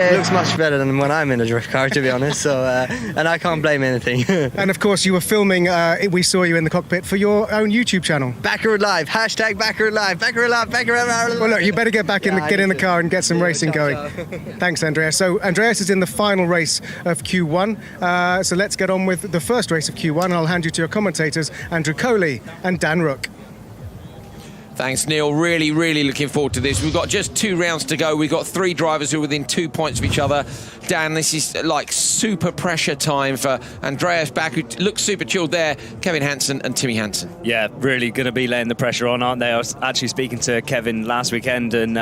It looks much better than when I'm in a drift car, to be honest, so and I can't blame anything. And of course you were filming, we saw you in the cockpit for your own YouTube channel. Backroad Live, hashtag Backroad Live, Backroad Live, Backroad Live. Well look, you better get back get in the car and get some racing going. Thanks Andreas. So Andreas is in the final race of Q1, so let's get on with the first race of Q1 and I'll hand you to your commentators, Andrew Coley and Dan Rook. Thanks, Neil. Really looking forward to this. We've got just 2 rounds to go. We've got 3 drivers who are within 2 points of each other. Dan, this is like super pressure time for Andreas Back, who looks super chilled there, Kevin Hansen and Timmy Hansen. Yeah, really going to be laying the pressure on, aren't they? I was actually speaking to Kevin last weekend and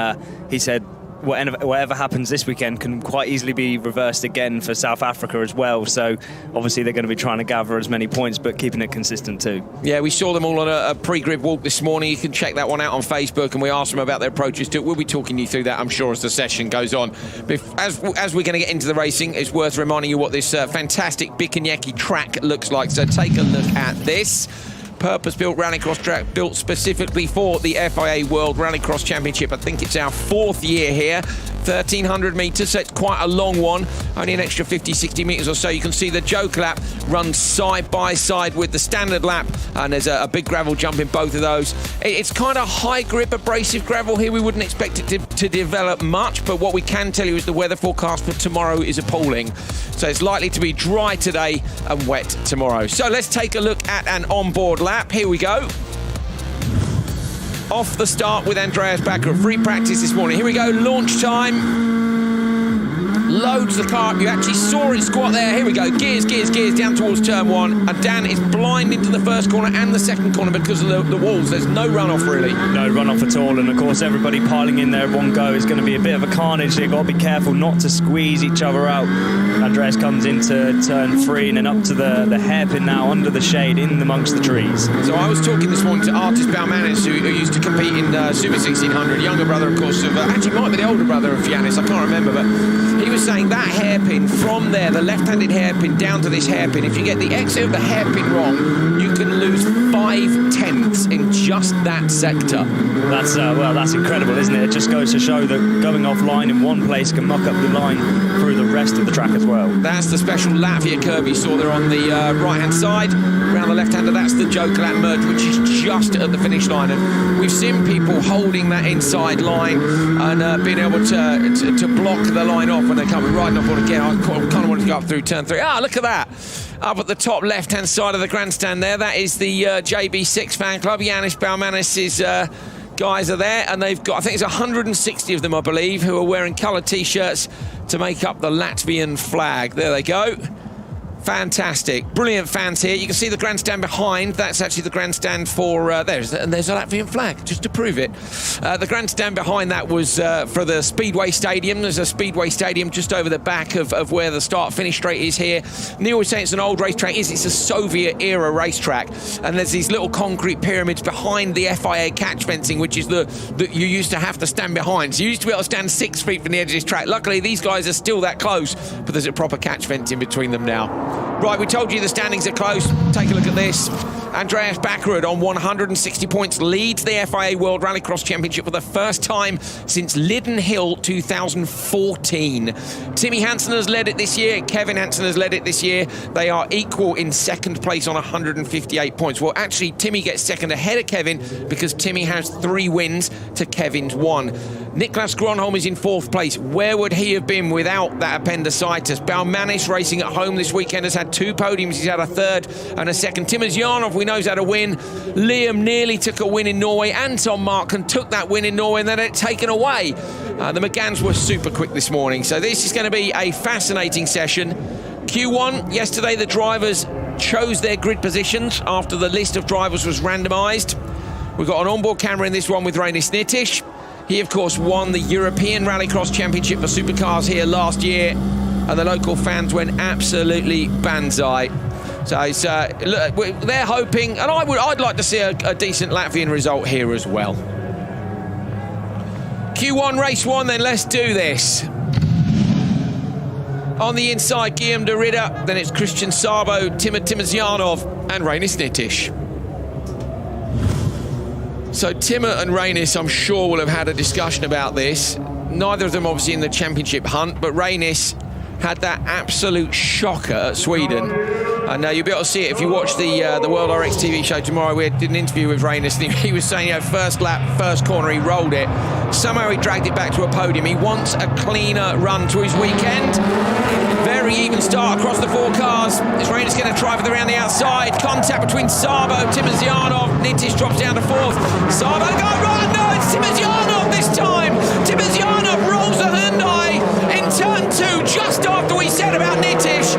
he said whatever happens this weekend can quite easily be reversed again for South Africa as well. So obviously they're going to be trying to gather as many points, but keeping it consistent too. Yeah, we saw them all on a pre-grid walk this morning. You can check that one out on Facebook, and we asked them about their approaches to it. We'll be talking you through that, I'm sure, as the session goes on. But as we're going to get into the racing, it's worth reminding you what this fantastic Bikinieki track looks like. So take a look at this. Purpose-built rallycross track built specifically for the FIA World RallyCross Championship. I think it's our 4th year here. 1,300 metres, so it's quite a long one. Only an extra 50, 60 metres or so. You can see the Joker lap runs side by side with the standard lap, and there's a big gravel jump in both of those. It's kind of high grip, abrasive gravel here. We wouldn't expect it to develop much, but what we can tell you is the weather forecast for tomorrow is appalling. So it's likely to be dry today and wet tomorrow. So let's take a look at an onboard lap. Here we go. Off the start with Andreas Backer. Free practice this morning. Here we go, launch time. Loads the car up. You actually saw it squat there. Here we go, gears down towards turn 1. And Dan is blind into the first corner and the second corner because of the walls. There's no runoff really. No runoff at all. And of course, everybody piling in there at one go is going to be a bit of a carnage. They've got to be careful not to squeeze each other out. Andreas comes into turn 3 and then up to the hairpin now under the shade in amongst the trees. So I was talking this morning to Artis Baumanis, who used to compete in Super 1600, younger brother, of course, of actually might be the older brother of Giannis, I can't remember, but he was saying that hairpin from there, the left-handed hairpin down to this hairpin, if you get the exit of the hairpin wrong, you can lose 5/10 in just that sector. That's well, that's incredible, isn't it? It just goes to show that going offline in one place can muck up the line through the rest of the track as well. That's the special Latvia curve you saw there on the right-hand side. Around the left-hander, that's the Joker lap merge, which is just at the finish line. And we've seen people holding that inside line and being able to block the line off when they're coming right off board again. I kind of wanted to go up through turn 3. Ah, look at that. Up at the top left-hand side of the grandstand there, that is the JB6 fan club. Yanis Baumanis' guys are there, and they've got, I think it's 160 of them, I believe, who are wearing coloured T-shirts to make up the Latvian flag. There they go. Fantastic. Brilliant fans here. You can see the grandstand behind. That's actually the grandstand for... there's a Latvian flag, just to prove it. The grandstand behind that was for the Speedway Stadium. There's a Speedway Stadium just over the back of where the start-finish straight is here. Neil was saying it's an old racetrack. It's a Soviet-era racetrack. And there's these little concrete pyramids behind the FIA catch fencing, which is the you used to have to stand behind. So you used to be able to stand 6 feet from the edge of this track. Luckily, these guys are still that close, but there's a proper catch fence in between them now. Right, we told you the standings are close. Take a look at this. Andreas Backerud on 160 points leads the FIA World Rallycross Championship for the first time since Lydden Hill 2014. Timmy Hansen has led it this year. Kevin Hansen has led it this year. They are equal in second place on 158 points. Well, actually, Timmy gets second ahead of Kevin because Timmy has 3 wins to Kevin's 1. Niklas Gronholm is in 4th place. Where would he have been without that appendicitis? Baumanis racing at home this weekend has had 2 podiums. He's had a 3rd and a 2nd. Timosyanov, we know, has had a win. Liam nearly took a win in Norway. Anton Markin took that win in Norway and then had it taken away. The McGanns were super quick this morning. So this is going to be a fascinating session. Q1, yesterday the drivers chose their grid positions after the list of drivers was randomised. We've got an onboard camera in this one with Rainer Snittisch. He, of course, won the European Rallycross Championship for supercars here last year, and the local fans went absolutely banzai. So it's, look, they're hoping, and I'd like to see a decent Latvian result here as well. Q1, race 1, then let's do this. On the inside, Guillaume de Ridder, then it's Christian Sabo, Timosyanov, and Rainer Snittisch. So Timmer and Rainis, I'm sure, will have had a discussion about this. neither of them obviously in the championship hunt, but Reynis had that absolute shocker at Sweden. And you'll be able to see it if you watch the World RX TV show tomorrow. We did an interview with Reynis, and he was saying, first lap, first corner, he rolled it. Somehow he dragged it back to a podium. He wants a cleaner run to his weekend. Very even start across the 4 cars. Is Reynis going to try for the round the outside? Contact between Sabo, Timozyanov. Nitish drops down to 4th. Sabo, go right! No, it's Timozyanov this time. Timozyanov rolls the Hyundai in turn 2, just after we said about Nitish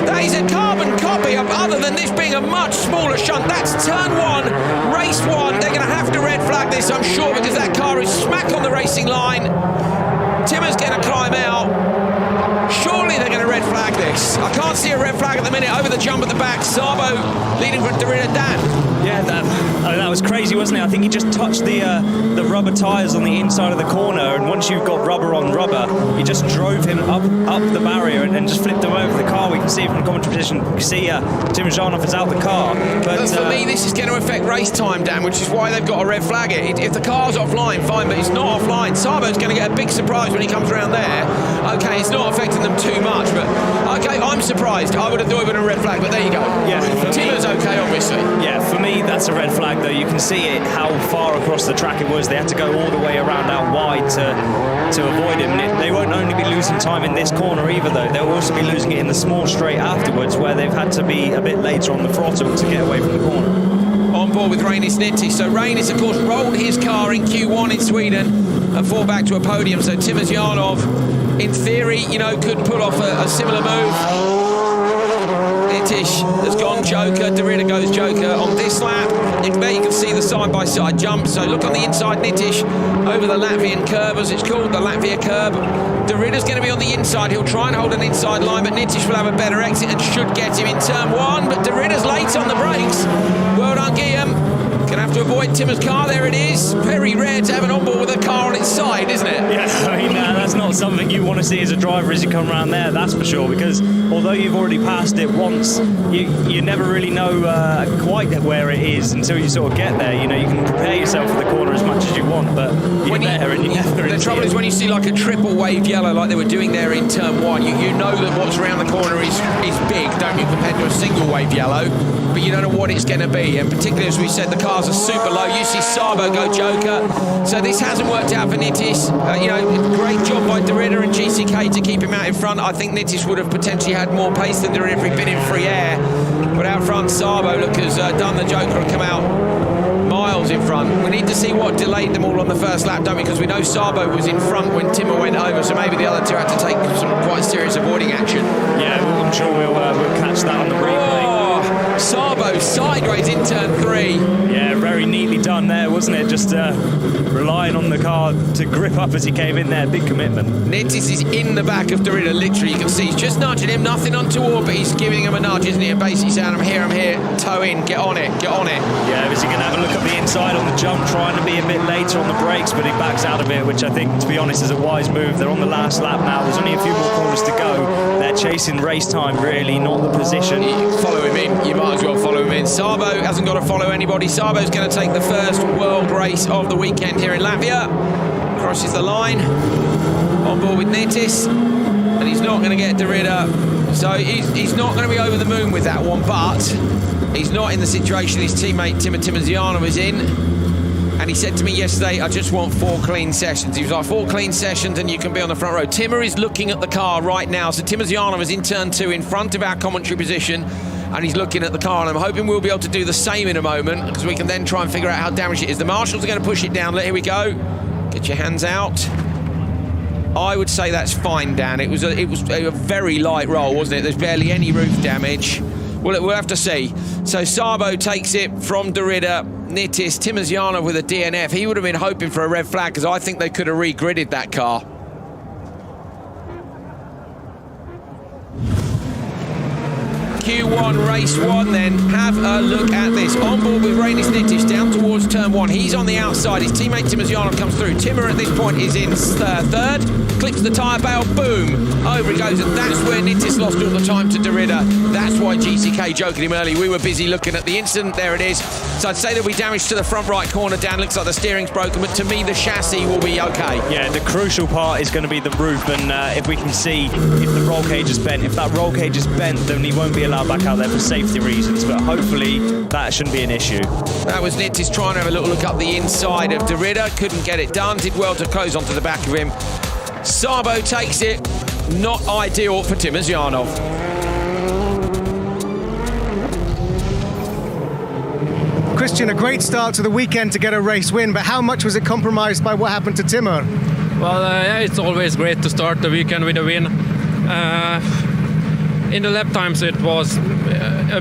that he's a carbon copy of, other than this being a much smaller shunt. That's turn 1, race 1. They're going to have to red flag this, I'm sure, because that car is smack on the racing line. Timmer's going to climb out. Surely they're going to red flag this. I can't see a red flag at the minute. Over the jump at the back, Sabo leading from Dorina Dan. Yeah, that was crazy, wasn't it? I think he just touched the rubber tyres on the inside of the corner, and once you've got rubber on rubber, he just drove him up the barrier and just flipped him over the car. We can see from the commentary position, you can see Timozyanov is out the car. But for me, this is going to affect race time, Dan, which is why they've got to red flag it. If the car's offline, fine, but it's not offline. Sabo's going to get a big surprise when he comes around there. Okay, it's not affecting them too much, but okay, I'm surprised. I would have thought it would have red flag, but there you go. Yeah, Timmer's okay, obviously. Yeah, for me, that's a red flag, though. You can see it, how far across the track it was. They had to go all the way around out wide to avoid him. They won't only be losing time in this corner either, though. They'll also be losing it in the small straight afterwards, where they've had to be a bit later on the throttle to get away from the corner. On board with Reynis Nitish. So Reynis, of course, rolled his car in Q1 in Sweden and fought back to a podium. So Timozyanov, in theory, could pull off a similar move. Nitish has gone Joker, Dorina goes Joker on this lap. There you can see the side-by-side jump. So look on the inside, Nitish over the Latvian curb, as it's called, the Latvia curb. Dorina's going to be on the inside. He'll try and hold an inside line, but Nitish will have a better exit and should get him in turn 1. But Dorina's late on the brakes. Well done, Guillaume. Gonna have to avoid Timmer's car. There it is. Very rare to have an onboard with a car on its side, isn't it? Yeah, I mean, that's not something you want to see as a driver as you come around there, that's for sure, because although you've already passed it once, you never really know quite where it is until you sort of get there. You can prepare yourself for the corner as much as you want, but you're there and you never really. The trouble is when you see like a triple wave yellow like they were doing there in turn 1, you know that what's around the corner is big, don't you, compared to a single wave yellow, but you don't know what it's going to be. And particularly, as we said, the cars are super low. You see Sabo go Joker, so this hasn't worked out for Nitish. Great job by Dorina and GCK to keep him out in front. I think Nitish would have potentially had more pace than Dorina if he'd been in free air, but out front Sabo, look, has done the Joker and come out miles in front. We need to see what delayed them all on the first lap, don't we? Because we know Sabo was in front when Timmer went over, so maybe the other two had to take some quite serious avoiding action. Yeah, I'm sure we'll catch that on the replay. Oh, Sabo sideways in turn 3. Yeah, very neatly done there, wasn't it? Just relying on the car to grip up as he came in there. Big commitment. Nitish is in the back of Dorina, literally. You can see he's just nudging him, nothing untoward, but he's giving him a nudge, isn't he? And basically saying, I'm here, toe in, get on it. Yeah, is he going to have a look at the inside on the jump, trying to be a bit later on the brakes, but he backs out of it, which I think, to be honest, is a wise move. They're on the last lap now. There's only a few more corners to go. They're chasing race time, really, not the position. You follow him in. You might as well follow him in. Sabo hasn't got to follow anybody. Sabo's going to take the first world race of the weekend here in Latvia. Crosses the line. On board with Nitish. And he's not going to get Dorina. So he's not going to be over the moon with that one, but he's not in the situation his teammate Timozyanov is in. And he said to me yesterday, I just want 4 clean sessions. He was like, 4 clean sessions and you can be on the front row. Timmer is looking at the car right now. So Timozyanov is in turn 2 in front of our commentary position. And he's looking at the car, and I'm hoping we'll be able to do the same in a moment, because we can then try and figure out how damaged it is. The marshals are going to push it down. Here we go. Get your hands out. I would say that's fine, Dan. It was a very light roll, wasn't it? There's barely any roof damage. We'll have to see. So Sabo takes it from Dorina. Nitish, Timozyanov with a DNF. He would have been hoping for a red flag, because I think they could have re-gridded that car. Q1 race 1 then. Have a look at this. On board with Reinis Nitish down towards turn 1. He's on the outside. His teammate Timosyanov comes through. Timur at this point is in third. Clips the tyre bail. Boom. Over he goes. And that's where Nitish lost all the time to Derrida. That's why GCK joking him early. We were busy looking at the incident. There it is. So I'd say there'll be damage to the front right corner. Dan, looks like the steering's broken, but to me the chassis will be okay. Yeah, the crucial part is going to be the roof, and if we can see if the roll cage is bent. If that roll cage is bent, then he won't be allowed back out there for safety reasons, but hopefully that shouldn't be an issue. That was Nitish trying to have a little look up the inside of Derrida. Couldn't get it done. Did well to close onto the back of him. Sabo takes it. Not ideal for Timosyanov. Christian, a great start to the weekend to get a race win, but how much was it compromised by what happened to Timur? Well, yeah, it's always great to start the weekend with a win. In the lap times it was a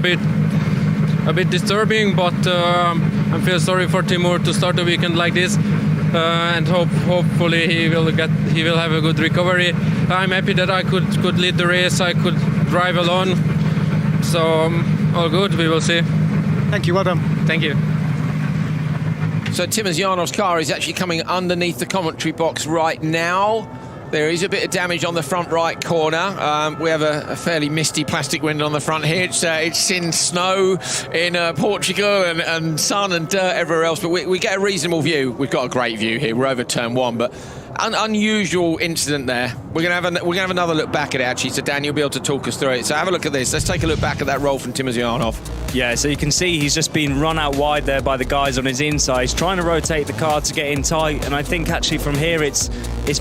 bit disturbing, but I feel sorry for Timur to start the weekend like this, and hopefully he will have a good recovery. I'm happy that I could lead the race. I could drive alone, so all good. We will see. Thank you, well done. Thank you. So Timosyanov's car is actually coming underneath the commentary box right now. There is a bit of damage on the front right corner. We have a fairly misty plastic window on the front here. It's in snow in Portugal and sun and dirt everywhere else, but we get a reasonable view. We've got a great view here. We're over turn 1, but an unusual incident there. We're gonna have another look back at it actually. So Dan, you'll be able to talk us through it. So have a look at this. Let's take a look back at that roll from Timosyanov. Yeah, so you can see he's just been run out wide there by the guys on his inside. He's trying to rotate the car to get in tight, and I think actually from here it's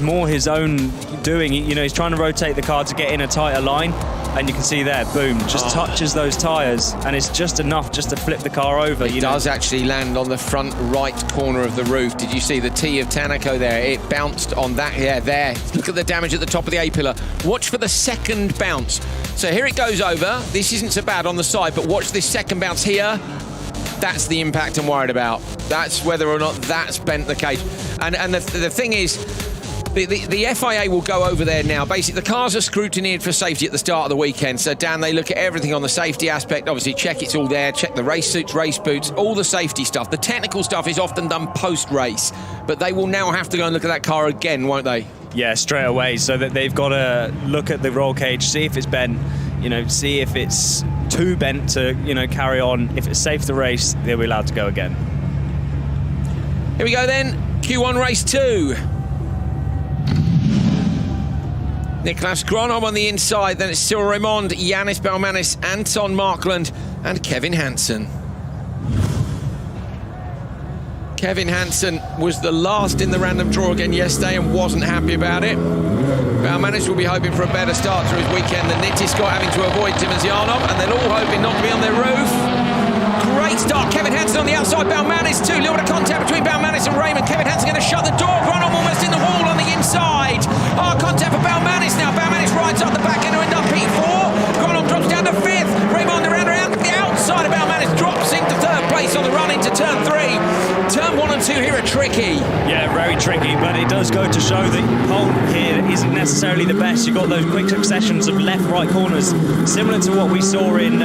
more his own doing. You know, he's trying to rotate the car to get in a tighter line, and you can see there, boom, just touches those tyres, and it's just enough just to flip the car over. It does actually land on the front right corner of the roof. Did you see the T of Tanako there? It bounced on that, yeah, there. Look at the damage at the top of the A-pillar. Watch for the second bounce. So here it goes over. This isn't so bad on the side, but watch this second bounce here. That's the impact I'm worried about. That's whether or not that's bent the cage. And the thing is, the FIA will go over there now. Basically, the cars are scrutineered for safety at the start of the weekend. So, Dan, they look at everything on the safety aspect. Obviously, check it's all there. Check the race suits, race boots, all the safety stuff. The technical stuff is often done post-race. But they will now have to go and look at that car again, won't they? Yeah, straight away. So that they've got to look at the roll cage, see if it's bent, see if it's too bent to, carry on. If it's safe to race, they'll be allowed to go again. Here we go then. Q1 race 2. Niklas Gronholm on the inside, then it's Cyril Raymond, Yanis Balmanis, Anton Markland and Kevin Hansen. Kevin Hansen was the last in the random draw again yesterday and wasn't happy about it. Balmanis will be hoping for a better start through his weekend than Nitish got, having to avoid Timosyanov, and they're all hoping not to be on their roof. Great start, Kevin Hansen on the outside, Balmanis too. Little bit of contact between Balmanis and Raymond. Kevin Hansen going to shut the door. Gronholm almost in the wall on the inside. Contact for Balmanis now. Balmanis rides up the back end to end up P4. Gronholm drops down to 5th. Raymond around the outside of Balmanis drops into 3rd place on the run into turn 3. Turn 1 and 2 here are tricky. Yeah, very tricky, but it does go to show that pole here isn't necessarily the best. You've got those quick successions of left-right corners, similar to what we saw in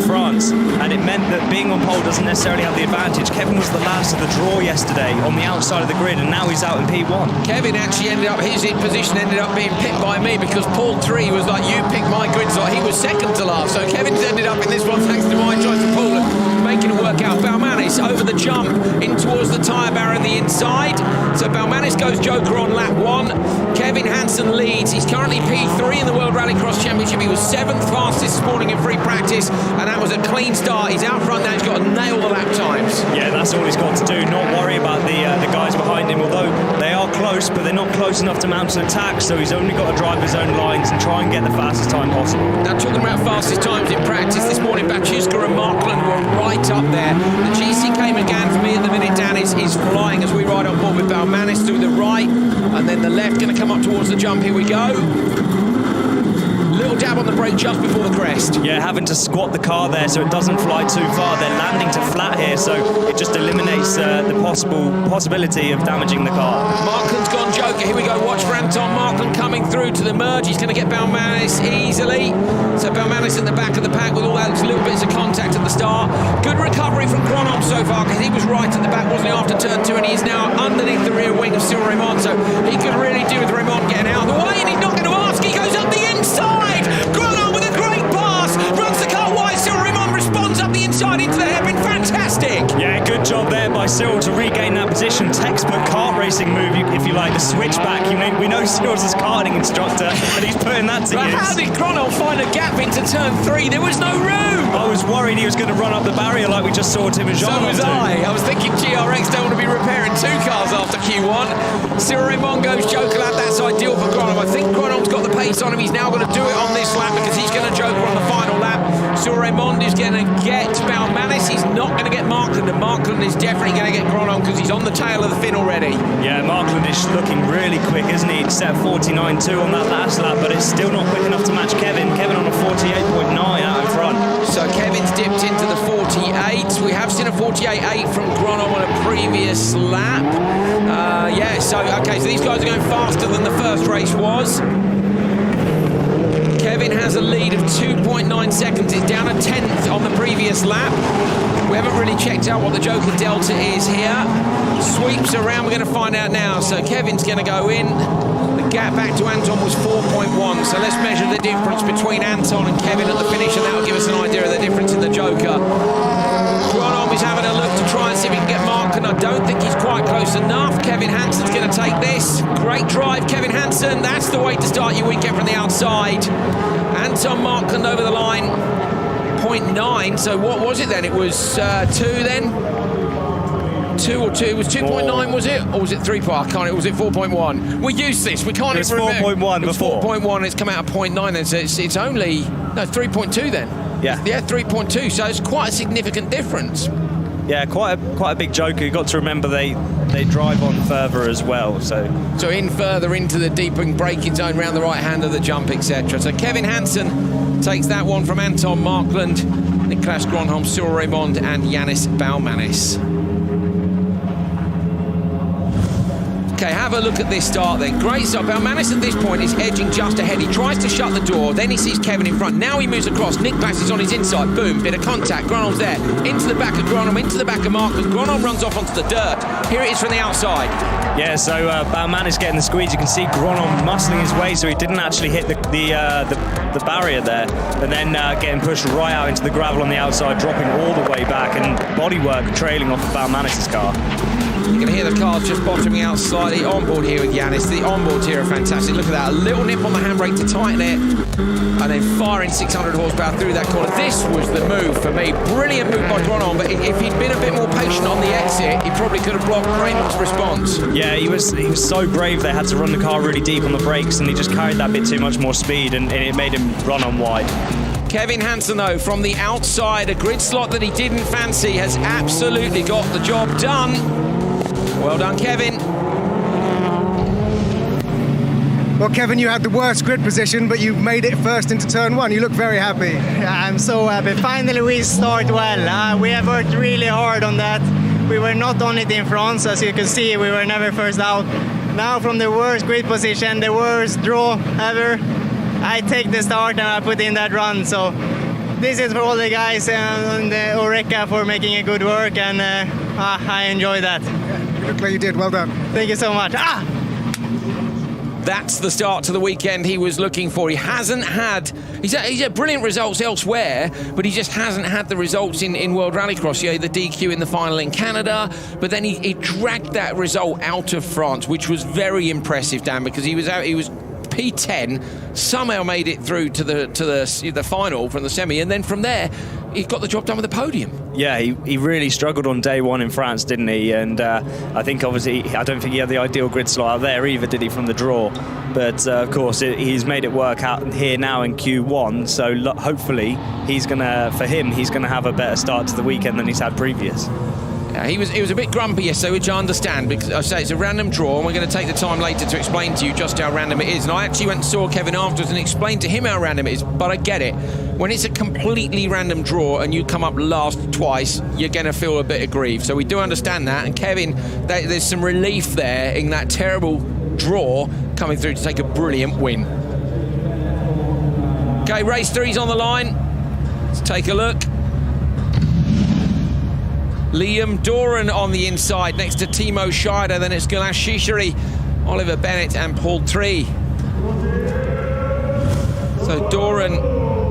France, and it meant that being on pole doesn't necessarily have the advantage. Kevin was the last of the draw yesterday on the outside of the grid, and now he's out in P1. Kevin actually his position ended up being picked by me because Paul 3 was like, you picked my grid slot. He was second to last, so Kevin's ended up in this one thanks to my choice of Paul and making it work out. Balmanis over the jump in towards the tyre barrier on the inside. So Balmanis goes Joker on lap 1. Kevin Hansen leads. He's currently P3 in the World Rallycross Championship. He was 7th fastest this morning in free practice, and that was a clean start. He's out front now. He's got to nail the lap times. Yeah, that's all he's got to do. Not worry about the guys behind him, although they are close, but they're not close enough to mount an attack, so he's only got to drive his own lines and try and get the fastest time possible. Now, talking about fastest times in practice this morning, Bachuska and Markland were right up there. The GCK McGann for me at the minute, Dan, is flying as we ride on board with Balmanis through the right, and then the left going to come up towards the jump. Here we go. little dab on the brake just before the crest. Yeah, having to squat the car there so it doesn't fly too far. They're landing to flat here, so it just eliminates the possibility of damaging the car. Markland's gone joker. Here we go. Watch for Anton Markland coming through to the merge. He's going to get Balmanis easily. So Balmanis at the back of the pack with all those little bits of contact at the start. Good recovery from Gronom so far, because he was right at the back, wasn't he, after turn 2, and he is now underneath the rear wing of Cyril Raymond. So he could really do with Raymond getting out of the way, and he's not going to ask. He goes up the inside. Gronom with a great pass. Runs the car wide. Cyril Raymond responds up the inside into the hairpin. Fantastic. Yeah, good job there by Cyril to regain that position. Textbook kart racing move, if you like, the switchback. We know Cyril's a karting instructor, and he's putting that to But use. how did Gronom find a gap into turn 3? There was no room. I was worried he was going to run up the barrier like we just saw Tim and Jean. So was I. I was thinking GRX don't want to be repairing 2 cars after Q1. Cyril Raymond goes joker lap. That's ideal for Gronom. I think Gronom's got the pace on him. He's now going to do it on this lap because he's going to joker on the final lap. Cyril Raymond is going to get Balmanis. He's not going to get Markland, and Markland is definitely going to get Gronom because he's on the tail of the fin already. Yeah, Markland is looking really quick, isn't he? He set 49.2 on that last lap, but it's still not quick enough to match Kevin. Kevin on a 48.9 out in front. So Kevin's dipped into the 48. We have seen a 48.8 from Gronom on a previous lap. So these guys are going faster than the first race was. Kevin has a lead of 2.9 seconds. It's down a 10th on the previous lap. We haven't really checked out what the Joker Delta is here. Sweeps around, we're going to find out now. So Kevin's going to go in. The gap back to Anton was 4.1. So let's measure the difference between Anton and Kevin at the finish, and that will give us an idea of the difference in the Joker. Gronom is having a look to try and see if he can get Mark, and I don't think he's quite close enough. Kevin Hansen's going to take this. Great drive, Kevin Hansen. That's the way to start your weekend from the outside. Anton Markland over the line, 0.9. So what was it then? It was 2 then? 2 or 2? It was 2.9, was it? Or was it 3? I can't. Was it 4.1? We used this. We can't even remember. It was 4.1 before. 4.1. It's come out of 0.9 then. So it's only 3.2 then. Yeah. Yeah, 3.2. So it's quite a significant difference. Yeah, quite a big joker. You've got to remember they drive on further as well. So in further into the deepening braking zone, round the right hand of the jump, etc. So Kevin Hansen takes that one from Anton Markland, Niklas Gronholm, Cyril Raymond, and Yannis Balmanis. Okay, have a look at this start then. Great start. Balmanis at this point is edging just ahead. He tries to shut the door, then he sees Kevin in front. Now he moves across. Niklas is on his inside. Boom, bit of contact. Gronholm's there. Into the back of Gronom, into the back of Markland. Gronom runs off onto the dirt. Here it is from the outside. Yeah, so Balmanis getting the squeeze. You can see Gronom muscling his way, so he didn't actually hit the barrier there, and then getting pushed right out into the gravel on the outside, dropping all the way back, and bodywork trailing off of Balmanis' car. You can hear the cars just bottoming out slightly. Onboard here with Yannis. The onboards here are fantastic. Look at that. A little nip on the handbrake to tighten it, and then firing 600 horsepower through that corner. This was the move for me. Brilliant move by Gronom, but if he'd been a bit more patient on the exit, he probably could have blocked Raymond's response. Yeah, he was so brave. They had to run the car really deep on the brakes, and he just carried that bit too much more speed, and it made him run on wide. Kevin Hansen, though, from the outside, a grid slot that he didn't fancy, has absolutely got the job done. Well done, Kevin. Well, Kevin, you had the worst grid position, but you made it first into turn 1. You look very happy. Yeah, I'm so happy. Finally, we start well. We have worked really hard on that. We were not on it in France, as you can see. We were never first out. Now, from the worst grid position, the worst draw ever, I take the start and I put in that run. So this is for all the guys and the Oreca for making a good work, and I enjoy that. You look like you did. Well done. Thank you so much. That's the start to the weekend he was looking for. He hasn't had... He's had brilliant results elsewhere, but he just hasn't had the results in World Rallycross. Yeah, the DQ in the final in Canada, but then he dragged that result out of France, which was very impressive, Dan, because he was P10, somehow made it through to the final from the semi, and then from there he got the job done with the podium. Yeah, he really struggled on day one in France, didn't he? And I think obviously, I don't think he had the ideal grid slot out there either, did he, from the draw? But of course, he's made it work out here now in Q1. So hopefully, he's gonna have a better start to the weekend than he's had previous. He was a bit grumpy yesterday, which I understand, because I say it's a random draw, and we're going to take the time later to explain to you just how random it is. And I actually went and saw Kevin afterwards and explained to him how random it is, but I get it. When it's a completely random draw and you come up last twice, you're going to feel a bit aggrieved. So we do understand that, and Kevin, there's some relief there in that terrible draw coming through to take a brilliant win. Okay, race 3's on the line. Let's take a look. Liam Doran on the inside next to Timo Scheider. Then it's Gulas Shishiri, Oliver Bennett and Paul Tree. So Doran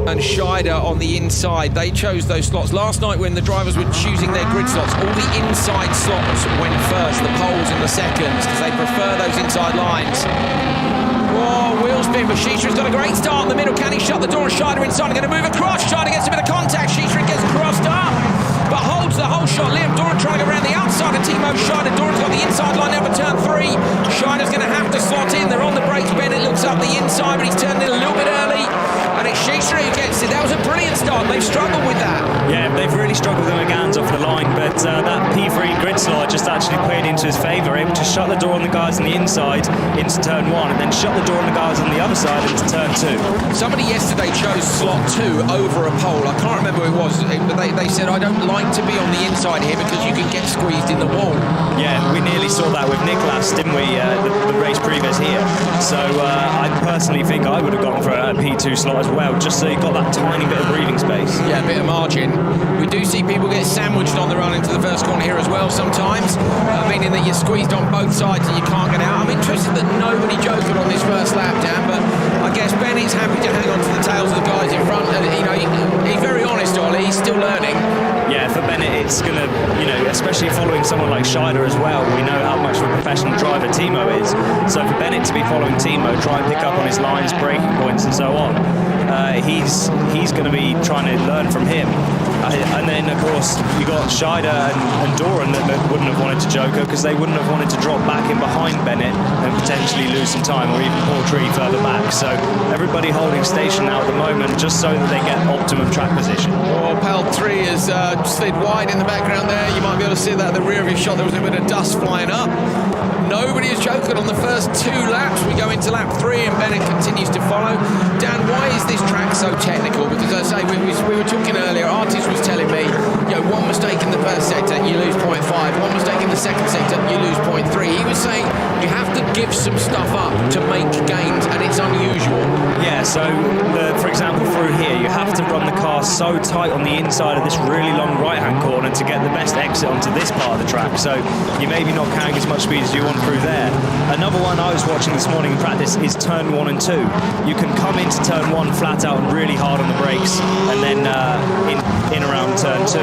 and Scheider on the inside. They chose those slots. Last night when the drivers were choosing their grid slots, all the inside slots went first, the poles and the seconds, because they prefer those inside lines. Whoa, wheel spin, but Shishiri's got a great start in the middle. Can he shut the door on Scheider inside? Going to move across. Scheider gets a bit of contact. Shishiri gets crossed up, but holds the whole shot. Liam Doran trying to go around the outside of Timo Scheider. Doran's got the inside line now for turn 3. Scheider's going to have to slot in. They're on the brakes. Bennett looks up the inside, but he's turned in a little bit early. And it's Shishiri who gets it. That was a brilliant start. They've struggled with that. Yeah, they've really struggled with the McGann's off the line, but that P3 grid slot just actually played into his favour, able to shut the door on the guys on the inside into turn 1, and then shut the door on the guys on the other side into turn 2. Somebody yesterday chose slot 2 over a pole. I can't remember who it was, but they said, I don't like to be on the inside here because you can get squeezed in the wall. Yeah, we nearly saw that with Nicholas, didn't we, the race previous here. So I personally think I would have gone for a P2 slot as well, just so you got that tiny bit of breathing space. Yeah, a bit of margin. We do see people get sandwiched on the run into the first corner here as well sometimes, meaning that you're squeezed on both sides and you can't get out. I'm interested that nobody joked on this first lap, Dan, but I guess Bennett's happy to hang on to the tails of the guys in front. He's very honest, Ollie. He's still learning. Yeah, for Bennett, it's going to, especially following someone like Scheider as well, we know how much of a professional driver Timo is. So for Bennett to be following Timo, try and pick up on his lines, braking points and so on, he's going to be trying to learn from him. And then, of course, you got Scheider and Doran that wouldn't have wanted to Joker because they wouldn't have wanted to drop back in behind Bennett and potentially lose some time, or even Paul Tree further back. So everybody holding station now at the moment just so that they get optimum track position. Oh, Paul Tree has slid wide in the background there. You might be able to see that at the rear of your shot. There was a bit of dust flying up. Nobody has jokered on the first 2 laps. We go into lap 3 and Bennett continues to follow. Dan, why is this track so technical? Because as I say, we were talking earlier, Artis was telling me, one mistake in the first sector, you lose 0.5. One mistake in the second sector, you lose 0.3. He was saying you have to give some stuff up to make gains, and it's unusual. Yeah, so for example, through here, you have to run the car so tight on the inside of this really long right-hand corner to get the best exit onto this part of the track. So you maybe not carrying as much speed as you want through there. Another one I was watching this morning in practice is turn 1 and 2. You can come into turn 1 flat out and really hard on the brakes, and then in around turn 2,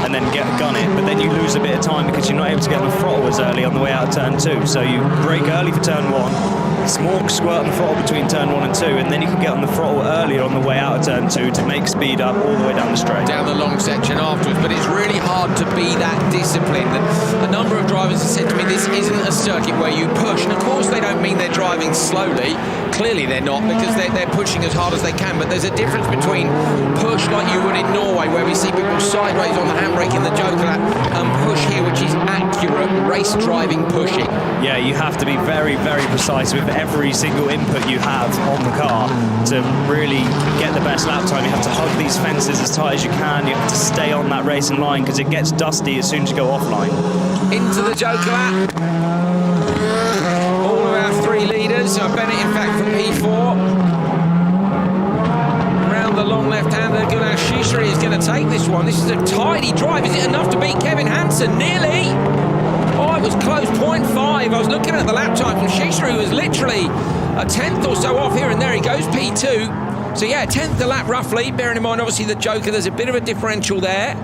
and then gun it, but then you lose a bit of time because you're not able to get on the throttle as early on the way out of turn 2. So you brake early for turn 1, small squirt on the throttle between turn 1 and 2, and then you can get on the throttle earlier on the way out of turn 2 to make speed up all the way down the straight. Down the long section afterwards, but it's really hard to be that disciplined. And a number of drivers have said to me, this isn't a circuit where you push. And of course they don't mean they're driving slowly. Clearly they're not, because they're pushing as hard as they can. But there's a difference between push like you would in Norway, where we see people sideways on the handbrake in the Joker lap, and push here, which is accurate race driving pushing. Yeah, you have to be very, very precise with every single input you have on the car to really get the best lap time. You have to hug these fences as tight as you can. You have to stay on that racing line because it gets dusty as soon as you go offline. Into the Joker lap. All of our 3 leaders. So Bennett, in fact, from P4. Around the long left-hander, Gulas Shishiri is going to take this one. This is a tidy drive. Is it enough to beat Kevin Hansen? Nearly. Oh, it was close, 0.5. I was looking at the lap time from Shishiri, who was literally a tenth or so off here, and there he goes, P2. So yeah, 10th a lap roughly, bearing in mind obviously the Joker, there's a bit of a differential there.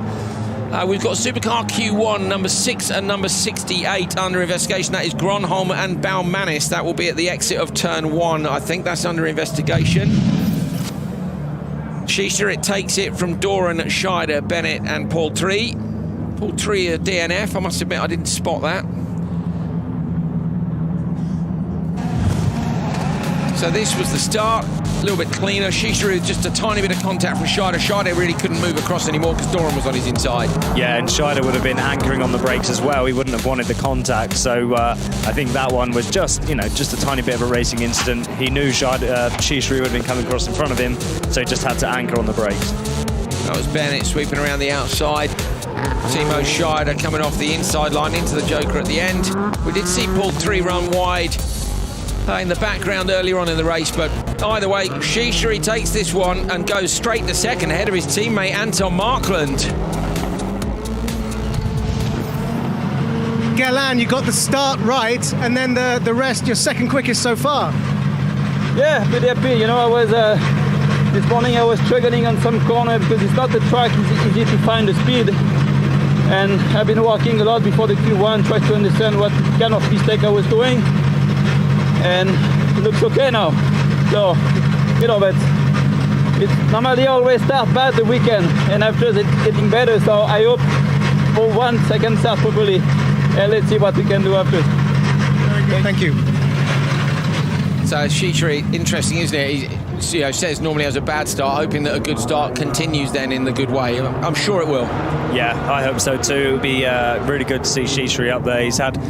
We've got Supercar Q1, number 6 and number 68 under investigation. That is Gronholm and Baumanis. That will be at the exit of turn 1. I think that's under investigation. Shishiri, it takes it from Doran, Scheider, Bennett and Paul Tree. Paul Tree a DNF, I must admit I didn't spot that. So this was the start. a little bit cleaner. Shishiru, just a tiny bit of contact from Scheider. Scheider really couldn't move across anymore because Doran was on his inside. Yeah, and Scheider would have been anchoring on the brakes as well. He wouldn't have wanted the contact. So I think that one was just a tiny bit of a racing incident. He knew Shishiru would have been coming across in front of him, so he just had to anchor on the brakes. That was Bennett sweeping around the outside. Timo Scheider coming off the inside line into the Joker at the end. We did see Paul 3 run wide in the background earlier on in the race, but either way, Shishiru takes this one and goes straight to second ahead of his teammate Anton Markland. Galan, you got the start right, and then the rest, your second quickest so far. Yeah, pretty happy. I was this morning I was struggling on some corner because it's not the track easy to find the speed. And I've been working a lot before the Q1, trying to understand what kind of mistake I was doing. And it looks okay now. So, but it's normally always start bad the weekend, and after it's getting better. So I hope for once I can start properly, and let's see what we can do after. Very good, thank you. So Shishiru, interesting, isn't it? He says normally has a bad start, hoping that a good start continues then in the good way. I'm sure it will. Yeah, I hope so too. It would be really good to see Shishiru up there. He's had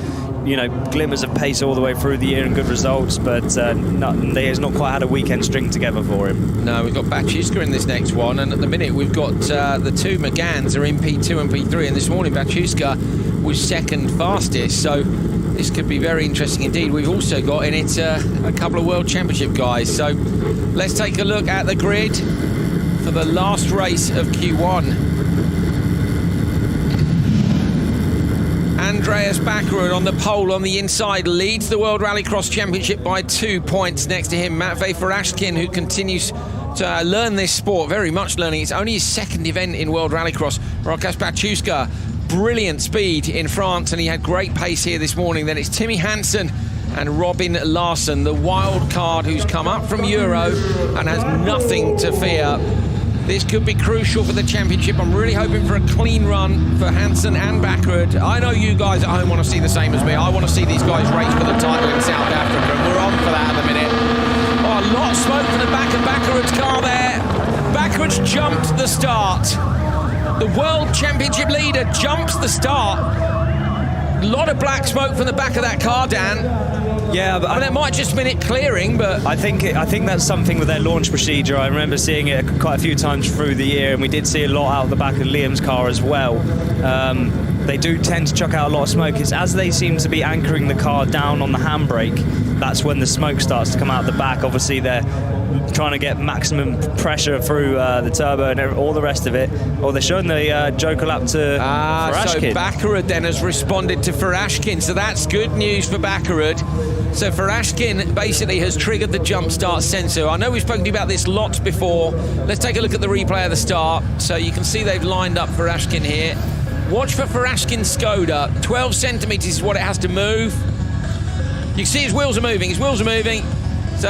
glimmers of pace all the way through the year and good results, but he's not quite had a weekend string together for him. No, we've got Baciuska in this next one, and at the minute we've got the two McGanns are in P2 and P3, and this morning Baciuska was second fastest, so this could be very interesting indeed. We've also got in it a couple of World Championship guys, so let's take a look at the grid for the last race of Q1. Andreas Bakkerud on the pole on the inside leads the World Rallycross Championship by 2 points. Next to him, Matvey Farashkin, who continues to learn this sport, very much learning. It's only his second event in World Rallycross. Rokas Baciuska, brilliant speed in France, and he had great pace here this morning. Then it's Timmy Hansen and Robin Larsson, the wild card who's come up from Euro and has nothing to fear. This could be crucial for the championship. I'm really hoping for a clean run for Hansen and Bakkerud. I know you guys at home want to see the same as me. I want to see these guys race for the title in South Africa, and we're on for that at the minute. Oh, a lot of smoke from the back of Bakkerud's car there. Bakkerud's jumped the start. The World Championship leader jumps the start. A lot of black smoke from the back of that car, Dan. Yeah, but that might just been it clearing, but I think that's something with their launch procedure. I remember seeing it quite a few times through the year, and we did see a lot out the back of Liam's car as well. They do tend to chuck out a lot of smoke. It's as they seem to be anchoring the car down on the handbrake, that's when the smoke starts to come out the back. Obviously, they're trying to get maximum pressure through the turbo and all the rest of it. Or they're showing the Joker lap to Farashkin. So Bakkerud then has responded to Farashkin, so that's good news for Bakkerud. So Farashkin basically has triggered the jump start sensor. I know we've spoken to you about this lots before. Let's take a look at the replay of the start. So you can see they've lined up Farashkin here. Watch for Farashkin's Skoda. 12 centimetres is what it has to move. You can see his wheels are moving. His wheels are moving. So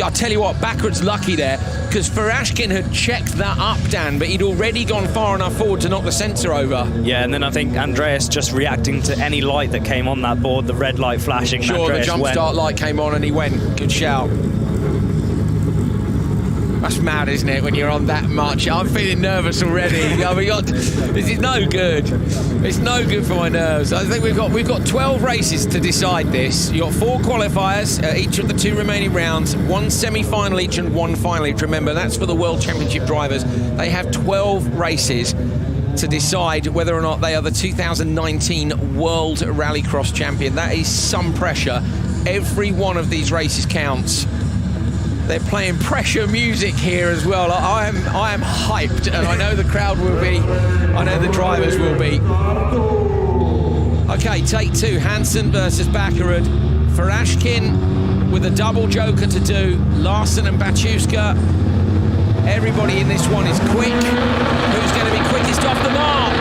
I'll tell you what, Bakkerud's lucky there, because Farashkin had checked that up, Dan, but he'd already gone far enough forward to knock the sensor over. Yeah, and then I think Andreas just reacting to any light that came on that board, the red light flashing. Sure, Andreas the jump start light came on and he went. Good shout. That's mad, isn't it, when you're on that much? I'm feeling nervous already. This is no good. It's no good for my nerves. I think we've got 12 races to decide this. You've got 4 qualifiers each of the 2 remaining rounds, 1 semi-final each and 1 final each. Remember, that's for the World Championship drivers. They have 12 races to decide whether or not they are the 2019 World Rallycross champion. That is some pressure. Every one of these races counts. They're playing pressure music here as well. I am hyped, and I know the crowd will be. I know the drivers will be. Okay, take 2. Hansen versus Bakkerud. Farashkin with a double joker to do. Larsson and Baciuska. Everybody in this one is quick. Who's going to be quickest off the mark?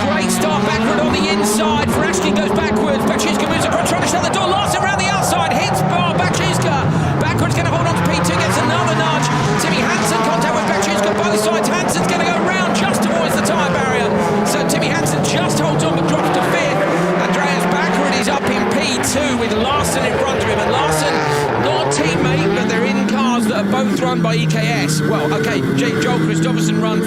Great start, Bakkerud on the inside. Farashkin goes backwards. Baciuska moves across, trying to shut the door. Larsson around the outside, hits Baciuska. Bakkerud's going to hold on to P2, gets another nudge. Timmy Hansen, contact with Baciuska both sides. Hansen's going to go round, just avoids the tyre barrier. So Timmy Hansen just holds on but drops to 5th. Andreas Bakkerud is up in P2 with Larsson in both run by EKS. Well, okay, Joel Kristoffersson runs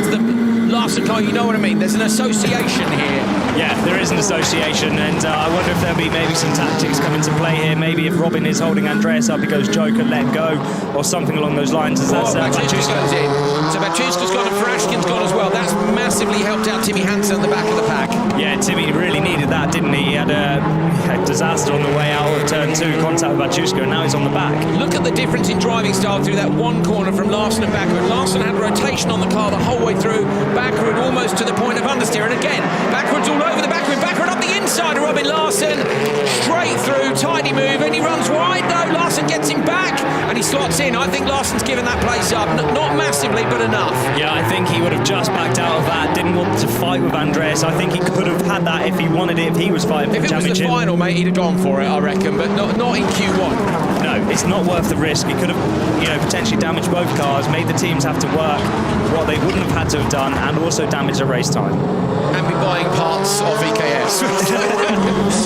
the Larson car, you know what I mean? There's an association here. Yeah, there is an association, and I wonder if there'll be maybe some tactics come into play here. Maybe if Robin is holding Andreas up, he goes Joker, let go, or something along those lines. As that's Baciuska goes in. So Baciuska's gone and Farashkin's gone as well. That's massively helped out Timmy Hansen at the back of the pack. Yeah, Timmy really needed that, didn't he? He had a disaster on the way out of turn 2, contact with Baciuska, and now he's on the back. Look at the difference in driving style through that one corner from Larson and Backward. Larson had rotation on the car the whole way through. Backward almost to the point of understeer, and again, Backwards all over the backward up the inside of Robin Larson, straight through, tidy move, and he runs wide though. Larson gets him back, and he slots in. I think Larson's given that place up, not massively, but enough. Yeah, I think he would have just backed out of that, didn't want to fight with Andreas. I think he could have had that if he wanted it, if he was fighting for the championship. If it was the final, mate, he'd have gone for it, I reckon, but not in Q1. No, it's not worth the risk. He could have, potentially damaged both cars, made the teams have to work what they wouldn't have had to have done, and also damage the race time. And be buying parts of EKS.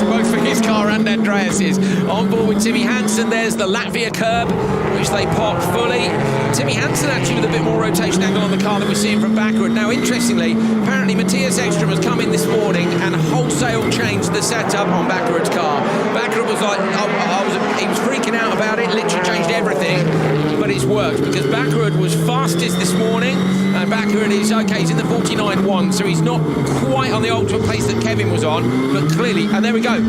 Both for his car and Andreas's. On board with Timmy Hansen, there's the Latvia curb, which they popped fully. Timmy Hansen actually with a bit more rotation angle on the car than we're seeing from Backward. Now, interestingly, apparently Matthias Ekström has come in this morning and wholesale changed the setup on Backward's car. Backward was like, he was freaking out about it, literally changed everything, but it's worked because Backward was fastest this morning, and Backward is, okay, he's in the 49.1, so he's not quite on the ultimate pace that Kevin was on, but clearly, and there we go,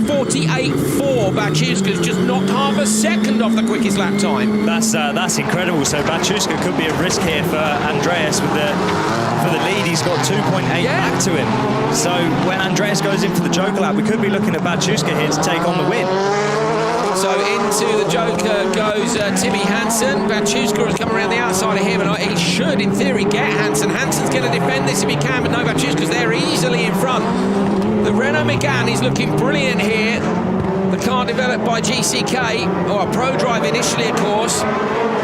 48.4. Baciuska's just knocked half a second off the quickest lap time. That's incredible. So Baciuska could be a risk here for Andreas for the lead. He's got 2.8 back to him. So when Andreas goes in for the Joker lap, we could be looking at Baciuska here to take on the win. So into the Joker goes Timmy Hansen. Baciuska has come around the outside of him, and he should, in theory, get Hansen. Hansen's going to defend this if he can, but no, Baciuska's there easily in front. The Renault Megane is looking brilliant here. The car developed by GCK, or a Pro Drive initially, of course.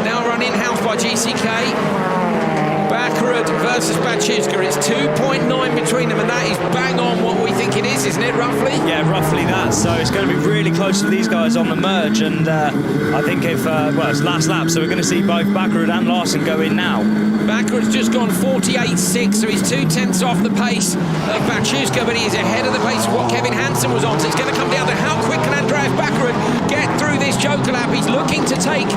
Now run in-house by GCK. Backward versus Baciuska. It's 2.9 between them, and that is bang on what we think it is, isn't it, roughly? Yeah, roughly that. So it's going to be really close to these guys on the merge, and I think it's last lap, so we're going to see both Backward and Larson go in now. Backward's just gone 48.6, so he's 0.2 off the pace of Baciuska, but he is ahead of the pace of what Kevin Hansen was on. So it's going to come down to how quick can Andreas Backward get through this Joker lap. He's looking to take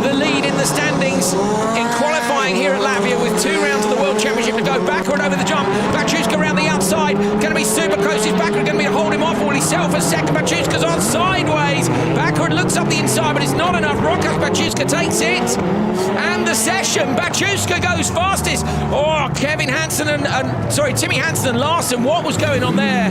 the lead in the standings in qualifying here at Latvia with 2 rounds of the World Championship to go. Backward over the jump, Baciuska around the outside, going to be super close. Is Backward going to be to hold him off, or will he settle for second? Baciuska's on sideways. Backward looks up the inside, but it's not enough. Rokas Baciuska takes it, and the session, Baciuska goes fastest. Oh, Kevin Hansen Timmy Hansen and Larson, what was going on there?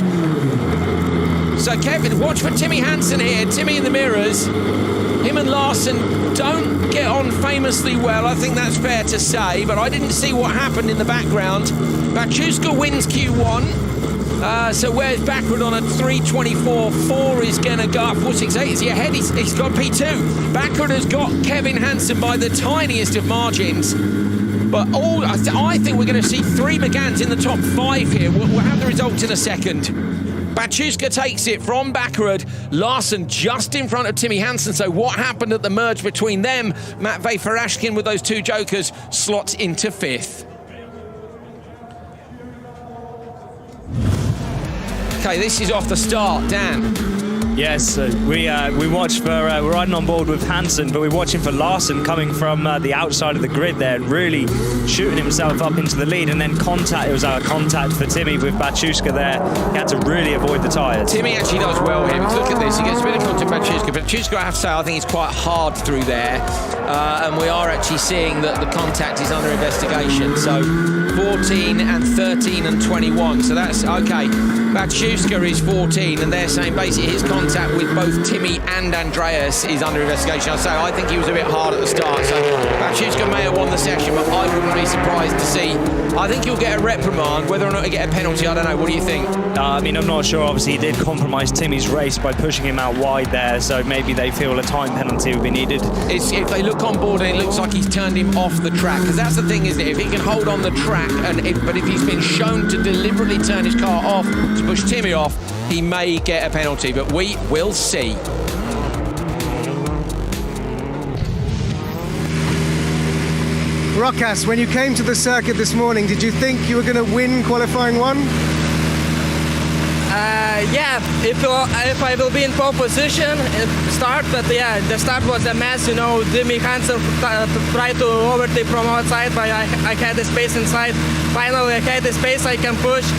So Kevin, watch for Timmy Hansen here, Timmy in the mirrors. Him and Larson don't get on famously well, I think that's fair to say, but I didn't see what happened in the background. Baciuska wins Q1. So where's Backward on a 3:24.4 is going to go up 4.68? Is he ahead? He's got P2. Backward has got Kevin Hansen by the tiniest of margins. But I think we're going to see 3 Meganes in the top 5 here. We'll have the results in a second. Baciuska takes it from Backward. Larson just in front of Timmy Hansen. So what happened at the merge between them? Matvey Farashkin with those 2 Jokers slots into 5th. Okay, this is off the start, Dan. Yes, we watched for, we're riding on board with Hansen, but we're watching for Larson coming from the outside of the grid there and really shooting himself up into the lead, and then it was a contact for Timmy with Baciuska there. He had to really avoid the tyres. Timmy actually does well here, because look at this, he gets a bit of contact with Baciuska. Baciuska, I have to say, I think it's quite hard through there, and we are actually seeing that the contact is under investigation. So 14 and 13 and 21, so that's okay. Baciuska is 14, and they're saying basically his contact with both Timmy and Andreas is under investigation. I think he was a bit hard at the start, so Baciuska may have won the session, but I wouldn't be surprised to see. I think he'll get a reprimand. Whether or not he get a penalty, I don't know. What do you think? I mean, I'm not sure. Obviously, he did compromise Timmy's race by pushing him out wide there, so maybe they feel a time penalty would be needed. If they look on board and it looks like he's turned him off the track, because that's the thing, isn't it? If he can hold on the track, but if he's been shown to deliberately turn his car off to push Timmy off, he may get a penalty, but we will see. Rokas, when you came to the circuit this morning, did you think you were going to win qualifying 1? Yeah, if I will be in pole position, start, but yeah, the start was a mess, you know. Jimmy Hansen tried to overtake from outside, but I had the space inside. Finally, I had the space I can push,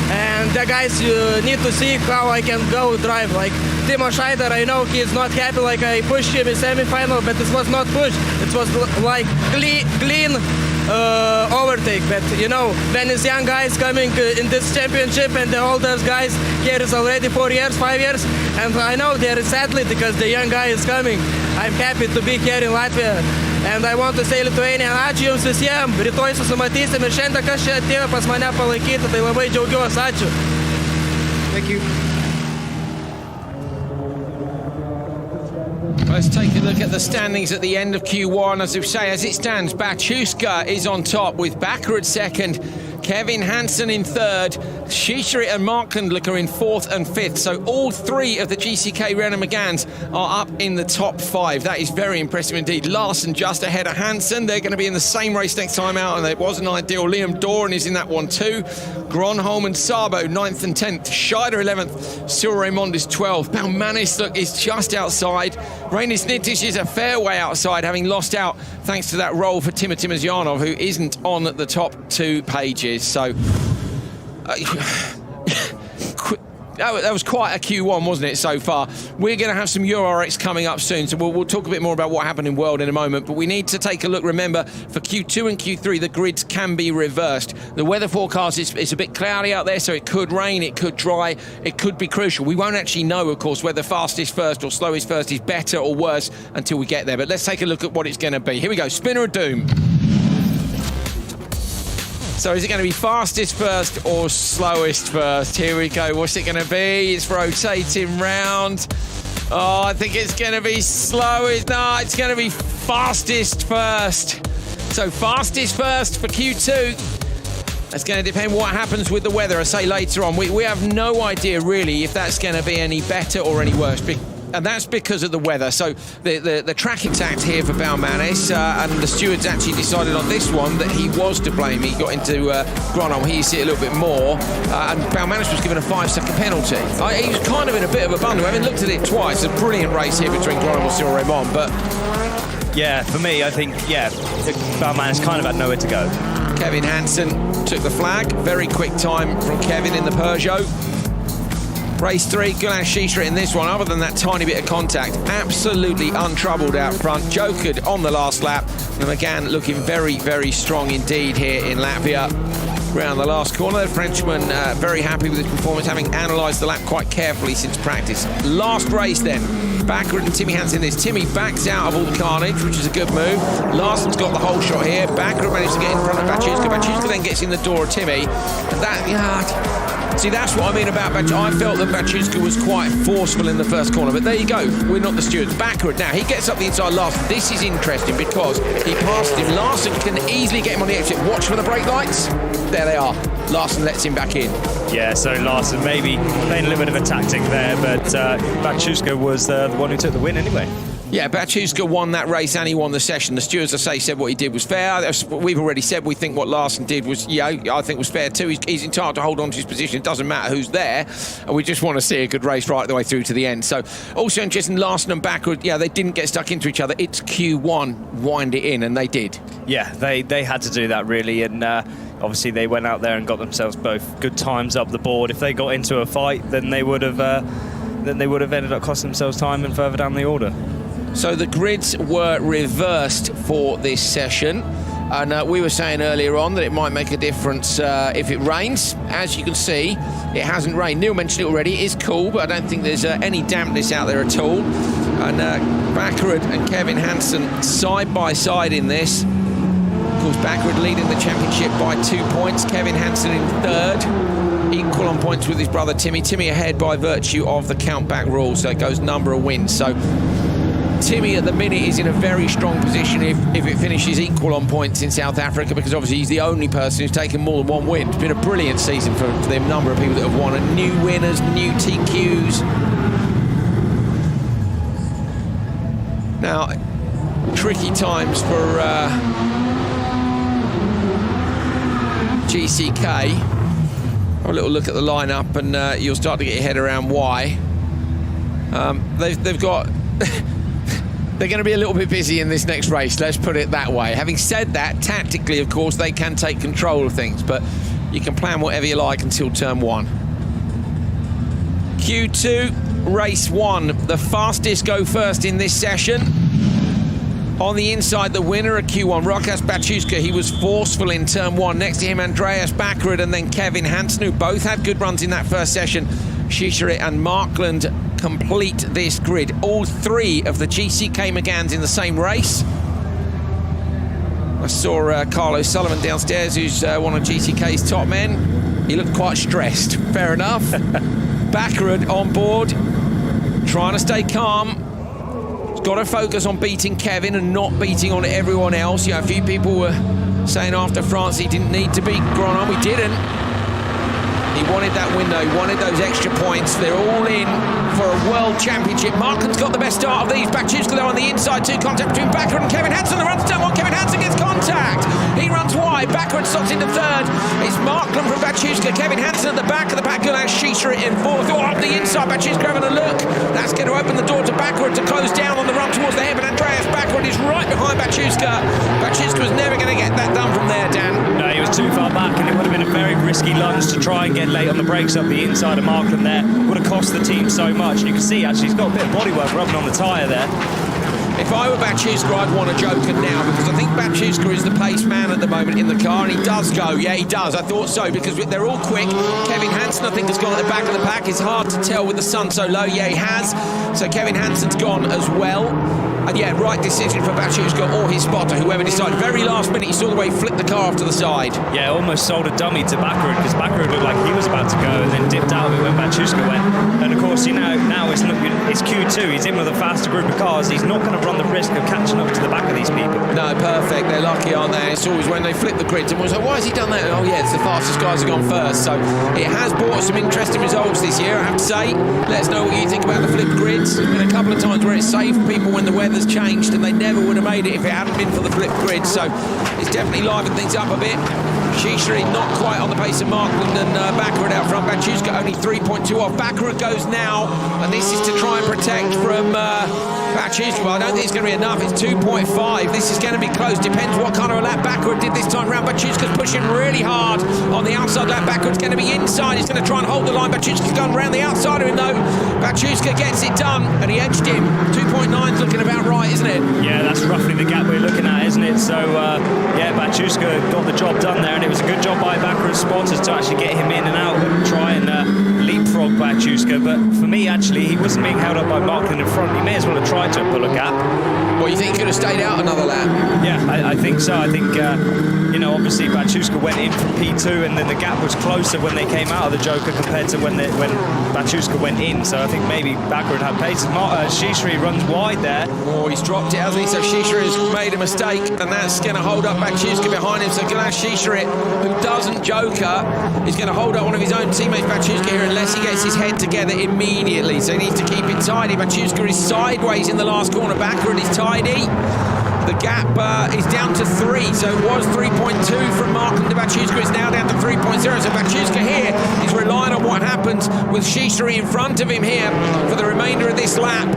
and the guys need to see how I can go drive. Like Timo Scheider, I know he's not happy, like I pushed him in semi-final, but it was not push. It was like clean overtake. But you know, when it's young guys coming in this championship and the older guys here is already 4 years, 5 years, and I know they're sadly because the young guy is coming. I'm happy to be here in Latvia. And I want to say Lithuanian, ačiū jums visiems, rytoj susimatysim ir šiandien kas čia atėjo pas mane palaikyti, tai labai džiaugiuosi, ačiū. Thank you. Let's take a look at the standings at the end of Q1. As we say, as it stands, Bachuska is on top with Bakarud second, Kevin Hansen in third, Shishri and Mark Kendlick are in fourth and fifth. So all three of the GCK Renault Megans are up in the top 5. That is very impressive indeed. Larson just ahead of Hansen. They're going to be in the same race next time out, and it wasn't ideal. Liam Doran is in that one too. Gronholm and Sabo 9th and 10th. Scheider 11th. Cyril Raymond is 12th. Baumanis, look, is just outside. Rainis Nitish is a fair way outside, having lost out thanks to that roll for Timur Timosyanov, who isn't on the top 2 pages. So that was quite a Q1, wasn't it, so far? We're going to have some EuroRX coming up soon, so we'll talk a bit more about what happened in World in a moment, but we need to take a look. Remember, for Q2 and Q3, the grids can be reversed. The weather forecast is a bit cloudy out there, so it could rain, it could dry, it could be crucial. We won't actually know, of course, whether fastest first or slowest first is better or worse until we get there, but let's take a look at what it's going to be. Here we go, Spinner of Doom. So is it going to be fastest first or slowest first? Here we go. What's it going to be? It's rotating round. Oh, I think it's going to be slowest. No, it's going to be fastest first. So fastest first for Q2. That's going to depend what happens with the weather. I say later on. We have no idea really if that's going to be any better or any worse. And that's because of the weather. So the track exact here for Baumanis, and the stewards actually decided on this one that he was to blame. He got into Gronholm, he used it a little bit more, and Baumanis was given a 5-second penalty. He was kind of in a bit of a bundle. Having looked at it twice, a brilliant race here between Gronholm and Cyril Raymond, but... Yeah, for me, I think, Baumanis kind of had nowhere to go. Kevin Hansen took the flag. Very quick time from Kevin in the Peugeot. Race 3, Gulan Shishri in this one, other than that tiny bit of contact, absolutely untroubled out front, jokered on the last lap, and McGann looking very, very strong indeed here in Latvia. Round the last corner, the Frenchman very happy with his performance, having analysed the lap quite carefully since practice. Last race then, Bakarud and Timmy Hansen in this. Timmy backs out of all the carnage, which is a good move. Larson's got the whole shot here. Bakarud managed to get in front of Bachuska. Bachuska then gets in the door of Timmy, and that, see, that's what I mean about Bachuska. I felt that Bachuska was quite forceful in the first corner, but there you go. We're not the stewards. Bakarud now, he gets up the inside Larson. This is interesting because he passed him. Larson can easily get him on the exit. Watch for the brake lights. There they are. Larson lets him back in. Yeah, so Larson maybe playing a little bit of a tactic there, but Bachuska was the one who took the win anyway. Yeah, Bachuska won that race and he won the session. The stewards, I say, said what he did was fair. We've already said we think what Larson did was, I think was fair too. He's entitled to hold on to his position. It doesn't matter who's there. And we just want to see a good race right the way through to the end. So also interesting, Larson and Bakarud, they didn't get stuck into each other. It's Q1, wind it in, and they did. Yeah, they had to do that really, and obviously they went out there and got themselves both good times up the board. If they got into a fight, then they would have ended up costing themselves time and further down the order. So the grids were reversed for this session, and we were saying earlier on that it might make a difference if it rains. As you can see, it hasn't rained. Neil mentioned it already. It is cool, but I don't think there's any dampness out there at all. And Bakarud and Kevin Hansen side by side in this. Of course, Bakarud leading the championship by 2 points. Kevin Hansen in third. Equal on points with his brother Timmy. Timmy ahead by virtue of the count-back rule, so it goes number of wins. So Timmy at the minute is in a very strong position if it finishes equal on points in South Africa, because obviously he's the only person who's taken more than one win. It's been a brilliant season for the number of people that have won, and new winners, new TQs. Now, tricky times for GCK. Have a little look at the lineup, and you'll start to get your head around why. They've got. They're going to be a little bit busy in this next race, let's put it that way. Having said that, tactically, of course, they can take control of things, but you can plan whatever you like until turn 1. Q2, race 1. The fastest go first in this session. On the inside, the winner of Q1, Rokas Baciuska. He was forceful in turn 1. Next to him, Andreas Backerud and then Kevin Hansen, who both had good runs in that first session. Shishirit and Markland complete this grid. All 3 of the GCK Megans in the same race. I saw Carlo Sullivan downstairs, who's one of GCK's top men. He looked quite stressed. Fair enough. Backerud on board, trying to stay calm. He's got to focus on beating Kevin and not beating on everyone else. A few people were saying after France he didn't need to beat Gronom. He didn't. He wanted that window, he wanted those extra points. They're all in for a world championship. Markland's got the best start of these. Baciuska, though, on the inside too. Contact between Backerud and Kevin Hansen. The run to turn 1. Kevin Hansen gets contact. He runs wide. Backerud stops into 3rd. It's Markland from Baciuska. Kevin Hansen at the back of the pack. Gulas Shishirit in 4th. Oh, up the inside. Baciuska having a look. That's going to open the door to Backerud to close down on the run towards the head. But Andreas Backerud is right behind Baciuska. Baciuska was never going to get that done from there, Dan. No, he was too far back, and it would have been a very risky lunge to try and get late on the brakes up the inside of Markland there. Would have cost the team so much. And you can see, actually, he's got a bit of bodywork rubbing on the tyre there. If I were Baciuska, I'd want a joker now, because I think Baciuska is the pace man at the moment in the car, and he does go. Yeah, he does. I thought so, because they're all quick. Kevin Hansen, I think, has gone at the back of the pack. It's hard to tell with the sun so low. Yeah, he has. So Kevin Hansen's gone as well. And yeah, right decision for Baciuska or his spotter, whoever decided. Very last minute, you saw the way he flicked the car off to the side. Yeah, almost sold a dummy to Backerud, because Backerud looked like he was about to go and then dipped out of it when Baciuska went. And of course, now it's Q2. He's in with a faster group of cars. He's not going to run the risk of catching up to the back of these people. No, perfect. They're lucky, aren't they? It's always when they flip the grid. And was like, why has he done that? Oh yeah, it's the fastest guys have gone first. So it has brought some interesting results this year, I have to say. Let us know what you think about the flipped grids. There's been a couple of times where it's saved people when the weather's changed, and they never would have made it if it hadn't been for the flipped grid. So it's definitely livened things up a bit. Shishirit not quite on the pace of Markland, and Backerud out front. Baciuska only 3.2 off. Backerud goes now, and this is to try and protect from Baciuska. Well, I don't think it's going to be enough. It's 2.5. This is going to be close. Depends what kind of a lap Backerud did this time round. Baciuska's pushing really hard on the outside lap. Backerud's going to be inside. He's going to try and hold the line. Baciuska's gone round the outside of him, though. Baciuska gets it done, and he edged him. 2.9's looking about right, isn't it? Yeah, that's roughly the gap we're looking at, isn't it? So, yeah, Baciuska got the job done there, and it was a good job by Backerud's spotters to actually get him in and out and try and leapfrog Baciuska. But for me, actually, he wasn't being held up by Markland in front. He may as well have tried to pull a gap. Well, you think he could have stayed out another lap? Yeah, I think so. I think, obviously Baciuska went in from P2, and then the gap was closer when they came out of the Joker compared to when Baciuska went in. So I think maybe Backerud had pace. Shishirit runs wide there. Oh, he's dropped it, hasn't he? So Shishirit has made a mistake, and that's going to hold up Baciuska behind him. So Gulas Shishirit, who doesn't Joker, is going to hold up one of his own teammates, Baciuska, here, unless he gets his head together immediately. So he needs to keep it tidy. Baciuska is sideways in the last corner. Backerud is tidy. The gap is down to 3, so it was 3.2 from Markland to Baciuska. It's now down to 3.0. So Baciuska here is relying on what happens with Shishirit in front of him here for the remainder of this lap,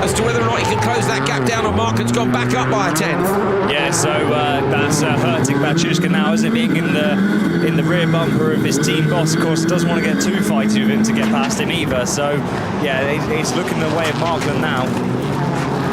as to whether or not he can close that gap down, or Markland's gone back up by a 10th. Yeah, so that's hurting Baciuska now, isn't it? Being in the rear bumper of his team boss, of course, doesn't want to get too fighty with him to get past him either. So, yeah, he's looking the way of Markland now.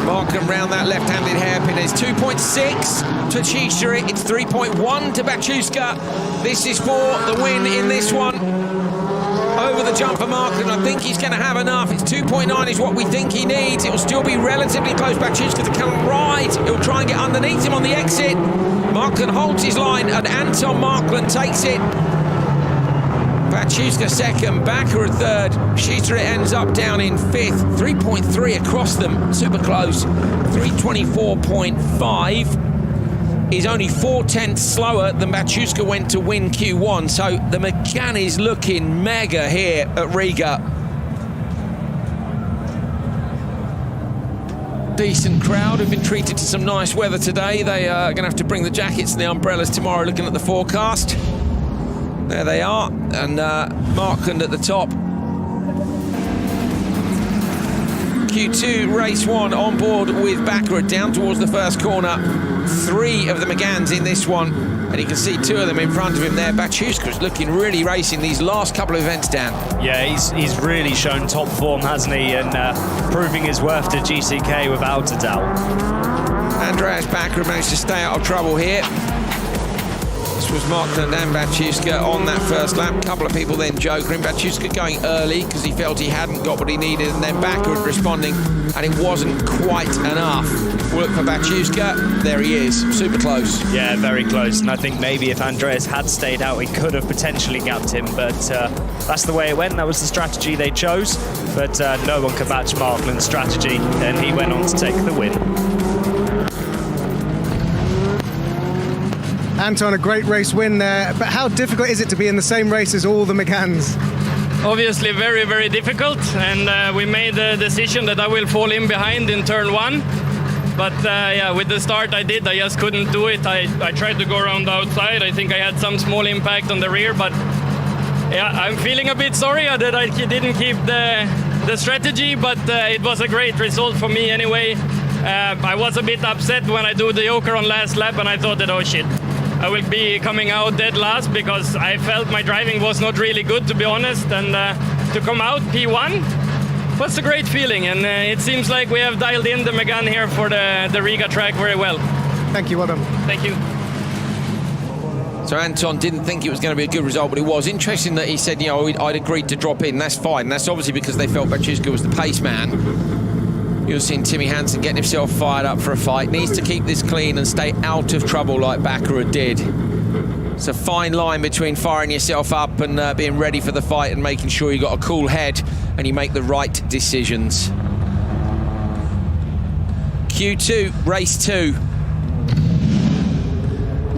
Markland round that left-handed hairpin. It's 2.6 to Shishirit. It's 3.1 to Baciuska. This is for the win in this one. Over the jump for Markland. I think he's going to have enough. It's 2.9 is what we think he needs. It will still be relatively close. Baciuska to come right. He'll try and get underneath him on the exit. Markland holds his line, and Anton Markland takes it. Baciuska second, Backerud third. Shishirit ends up down in 5th. 3.3 across them, super close. 324.5 is only 4/10 slower than Baciuska went to win Q1. So the Megane is looking mega here at Riga. Decent crowd who've been treated to some nice weather today. They are going to have to bring the jackets and the umbrellas tomorrow, looking at the forecast. There they are, and Markland at the top. Q2 race 1 on board with Baccarat down towards the first corner. 3 of the Megans in this one, and you can see 2 of them in front of him there. Baciuska's looking really racing these last couple of events, Dan. Yeah, he's really shown top form, hasn't he? And proving his worth to GCK without a doubt. Andreas Baccarat managed to stay out of trouble here. This was Markland and Baciuska on that first lap. A couple of people then jokering. Baciuska going early because he felt he hadn't got what he needed, and then Baccarat responding, and it wasn't quite enough. Work for Baciuska. There he is, super close. Yeah, very close. And I think maybe if Andreas had stayed out, he could have potentially gapped him. But that's the way it went. That was the strategy they chose. But no one could match Markland's strategy, and he went on to take the win. Anton, a great race win there, but how difficult is it to be in the same race as all the Megans? Obviously very, very difficult, and we made the decision that I will fall in behind in turn 1. But yeah, with the start I did, I just couldn't do it. I tried to go around the outside. I think I had some small impact on the rear, but yeah, I'm feeling a bit sorry that I didn't keep the strategy, but it was a great result for me anyway. I was a bit upset when I do the Joker on last lap, and I thought that, oh shit, I will be coming out dead last because I felt my driving was not really good, to be honest, and to come out P1 was a great feeling, and it seems like we have dialed in the Megane here for the Riga track very well. Thank you, well done. Thank you. So Anton didn't think it was going to be a good result, but it was. Interesting that he said, you know, I'd agreed to drop in. That's fine. That's obviously because they felt Baciuska was the pace man. You're seeing Timmy Hansen getting himself fired up for a fight. Needs to keep this clean and stay out of trouble like Baccarat did. It's a fine line between firing yourself up and being ready for the fight and making sure you got a cool head and you make the right decisions. Q2, race 2.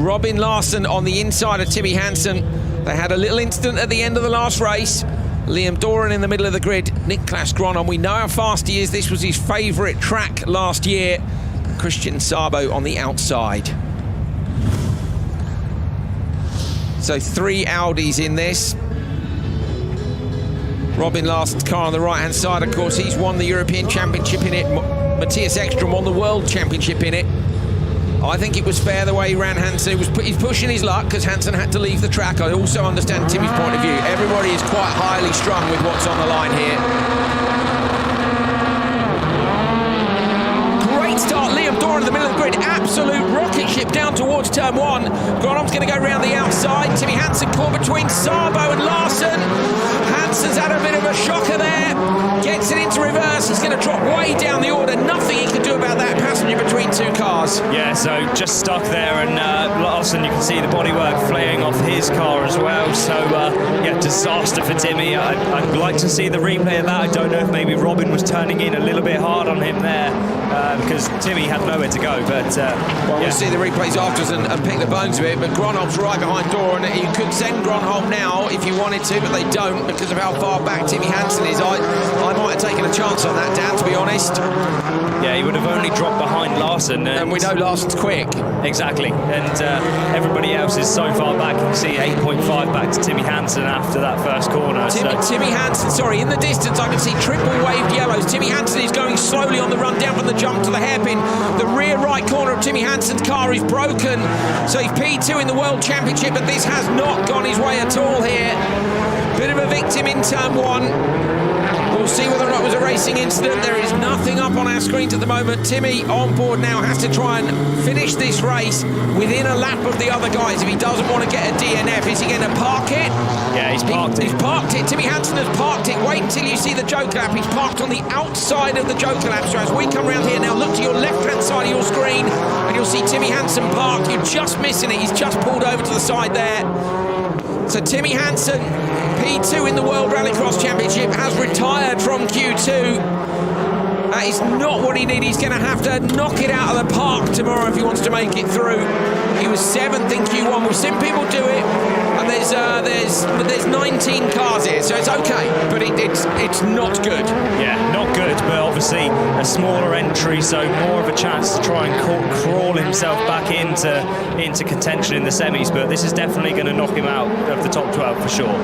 Robin Larsson on the inside of Timmy Hansen. They had a little incident at the end of the last race. Liam Doran in the middle of the grid. Niklas Gronom, we know how fast he is. This was his favourite track last year. Christian Sabo on the outside. So 3 Audis in this. Robin Larsson's car on the right-hand side, of course, he's won the European Championship in it. Matthias Ekstrom won the World Championship in it. I think it was fair the way he ran Hansen. He's pushing his luck because Hansen had to leave the track. I also understand Timmy's point of view. Everybody is quite highly strung with what's on the line here. Great start, Liam Doran in the middle of the grid. Absolute rocket ship down towards turn 1. Gronom's going to go round the outside. Timmy Hansen caught between Sabo and Larsson. Hansen's had a bit of a shocker there. Gets it into reverse. He's going to drop way down the order. Nothing he can do about that passenger between 2 cars. Yeah, so just stuck there, and Larsson, you can see the bodywork flaying off his car as well. So yeah, disaster for Timmy. I'd like to see the replay of that. I don't know if maybe Robin was turning in a little bit hard on him there because Timmy had nowhere to go. But well, we'll see the replays afterwards and pick the bones of it. But Gronholm's right behind Doran. You could send Gronholm now if you wanted to, but they don't because of how far back Timmy Hansen is. I might have taken a chance on that, Dan, to be honest. Yeah, he would have only dropped behind Larsson. And we know Larsson's quick. Exactly. And everybody else is so far back. You can see 8.5 back to Timmy Hansen after that first corner. Timmy Hansen, sorry, in the distance I can see triple waved yellows. Timmy Hansen is going slowly on the run down from the jump to the hairpin. The rear right corner of Timmy Hansen's car is broken. So he's P2 in the World Championship, but this has not gone his way at all here. Bit of a victim in turn 1. We'll see whether or not it was a racing incident. There is nothing up on our screens at the moment. Timmy on board now has to try and finish this race within a lap of the other guys if he doesn't want to get a DNF. Is he going to park it? Yeah, he's parked it. He's parked it. Timmy Hansen has parked it. Wait until you see the Joker lap. He's parked on the outside of the Joker lap. So as we come round here now, look to your left-hand side of your screen and you'll see Timmy Hansen parked. You're just missing it. He's just pulled over to the side there. So Timmy Hansen, P2 in the World Rallycross Championship, has retired from Q2. That is not what he needed. He's going to have to knock it out of the park tomorrow if he wants to make it through. He was 7th in Q1. We've seen people do it, and there's 19 cars here, so it's okay, but it's not good. Yeah, not good, but obviously a smaller entry, so more of a chance to try and crawl himself back into contention in the semis, but this is definitely going to knock him out of the top 12 for sure.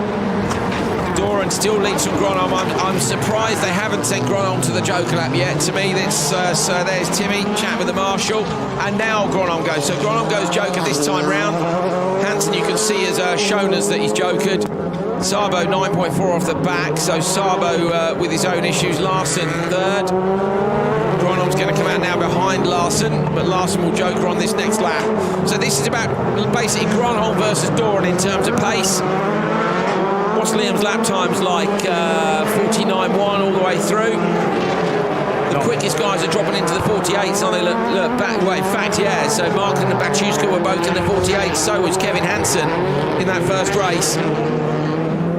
Doran still leads from Gronholm. I'm surprised they haven't sent Gronholm to the Joker lap yet. To me, so there's Timmy chatting with the marshal, and now Gronholm goes. So Gronholm goes Joker this time round. Hansen, you can see, has shown us that he's jokered. Sabo 9.4 off the back, so Sabo with his own issues. Larson 3rd. Gronholm's going to come out now behind Larson, but Larson will joker on this next lap. So this is about basically Gronholm versus Doran in terms of pace. What's Liam's lap times like? 49.1 all the way through. The quickest guys are dropping into the 48s, aren't they? Look back. Well, in fact, yeah. So Marklund and Bachuska were both in the 48s. So was Kevin Hansen in that first race.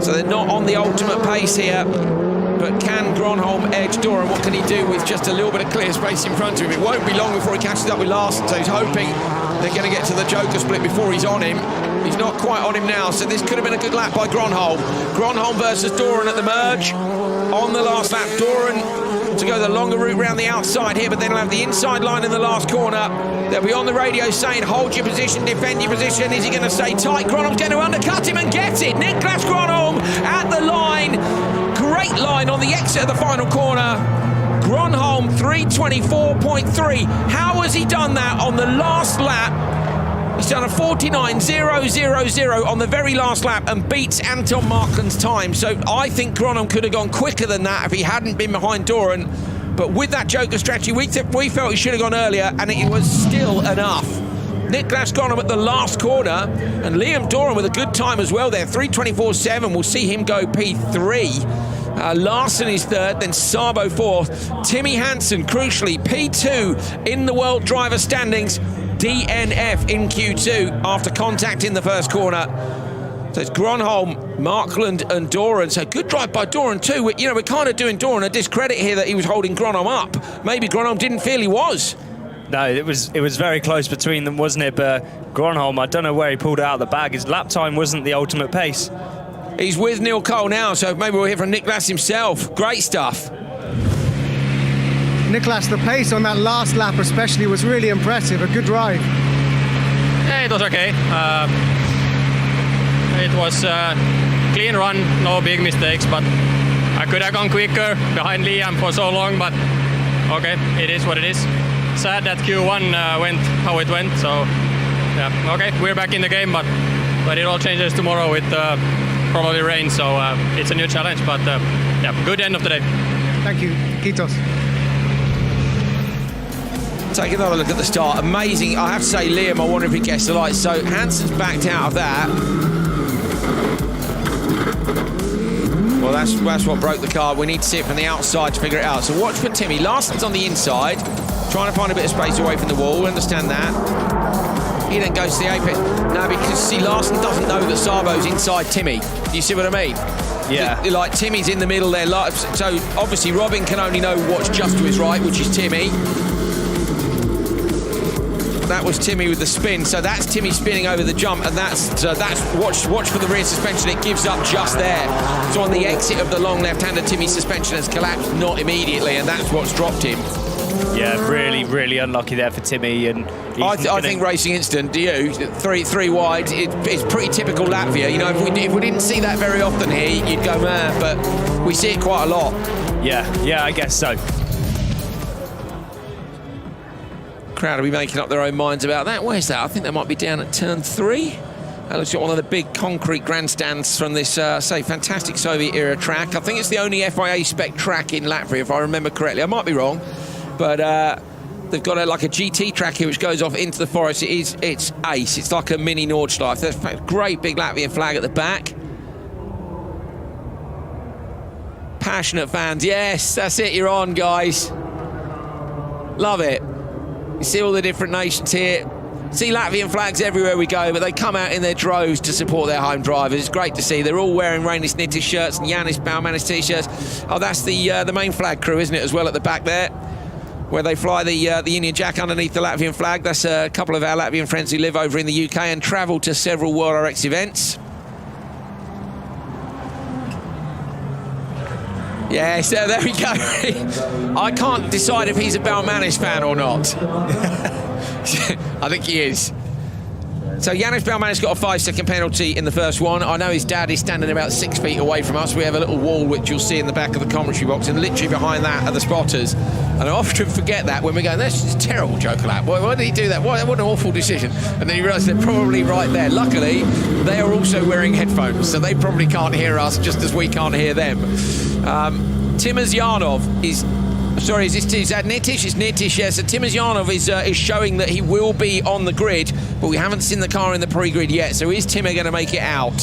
So they're not on the ultimate pace here. But can Gronholm edge Doran? What can he do with just a little bit of clear space in front of him? It won't be long before he catches up with Larson. So he's hoping they're going to get to the Joker split before he's on him. He's not quite on him now, so this could have been a good lap by Gronholm. Gronholm versus Doran at the merge. On the last lap, Doran to go the longer route round the outside here, but then he'll have the inside line in the last corner. They'll be on the radio saying, hold your position, defend your position. Is he going to stay tight? Gronholm's going to undercut him and get it. Niklas Gronholm at the line. Great line on the exit of the final corner. Gronholm 3:24.3. How has he done that on the last lap? He's done a 49.000 on the very last lap and beats Anton Markland's time. So I think Gronholm could have gone quicker than that if he hadn't been behind Doran. But with that Joker strategy, we felt he should have gone earlier, and it was still enough. Niklas Gronholm at the last corner, and Liam Doran with a good time as well there. 3:24.7. We'll see him go P3. Larson is 3rd, then Sabo 4th. Timmy Hansen, crucially, P2 in the World Driver standings. DNF in Q2 after contact in the first corner. So it's Gronholm, Markland and Doran. So good drive by Doran too. We're kind of doing Doran a discredit here that he was holding Gronholm up. Maybe Gronholm didn't feel he was. No, it was very close between them, wasn't it? But Gronholm, I don't know where he pulled it out of the bag. His lap time wasn't the ultimate pace. He's with Neil Cole now, so maybe we'll hear from Niklas himself. Great stuff. Niklas, the pace on that last lap especially was really impressive. A good drive. Yeah, it was okay. It was a clean run, no big mistakes, but I could have gone quicker behind Liam for so long, but okay, it is what it is. Sad that Q1 went how it went, so yeah, okay, we're back in the game, but it all changes tomorrow with probably rain, so it's a new challenge, but yeah, good end of the day. Thank you, Kitos. Take another look at the start. Amazing. I have to say, Liam, I wonder if he gets the light. So Hansen's backed out of that. Well, that's what broke the car. We need to see it from the outside to figure it out. So watch for Timmy. Larson's on the inside, trying to find a bit of space away from the wall. We understand that. He then goes to the apex. Now, because, see, Larson doesn't know that Sabo's inside Timmy. Do you see what I mean? Yeah. Like, Timmy's in the middle there. So, obviously, Robin can only know what's just to his right, which is Timmy. That was Timmy with the spin, so that's Timmy spinning over the jump, and that's watch for the rear suspension. It gives up just there. So on the exit of the long left-hander, Timmy's suspension has collapsed, not immediately, and that's what's dropped him. Yeah, really, really unlucky there for Timmy. And I think racing incident. Do you? Three wide. It's pretty typical Latvia. You know, if we didn't see that very often here, you'd go mad, but we see it quite a lot. Yeah, I guess so. Crowd will be making up their own minds about that. Where's that? I think that might be down at turn 3. That looks like one of the big concrete grandstands from this, fantastic Soviet-era track. I think it's the only FIA spec track in Latvia, if I remember correctly. I might be wrong, but they've got a GT track here which goes off into the forest. It's ace. It's like a mini Nordschleife. There's a great big Latvian flag at the back. Passionate fans. Yes, that's it. You're on, guys. Love it. You see all the different nations here. See Latvian flags everywhere we go, but they come out in their droves to support their home drivers. It's great to see. They're all wearing Reinis Nitish shirts and Jānis Baumanis t-shirts. Oh, that's the main flag crew, isn't it, as well, at the back there, where they fly the Union Jack underneath the Latvian flag. That's a couple of our Latvian friends who live over in the UK and travel to several World RX events. Yeah, so there we go. I can't decide if he's a Baumanis fan or not. I think he is. So Jānis Baumanis got a 5-second penalty in the first one. I know his dad is standing about 6 feet away from us. We have a little wall which you'll see in the back of the commentary box, and literally behind that are the spotters. And I often forget that when we're going, that's just a terrible joker lap. Why did he do that? What an awful decision. And then you realise they're probably right there. Luckily, they are also wearing headphones, so they probably can't hear us just as we can't hear them. Timazyanov is... Sorry, is that Nitish? It's Nitish, yes. So Timazyanov is showing that he will be on the grid, but we haven't seen the car in the pre-grid yet. So is Timur going to make it out?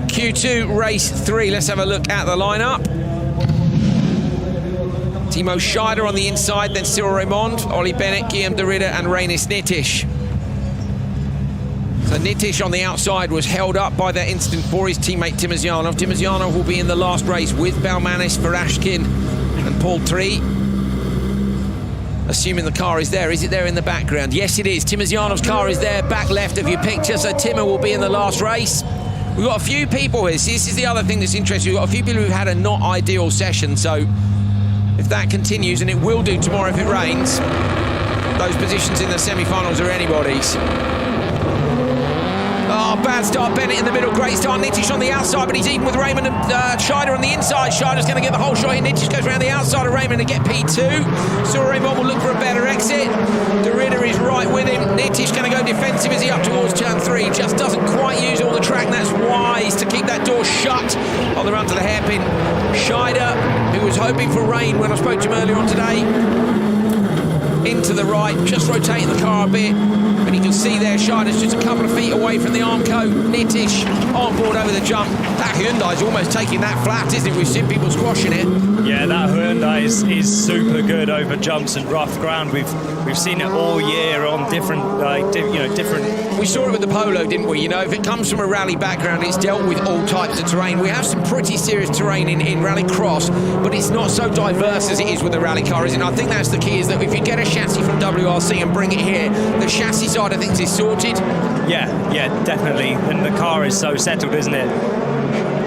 Q2 race 3. Let's have a look at the lineup. Timo Scheider on the inside, then Cyril Raymond, Ollie Bennett, Guillaume de Ridder, and Reinis Nitish. So Nitish on the outside was held up by that incident for his teammate Timazyanov. Timazyanov will be in the last race with Baumanis, Verashkin and Paul Tree. Assuming the car is there. Is it there in the background? Yes, it is. Timazyanov's car is there, back left of your picture. So Timur will be in the last race. We've got a few people here. See, this is the other thing that's interesting. We've got a few people who've had a not ideal session. So if that continues, and it will do tomorrow if it rains, those positions in the semi-finals are anybody's. Oh, bad start. Bennett in the middle, great start. Nitish on the outside, but he's even with Raymond and Scheider on the inside. Scheider's going to get the whole shot here. Nitish goes around the outside of Raymond to get P2. So Raymond will look for a better exit. De Ridder is right with him. Nitish going to go defensive as he up towards turn 3. Just doesn't quite use all the track. That's wise to keep that door shut on the run to the hairpin. Scheider, who was hoping for rain when I spoke to him earlier on today, into the right, just rotating the car a bit. And you can see there, Scheider's just a couple of feet away from the Armco. Nitish on board over the jump. That Hyundai's almost taking that flat, isn't it? We've seen people squashing it. Yeah, that Hyundai is super good over jumps and rough ground. We've seen it all year on different, different. We saw it with the Polo, didn't we? You know, if it comes from a rally background, it's dealt with all types of terrain. We have some pretty serious terrain in RallyCross, but it's not so diverse as it is with the rally car, is it? And I think that's the key, is that if you get a chassis from WRC and bring it here, the chassis side of things is sorted. Yeah, definitely. And the car is so settled, isn't it?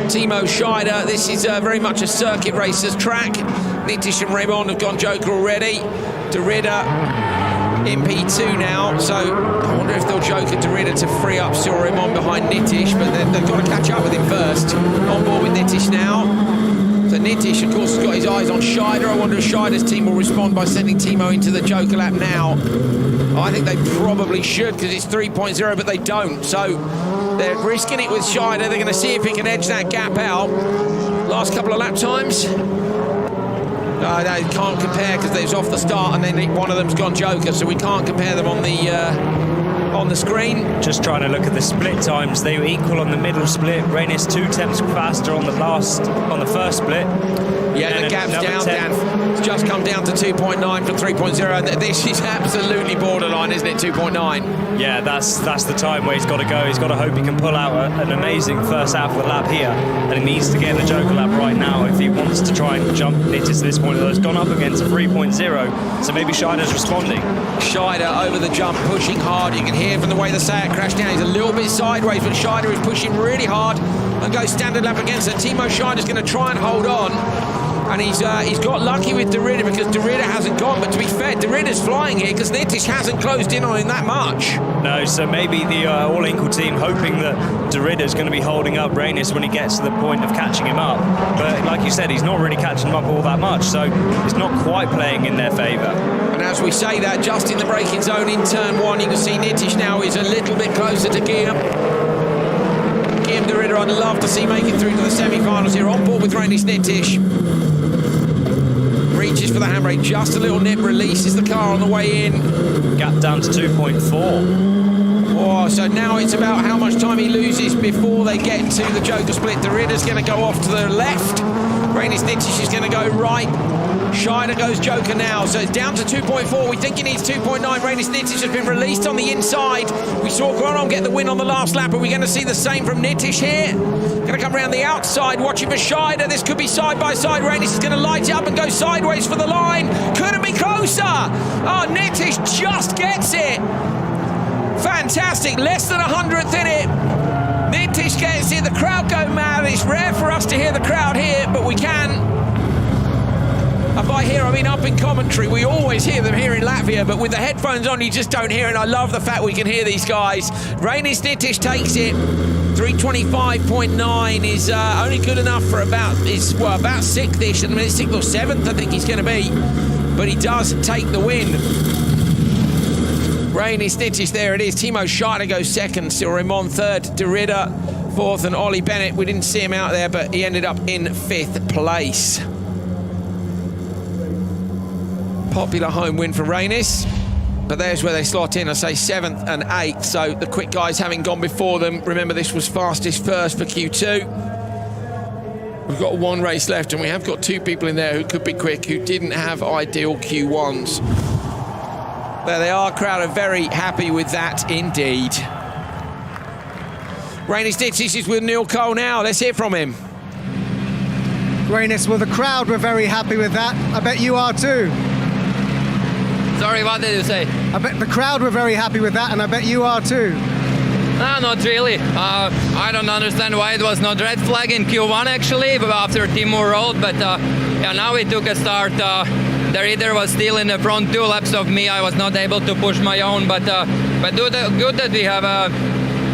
Timo Scheider, this is very much a circuit racer's track. Nitish and Raymond have gone joker already. De Ridder in P2 now, so I wonder if they'll joker De Ridder to free up Cyril Raymond behind Nitish, but they've got to catch up with him first. On board with Nitish now. So Nitish, of course, has got his eyes on Scheider. I wonder if Scheider's team will respond by sending Timo into the joker lap now. I think they probably should, because it's 3.0, but they don't. So they're risking it with Scheider. They're going to see if he can edge that gap out. Last couple of lap times. No, they can't compare because it's off the start, and then one of them's gone joker, so we can't compare them on the screen. Just trying to look at the split times. They were equal on the middle split. Reinis 2 tenths faster on the first split. Yeah, the gap's down, Dan. It's just come down to 2.9 from 3.0, and this is absolutely borderline, isn't it, 2.9? Yeah, that's the time where he's got to go. He's got to hope he can pull out an amazing first half of the lap here, and he needs to get in the joker lap right now if he wants to try and jump Nitish to this point. It's gone up against a 3.0, so maybe Scheider's responding. Scheider over the jump, pushing hard. You can hear from the way the Seat crashed down. He's a little bit sideways, but Scheider is pushing really hard and goes standard lap against it. Timo Scheider's going to try and hold on. And he's got lucky with De Ridder, because De Ridder hasn't gone. But to be fair, De Ridder's flying here because Nitish hasn't closed in on him that much. No, so maybe the All Inkle team hoping that De Ridder's going to be holding up Reinis when he gets to the point of catching him up. But like you said, he's not really catching him up all that much, so it's not quite playing in their favour. And as we say that, just in the braking zone in turn 1, you can see Nitish now is a little bit closer to Guillaume de Ridder. I'd love to see making through to the semi-finals here, on board with Reinis Nitish. Reaches for the handbrake, just a little nip, releases the car on the way in. Gap down to 2.4. Oh, so now it's about how much time he loses before they get to the joker split. De Ridder's going to go off to the left. Reinis Nitish is going to go right. Scheider goes joker now, so it's down to 2.4. We think he needs 2.9. Reinis Nitish has been released on the inside. We saw Gronom get the win on the last lap. Are we going to see the same from Nitish here? Going to come around the outside, watching for Scheider. This could be side by side. Reinis is going to light it up and go sideways for the line. Could it be closer? Oh, Nitish just gets it. Fantastic, less than 100th in it. Nitish gets it, the crowd go mad. It's rare for us to hear the crowd here, but we can. And by here, I mean up in commentary. We always hear them here in Latvia, but with the headphones on, you just don't hear it. And I love the fact we can hear these guys. Reinis Nitish takes it. 325.9 is only good enough for about 6th-ish. I mean, it's 6th or 7th, I think he's going to be. But he does take the win. Reinis Nitish, there it is. Timo Scheider goes 2nd, still Ramon 3rd, De Ridder 4th, and Ollie Bennett. We didn't see him out there, but he ended up in 5th place. Popular home win for Reinis, but there's where they slot in, I say 7th and 8th, so the quick guys having gone before them. Remember, this was fastest first for Q2. We've got 1 race left, and we have got 2 people in there who could be quick, who didn't have ideal Q1s. There they are, crowd are very happy with that indeed. Reinis Nitish is with Neil Cole now, let's hear from him. Reinis, well, the crowd were very happy with that. I bet you are too. Sorry, what did you say? I bet the crowd were very happy with that, and I bet you are too. No, not really. I don't understand why it was not red flag in Q1 actually, but after Timur rolled. But yeah, now we took a start. The leader was still in the front 2 laps of me. I was not able to push my own, but good that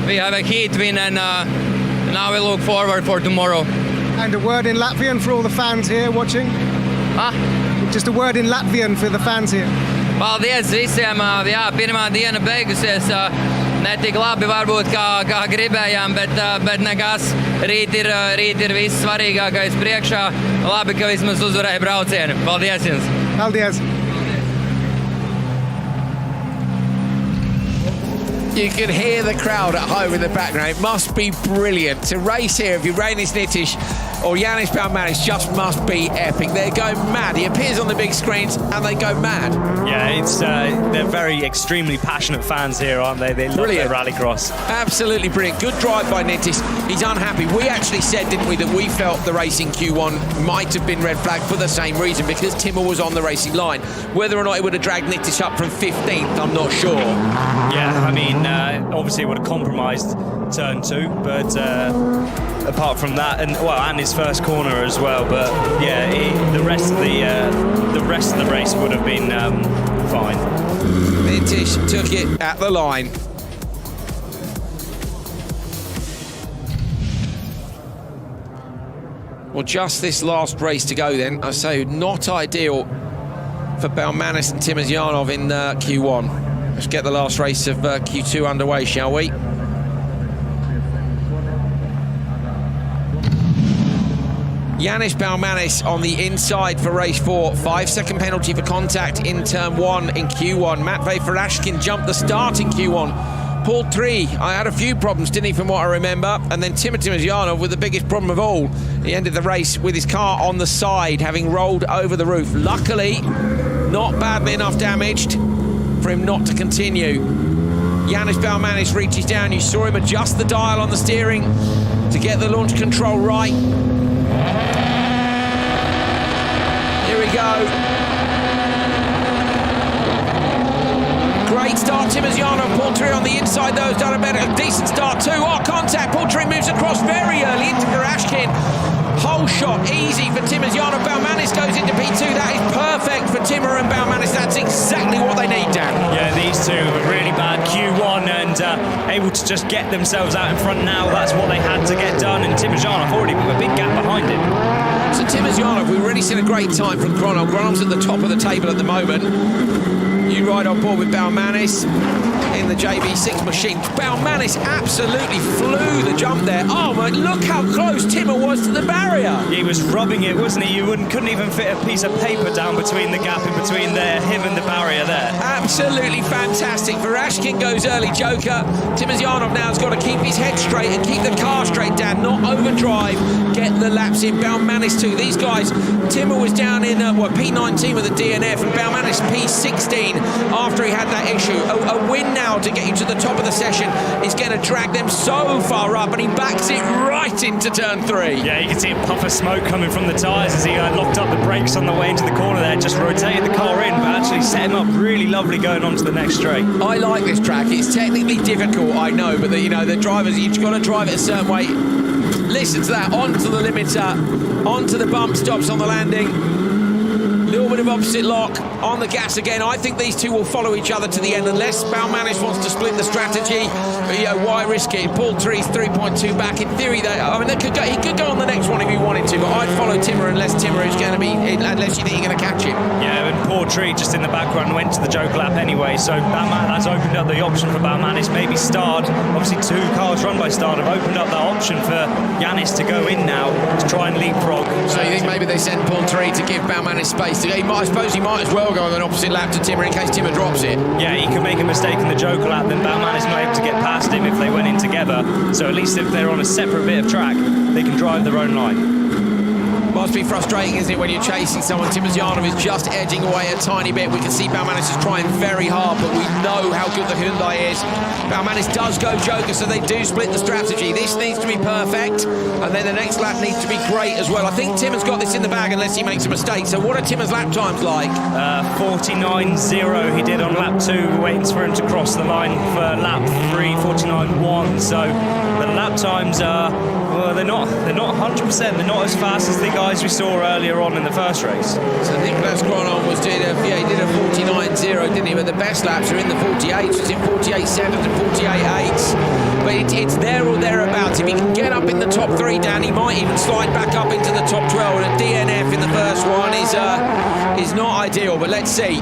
we have a heat win, and now we look forward for tomorrow. And a word in Latvian for all the fans here watching. Just a word in Latvian for the fans here. Paldies visiem, jā, pirmā diena beigusies, ne tik labi varbūt kā gribējām, bet nekas, rīt ir viss svarīgākais priekšā, labi, ka vismaz uzvarēja braucienu. Paldies jums! Paldies! You can hear the crowd at home in the background. It must be brilliant to race here. If you're Reinis Nitish or Jānis Baumanis, just must be epic. They're going mad. He appears on the big screens and they go mad. Yeah, it's they're very extremely passionate fans here, aren't they? They love their rallycross. Absolutely brilliant. Good drive by Nitish. He's unhappy. We actually said, didn't we, that we felt the racing Q1 might have been red flag for the same reason, because Timur was on the racing line. Whether or not it would have dragged Nitish up from 15th, I'm not sure. Yeah, I mean, obviously it would have compromised turn 2, but apart from that, and his first corner as well. But yeah, the rest of the race would have been fine. Nitish took it at the line. Well, just this last race to go then. I say not ideal for Baumanis and Timozyanov in Q1. Let's get the last race of Q2 underway, shall we? Jānis Baumanis on the inside for race 4. 5-second penalty for contact in turn 1 in Q1. Matvei Farashkin jumped the start in Q1. Pulled 3. I had a few problems, didn't he, from what I remember? And then Timozyanov with the biggest problem of all. He ended the race with his car on the side, having rolled over the roof. Luckily, not badly enough damaged for him not to continue. Jānis Baumanis reaches down. You saw him adjust the dial on the steering to get the launch control right. Here we go. Great start, Timozyanov. Poultry on the inside, though, has done a decent start too. Oh, contact. Poultry moves across very early into Farashkin. Whole shot, easy for Timozyanov. Baumanis goes into P2. That is perfect for Timur and Baumanis. That's exactly what they need, Dan. Yeah, these two were really bad Q1 and able to just get themselves out in front now. That's what they had to get done, and Timozyanov already with a big gap behind him. So Timozyanov, we've already seen a great time from Gronom. Gronom's at the top of the table at the moment. You ride on board with Baumanis. in the JB6 machine. Balmanis absolutely flew the jump there. Oh, my, look how close Timmer was to the barrier. He was rubbing it, wasn't he? You couldn't even fit a piece of paper down between the gap in between him and the barrier there. Absolutely fantastic. Verashkin goes early joker. Timozyanov now has got to keep his head straight and keep the car straight, Dan, not overdrive, get the laps in. Balmanis too. These guys, Timmer was down in P19 with a DNF, and Balmanis P16 after he had that issue. A win now to get you to the top of the session is going to drag them so far up, and he backs it right into turn 3. Yeah, you can see a puff of smoke coming from the tyres as he locked up the brakes on the way into the corner there, just rotated the car in, but actually set him up really lovely going on to the next straight. I like this track. It's technically difficult, I know, but the drivers, you've got to drive it a certain way. Listen to that, onto the limiter, onto the bump stops on the landing. Little bit of opposite lock, on the gas again. I think these two will follow each other to the end unless Balmanis wants to split the strategy. But, why risk it? Paul 3's 3.2 back. In theory, he could go on the next one if he wanted to, but I'd follow Timmer unless Timmer is going to be, unless you think you're going to catch him. Yeah, and Paul Tree just in the background went to the joke lap anyway, so that's opened up the option for Balmanis. Maybe Stard, obviously 2 cars run by Stard, have opened up that option for Yanis to go in now to try and leapfrog. So you think maybe they sent Paul Tree to give Balmanis space to go? I suppose he might as well go on an opposite lap to Timmer in case Timmer drops it. Yeah, he could make a mistake in the joker lap, then Balmanis not able to get past him if they went in together. So at least if they're on a separate bit of track, they can drive their own line. Must be frustrating, isn't it, when you're chasing someone? Timozyanov is just edging away a tiny bit. We can see Balmanis is trying very hard, but we know how good the Hyundai is. Balmanis does go joker, so they do split the strategy. This needs to be perfect, and then the next lap needs to be great as well. I think Timmer's got this in the bag unless he makes a mistake. So what are Timmer's lap times like? 49.0 he did on lap 2, waiting for him to cross the line for lap 3, 49.1. So the lap times are, well, they're not 100%. They're not as fast as the guys we saw earlier on in the first race. So Nicolas Gronon he did a 49.0, didn't he? But the best laps are in the 48s. It's in 48.7s and 48.8s. But it's there or thereabouts. If he can get up in the top 3, Dan, he might even slide back up into the top 12. And a DNF in the first one is not ideal. But let's see.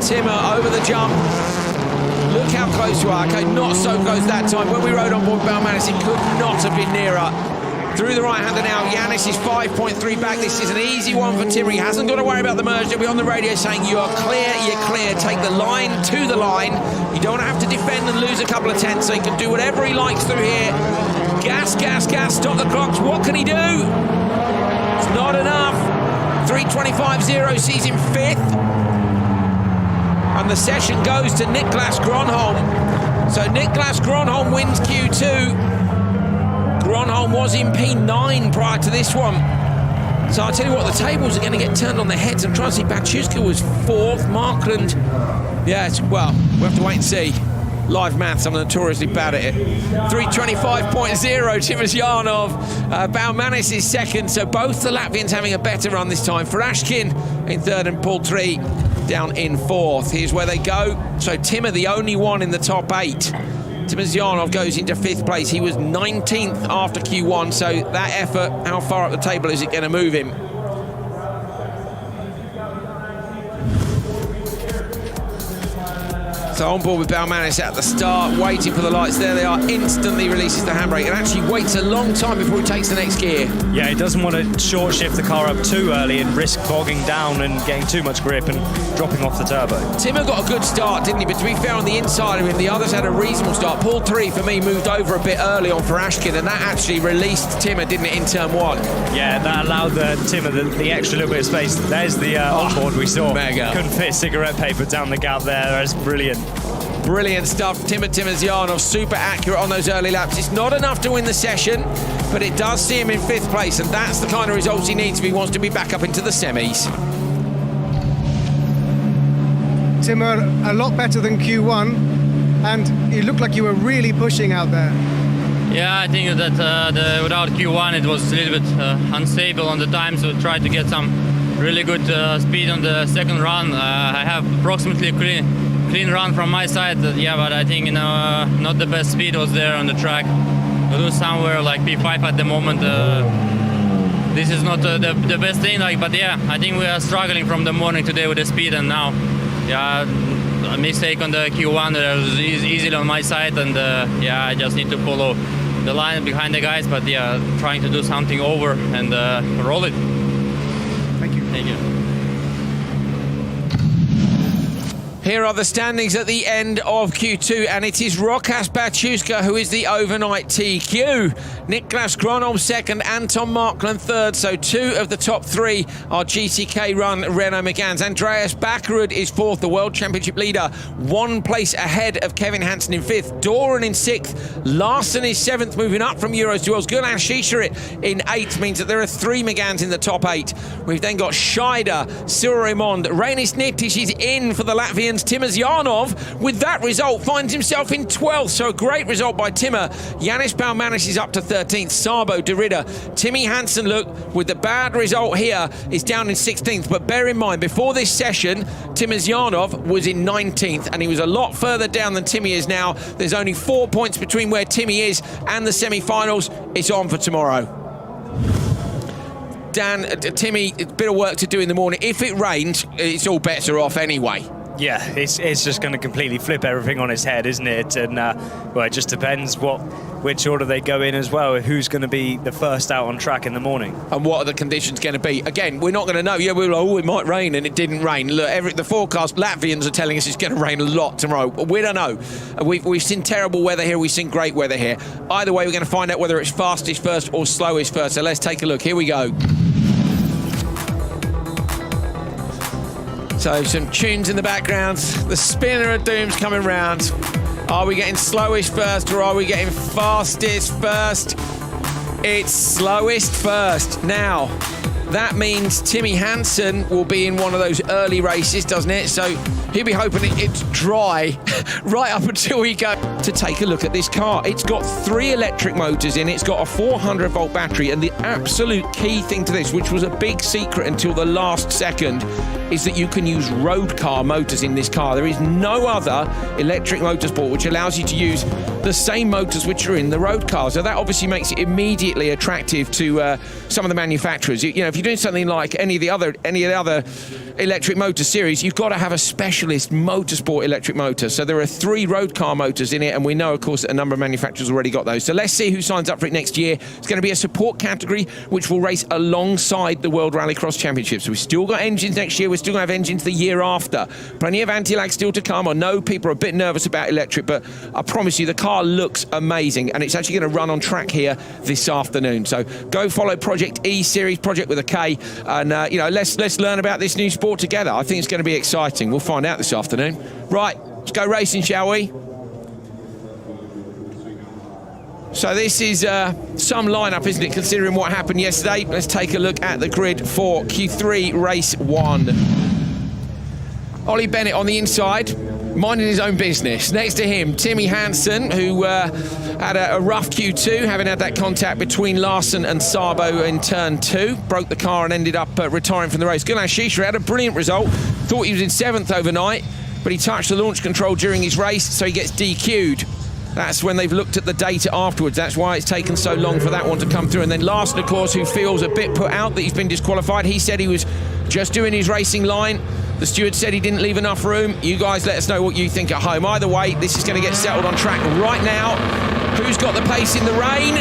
Timmer over the jump. Look how close you are. Okay, not so close that time. When we rode on board Balmanis, it could not have been nearer. Through the right-hander now, Yanis is 5.3 back. This is an easy one for Timmer. He hasn't got to worry about the merge. He'll be on the radio saying, you are clear, you're clear. Take the line to the line. You don't have to defend and lose a couple of tenths, so he can do whatever he likes through here. Gas, gas, gas, stop the clocks. What can he do? It's not enough. 3.25.0 sees him 5th. And the session goes to Niklas Gronholm. So Niklas Gronholm wins Q2. Gronholm was in P9 prior to this one. So I'll tell you what, the tables are going to get turned on their heads. I'm trying to see, Bakchuska was 4th, Markland, well, we'll have to wait and see. Live maths, I'm notoriously bad at it. 3.25.0, Timozyanov. Balmanis is 2nd, so both the Latvians having a better run this time. Verashkin in 3rd and Paul 3 down in 4th. Here's where they go. So Timmer, the only one in the top 8. Timozyanov goes into 5th place. He was 19th after Q1, so that effort, how far up the table is it going to move him? So on board with Balmanis at the start, waiting for the lights. There they are, instantly releases the handbrake and actually waits a long time before he takes the next gear. Yeah, he doesn't want to short shift the car up too early and risk bogging down and getting too much grip and dropping off the turbo. Timmer got a good start, didn't he? But to be fair, on the inside of him, the others had a reasonable start. Paul 3, for me, moved over a bit early on Verashkin, and that actually released Timmer, didn't it, in turn 1? Yeah, that allowed Timmer the extra little bit of space. There's the onboard we saw. Mega. Couldn't fit cigarette paper down the gap there. That's brilliant. Brilliant stuff. Timozyanov, super accurate on those early laps. It's not enough to win the session, but it does see him in 5th place, and that's the kind of results he needs if he wants to be back up into the semis. Timmer, a lot better than Q1, and it looked like you were really pushing out there. Yeah, I think that without Q1 it was a little bit unstable on the time, so tried to get some really good speed on the second run. I have approximately a clean run from my side, but I think not the best speed was there on the track. We do somewhere like P5 at the moment. This is not the best thing, but yeah, I think we are struggling from the morning today with the speed, and now a mistake on the Q1 that was easily on my side, and yeah, I just need to follow the line behind the guys, but yeah, trying to do something over and roll it. Thank you. Thank you. Here are the standings at the end of Q2, and it is Rokas Baciuska who is the overnight TQ. Niklas Gronholm second, Anton Markland third, so 2 of the top 3 are GTK run Renault Megans. Andreas Bakkerud is fourth, the World Championship leader, 1 place ahead of Kevin Hansen in fifth, Doran in sixth, Larsen is seventh, moving up from Euros to Worlds. Gulan Shisharit in eighth means that there are 3 Megans in the top 8. We've then got Scheider, Cyril Raymond, Reinis Nitish is in for the Latvians. Timur Zyanov, with that result, finds himself in 12th, so a great result by Timur. Yanis Balmanis is up to 13th, Sabo, Derrida. Timmy Hansen, look, with the bad result here, is down in 16th, but bear in mind, before this session, Timur Zyanov was in 19th, and he was a lot further down than Timmy is now. There's only 4 points between where Timmy is and the semi-finals. It's on for tomorrow. Dan, Timmy, a bit of work to do in the morning. If it rains, it's all bets are off anyway. Yeah, it's just going to completely flip everything on its head, isn't it? And well, it just depends which order they go in as well. Who's going to be the first out on track in the morning, and what are the conditions going to be? Again, we're not going to know. Yeah, we're like, oh, it might rain, and it didn't rain. Look, the forecast, Latvians are telling us it's going to rain a lot tomorrow. We don't know. We've seen terrible weather here. We've seen great weather here. Either way, we're going to find out whether it's fastest first or slowest first. So let's take a look. Here we go. So some tunes in the background. The spinner of doom's coming round. Are we getting slowest first or are we getting fastest first? It's slowest first. Now, that means Timmy Hansen will be in one of those early races, doesn't it? So he'll be hoping it's dry right up until we go to take a look at this car. It's got 3 electric motors in it. It's got a 400-volt battery. And the absolute key thing to this, which was a big secret until the last second, is that you can use road car motors in this car. There is no other electric motorsport which allows you to use the same motors which are in the road car. So that obviously makes it immediately attractive to some of the manufacturers. You know, if you're doing something like any of the other electric motor series, you've got to have a specialist motorsport electric motor. So there are 3 road car motors in it, and we know, of course, that a number of manufacturers already got those. So let's see who signs up for it next year. It's going to be a support category which will race alongside the World RallyCross Championships. So we've still got engines next year. We're still going to have engines the year after. Plenty of anti-lag still to come. I know people are a bit nervous about electric, but I promise you the car looks amazing, and it's actually going to run on track here this afternoon. So go follow Project E Series, Project with a K, and you know, let's learn about this new sport together. I think it's going to be exciting. We'll find out this afternoon. Right, let's go racing, shall we? So this is some lineup, isn't it, considering what happened yesterday? Let's take a look at the grid for Q3 Race 1. Ollie Bennett on the inside, minding his own business. Next to him, Timmy Hansen, who had a rough Q2, having had that contact between Larsen and Sabo in turn 2. Broke the car and ended up retiring from the race. Gulan Shisha had a brilliant result. Thought he was in 7th overnight, but he touched the launch control during his race, so he gets DQ'd. That's when they've looked at the data afterwards. That's why it's taken so long for that one to come through. And then Larsen, of course, who feels a bit put out that he's been disqualified. He said he was just doing his racing line. The steward said he didn't leave enough room. You guys let us know what you think at home. Either way, this is going to get settled on track right now. Who's got the pace in the rain?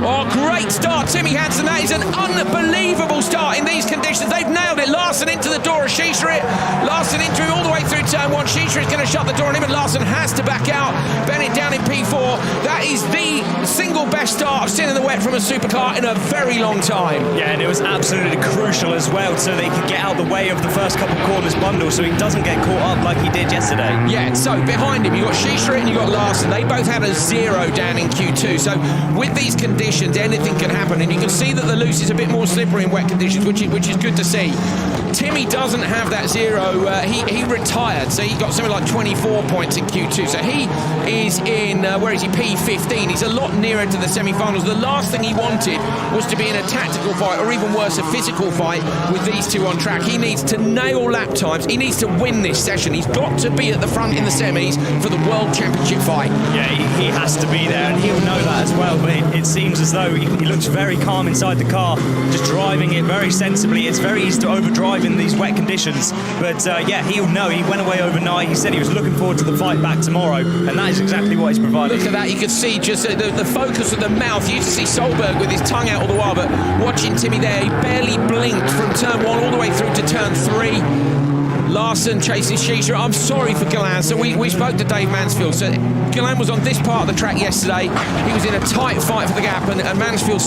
Oh, great start, Timmy Hansen. That is an unbelievable start in these conditions. They've nailed it. Larsen into the door of Shisharit. Larsen into him all the way through turn 1. Shisharit's going to shut the door on him, and Larsen has to back out. Bennett down in P4. That is the single best start I've seen in the wet from a supercar in a very long time. Yeah, and it was absolutely crucial as well, so that he could get out the way of the first couple corners bundle, so he doesn't get caught up like he did yesterday. Yeah, so behind him, you've got Shisharit and you've got Larsen. They both had a 0 down in Q2, so with these conditions, anything can happen, and you can see that the loose is a bit more slippery in wet conditions, which is good to see. Timmy doesn't have that 0. He retired, so he got something like 24 points in Q2, so he is in where is he? P15. He's a lot nearer to the semi-finals. The last thing he wanted was to be in a tactical fight, or even worse, a physical fight with these two on track. He needs to nail lap times. He needs to win this session. He's got to be at the front in the semis for the World Championship fight. Yeah, he has to be there, and he'll know that as well. But it seems as though he looks very calm inside the car, just driving it very sensibly. It's very easy to overdrive in these wet conditions. But yeah, he'll know. He went away overnight. He said he was looking forward to the fight back tomorrow, and that is exactly what he's providing. Look at that. You could see just the focus of the mouth. You used to see Solberg with his tongue out all the while, but watching Timmy there, he barely blinked from turn 1 all the way through to turn 3. Larson chases Shisha. I'm sorry for Galan. So we spoke to Dave Mansfield. So Galan was on this part of the track yesterday. He was in a tight fight for the gap, and Mansfield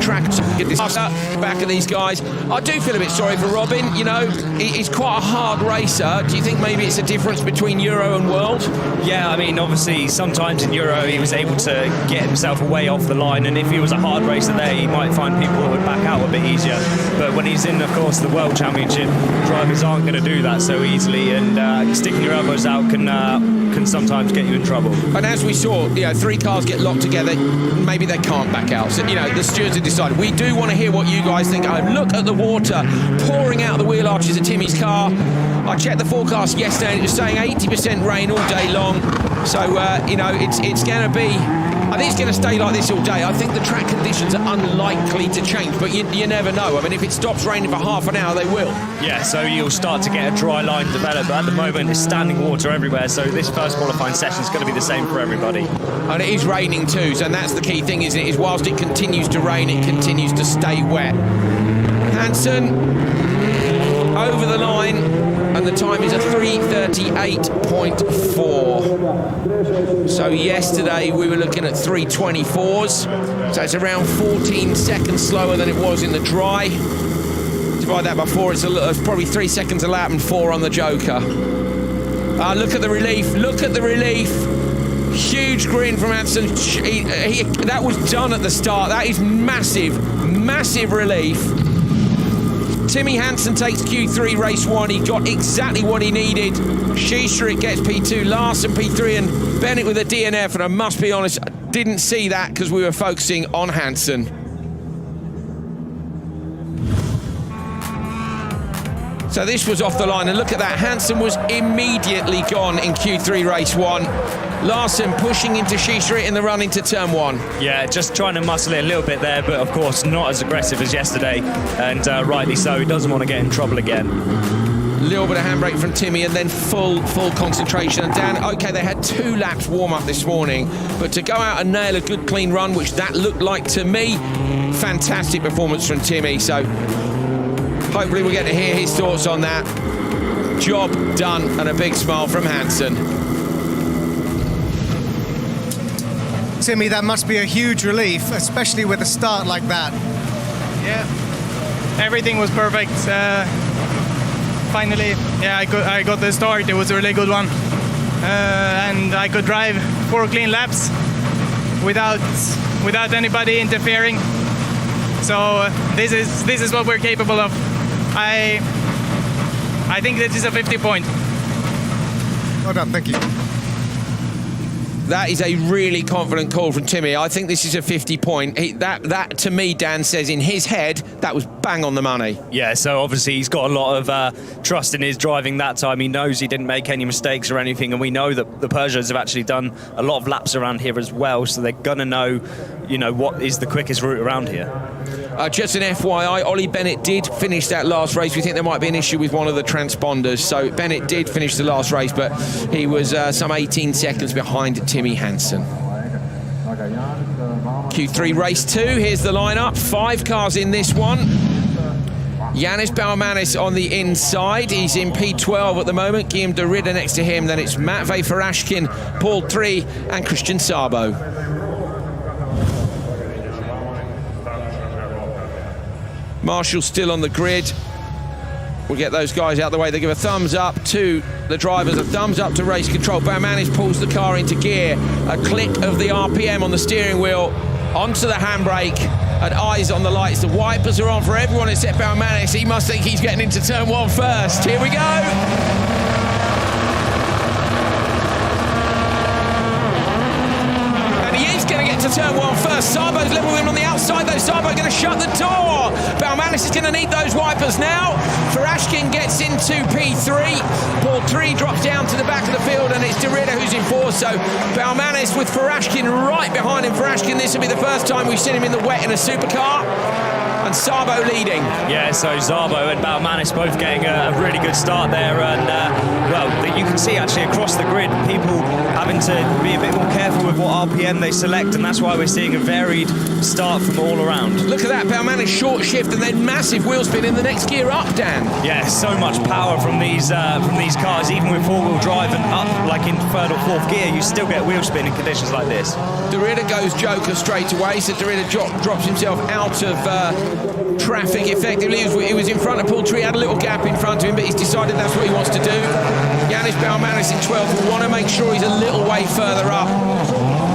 track to get this back at these guys. I do feel a bit sorry for Robin. You know, he's quite a hard racer. Do you think maybe it's a difference between Euro and World? Yeah, I mean, obviously, sometimes in Euro he was able to get himself away off the line, and if he was a hard racer there, he might find people that would back out a bit easier. But when he's in, of course, the World Championship, drivers aren't going to do that so easily, and sticking your elbows out can sometimes get you in trouble. And as we saw, you know, 3 cars get locked together, maybe they can't back out. So, you know, the stewards have decided. We do want to hear what you guys think. Oh, look at the water pouring out of the wheel arches of Timmy's car. I checked the forecast yesterday and it was saying 80% rain all day long. So, you know, it's going to be... I think it's going to stay like this all day. I think the track conditions are unlikely to change, but you never know. I mean, if it stops raining for half an hour, they will. Yeah, so you'll start to get a dry line develop. But at the moment, it's standing water everywhere, so this first qualifying session is going to be the same for everybody. And it is raining too, so that's the key thing, isn't it? Is whilst it continues to rain, it continues to stay wet. Hansen over the line, and the time is a 3:38.4. So yesterday we were looking at 3:24s, so it's around 14 seconds slower than it was in the dry. Divide that by 4, it's probably 3 seconds a lap and 4 on the Joker. Look at the relief, look at the relief. Huge grin from Hansen. That was done at the start. That is massive, massive relief. Timmy Hansen takes Q3 race 1. He got exactly what he needed. Shisha gets P2, Larson P3, and Bennett with a DNF. And I must be honest, I didn't see that because we were focusing on Hansen. So this was off the line, and look at that. Hansen was immediately gone in Q3 race 1. Larson pushing into Shisha in the run into turn 1. Yeah, just trying to muscle it a little bit there, but of course not as aggressive as yesterday, and rightly so. He doesn't want to get in trouble again. A little bit of handbrake from Timmy, and then full concentration. And Dan, okay, they had 2 laps warm up this morning, but to go out and nail a good clean run, which that looked like to me, fantastic performance from Timmy. So hopefully we'll get to hear his thoughts on that. Job done, and a big smile from Hansen. Timmy, that must be a huge relief, especially with a start like that. Yeah, everything was perfect. Finally, yeah, I got the start. It was a really good one, and I could drive 4 clean laps without anybody interfering. So this is what we're capable of. I think this is a 50 point. Well done, thank you. That is a really confident call from Timmy. I think this is a 50 point. That to me, Dan says in his head, that was bang on the money. Yeah, so obviously he's got a lot of trust in his driving that time. He knows he didn't make any mistakes or anything, and we know that the Peugeots have actually done a lot of laps around here as well, so they're going to know, you know, what is the quickest route around here. Just an FYI, Ollie Bennett did finish that last race. We think there might be an issue with one of the transponders. So Bennett did finish the last race, but he was some 18 seconds behind Timmy Hansen. Q3 race 2, here's the lineup. 5 cars in this one. Yanis Baumanis on the inside. He's in P12 at the moment. Guillaume de Ridder next to him. Then it's Matvei Farashkin, Paul 3 and Christian Sabo. Marshall still on the grid. We'll get those guys out the way. They give a thumbs up to the drivers, a thumbs up to race control. Baumanis pulls the car into gear. A click of the RPM on the steering wheel, onto the handbrake, and eyes on the lights. The wipers are on for everyone except Baumanis. He must think he's getting into turn 1 first. Here we go. Going to get to turn 1 first. Sabo's level with him on the outside though. Sabo going to shut the door. Baumanis is going to need those wipers now. Farashkin gets into P3. Paul 3 drops down to the back of the field, and it's de Ridder who's in 4. So Baumanis with Farashkin right behind him. Farashkin, this will be the first time we've seen him in the wet in a supercar. And Sabo leading. Yeah, so Sabo and Baumanis both getting a really good start there, and well, you can see actually across the grid people having to be a bit more careful with what RPM they select, and that's why we're seeing a varied start from all around. Look at that, Baumanis short shift and then massive wheel spin in the next gear up, Dan. Yeah, so much power from these cars, even with four-wheel drive and up like in 3rd or 4th gear, you still get wheel spin in conditions like this. De Ridder goes Joker straight away, so De Ridder drops himself out of traffic effectively. He was in front of Paul Tree, had a little gap in front of him, but he's decided that's what he wants to do. Yanis Baumanis in 12th. We want to make sure he's a little way further up.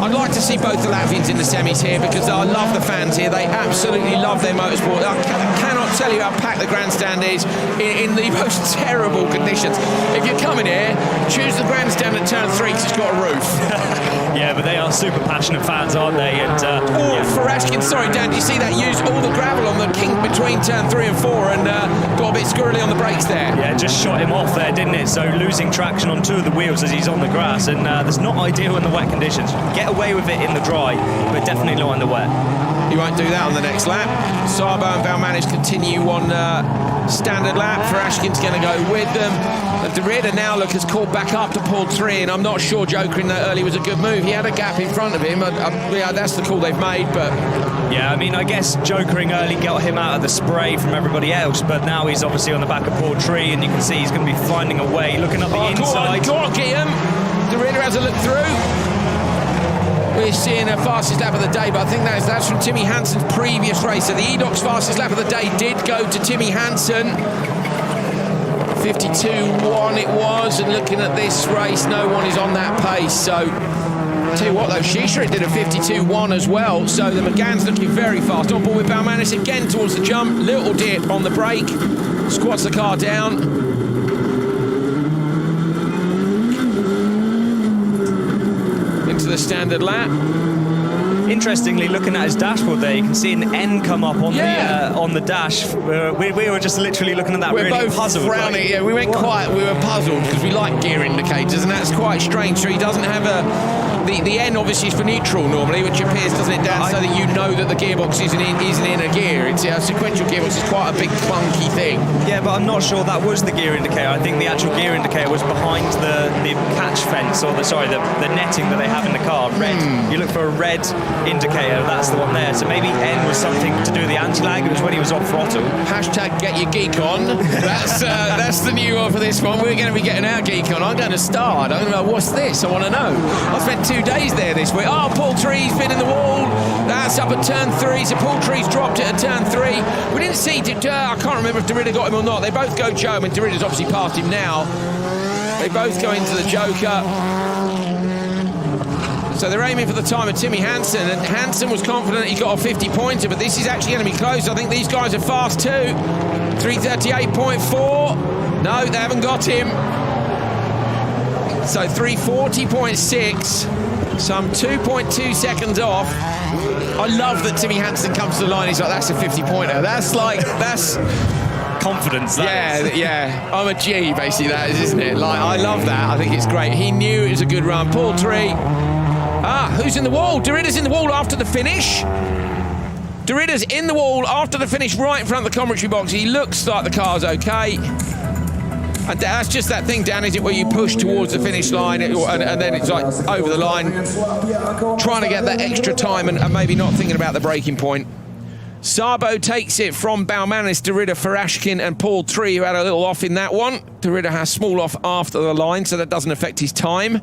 I'd like to see both the Latvians in the semis here, because I love the fans here. They absolutely love their motorsport. I cannot tell you how packed the grandstand is in the most terrible conditions. If you're coming here, choose the grandstand at turn 3 because it's got a roof. Yeah, but they are super passionate fans, aren't they? And Farashkin, sorry Dan, do you see that? Used all the gravel on the kink between turn 3 and 4 and got a bit squirrely on the brakes there. Yeah, just shot him off there, didn't it? So losing traction on 2 of the wheels as he's on the grass, and that's not ideal in the wet conditions. Get away with it in the dry, but definitely not in the wet. He won't do that on the next lap. Sabo and Baumanis continue on standard lap. Farashkin's going to go with them. And de Ridder now has caught back up to Paul 3, and I'm not sure jokering that early was a good move. He had a gap in front of him. Yeah, that's the call they've made, but... Yeah, I mean, I guess jokering early got him out of the spray from everybody else, but now he's obviously on the back of Paul 3, and you can see he's going to be finding a way, looking up the inside. Go on, Guillaume. De Ridder has a look through. We're seeing a fastest lap of the day, but I think that's from Timmy Hansen's previous race. So the Edox fastest lap of the day did go to Timmy Hansen. 52.1 it was, and looking at this race, no one is on that pace. So, tell you what though, Shisha did a 52.1 as well, so the McGann's looking very fast. On board with Baumanis again towards the jump, little dip on the brake, squats the car down. Into the standard lap. Interestingly, looking at his dashboard there, you can see an N come up on the dash. We were just literally looking at that. We're really both puzzled. Frowning. Like, yeah, we went quiet. We were puzzled because we like gear indicators, and that's quite strange. So he doesn't have the N obviously is for neutral normally, which appears, doesn't it, Dan, so that you know that the gearbox isn't in a gear. It's a sequential gearbox is quite a big clunky thing. Yeah, but I'm not sure that was the gear indicator. I think the actual gear indicator was behind the catch fence, or the netting that they have in the car. Red. You look for a red indicator, that's the one there. So maybe N was something to do with the anti-lag. It was when he was off throttle. Hashtag get your geek on. That's the new one for this one. We're going to be getting our geek on. I'm going to start. I'm going to go, what's this? I want to know. I spent 2 days there this week. Oh, Paul Tree's been in the wall. That's up at turn 3. So Paul Tree's dropped it at turn 3. We didn't see, I can't remember if de Ridder got him or not. They both go Joe. I mean, de Ridder's obviously passed him now. They both go into the Joker. So they're aiming for the time of Timmy Hansen, and Hansen was confident he got a 50-pointer, but this is actually going to be close. I think these guys are fast too. 338.4. No, they haven't got him. So 340.6. Some 2.2 seconds off. I love that Timmy Hansen comes to the line. He's like, that's a 50-pointer. That's confidence. Yeah. I'm a G, basically, that is, isn't it? Like, I love that. I think it's great. He knew it was a good run. Paul Tree. Who's in the wall? Derida's in the wall after the finish. Derida's in the wall after the finish, right in front of the commentary box. He looks like the car's okay. And that's just that thing, Dan, is it, where you push towards the finish line and then it's like over the line, trying to get that extra time and maybe not thinking about the breaking point. Sabo takes it from Baumanis, Derrida, Farashkin and Paul Tree, who had a little off in that one. Derrida has small off after the line, so that doesn't affect his time.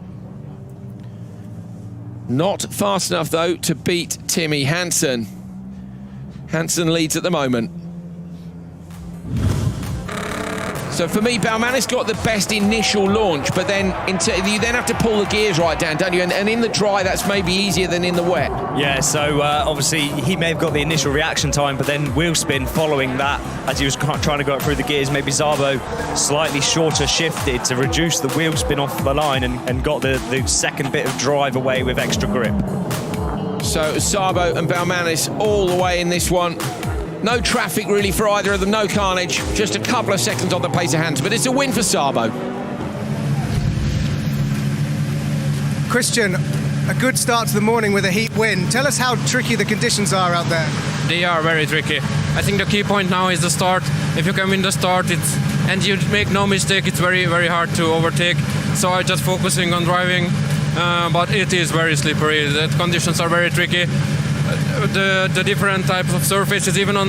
Not fast enough, though, to beat Timmy Hansen. Hansen leads at the moment. So for me, Baumanis got the best initial launch, but then you then have to pull the gears right down, don't you? And in the dry, that's maybe easier than in the wet. Yeah, so obviously he may have got the initial reaction time, but then wheel spin following that, as he was trying to go through the gears, maybe Szabo slightly shorter shifted to reduce the wheel spin off the line and got the second bit of drive away with extra grip. So Szabo and Baumanis all the way in this one. No traffic really for either of them, no carnage, just a couple of seconds on the pace of Hansen, but it's a win for Szabo. Christian, a good start to the morning with a heat win. Tell us how tricky the conditions are out there. They are very tricky. I think the key point now is the start. If you can win the start and you make no mistake, it's very, very hard to overtake. So I'm just focusing on driving, but it is very slippery. The conditions are very tricky. The different types of surfaces, even on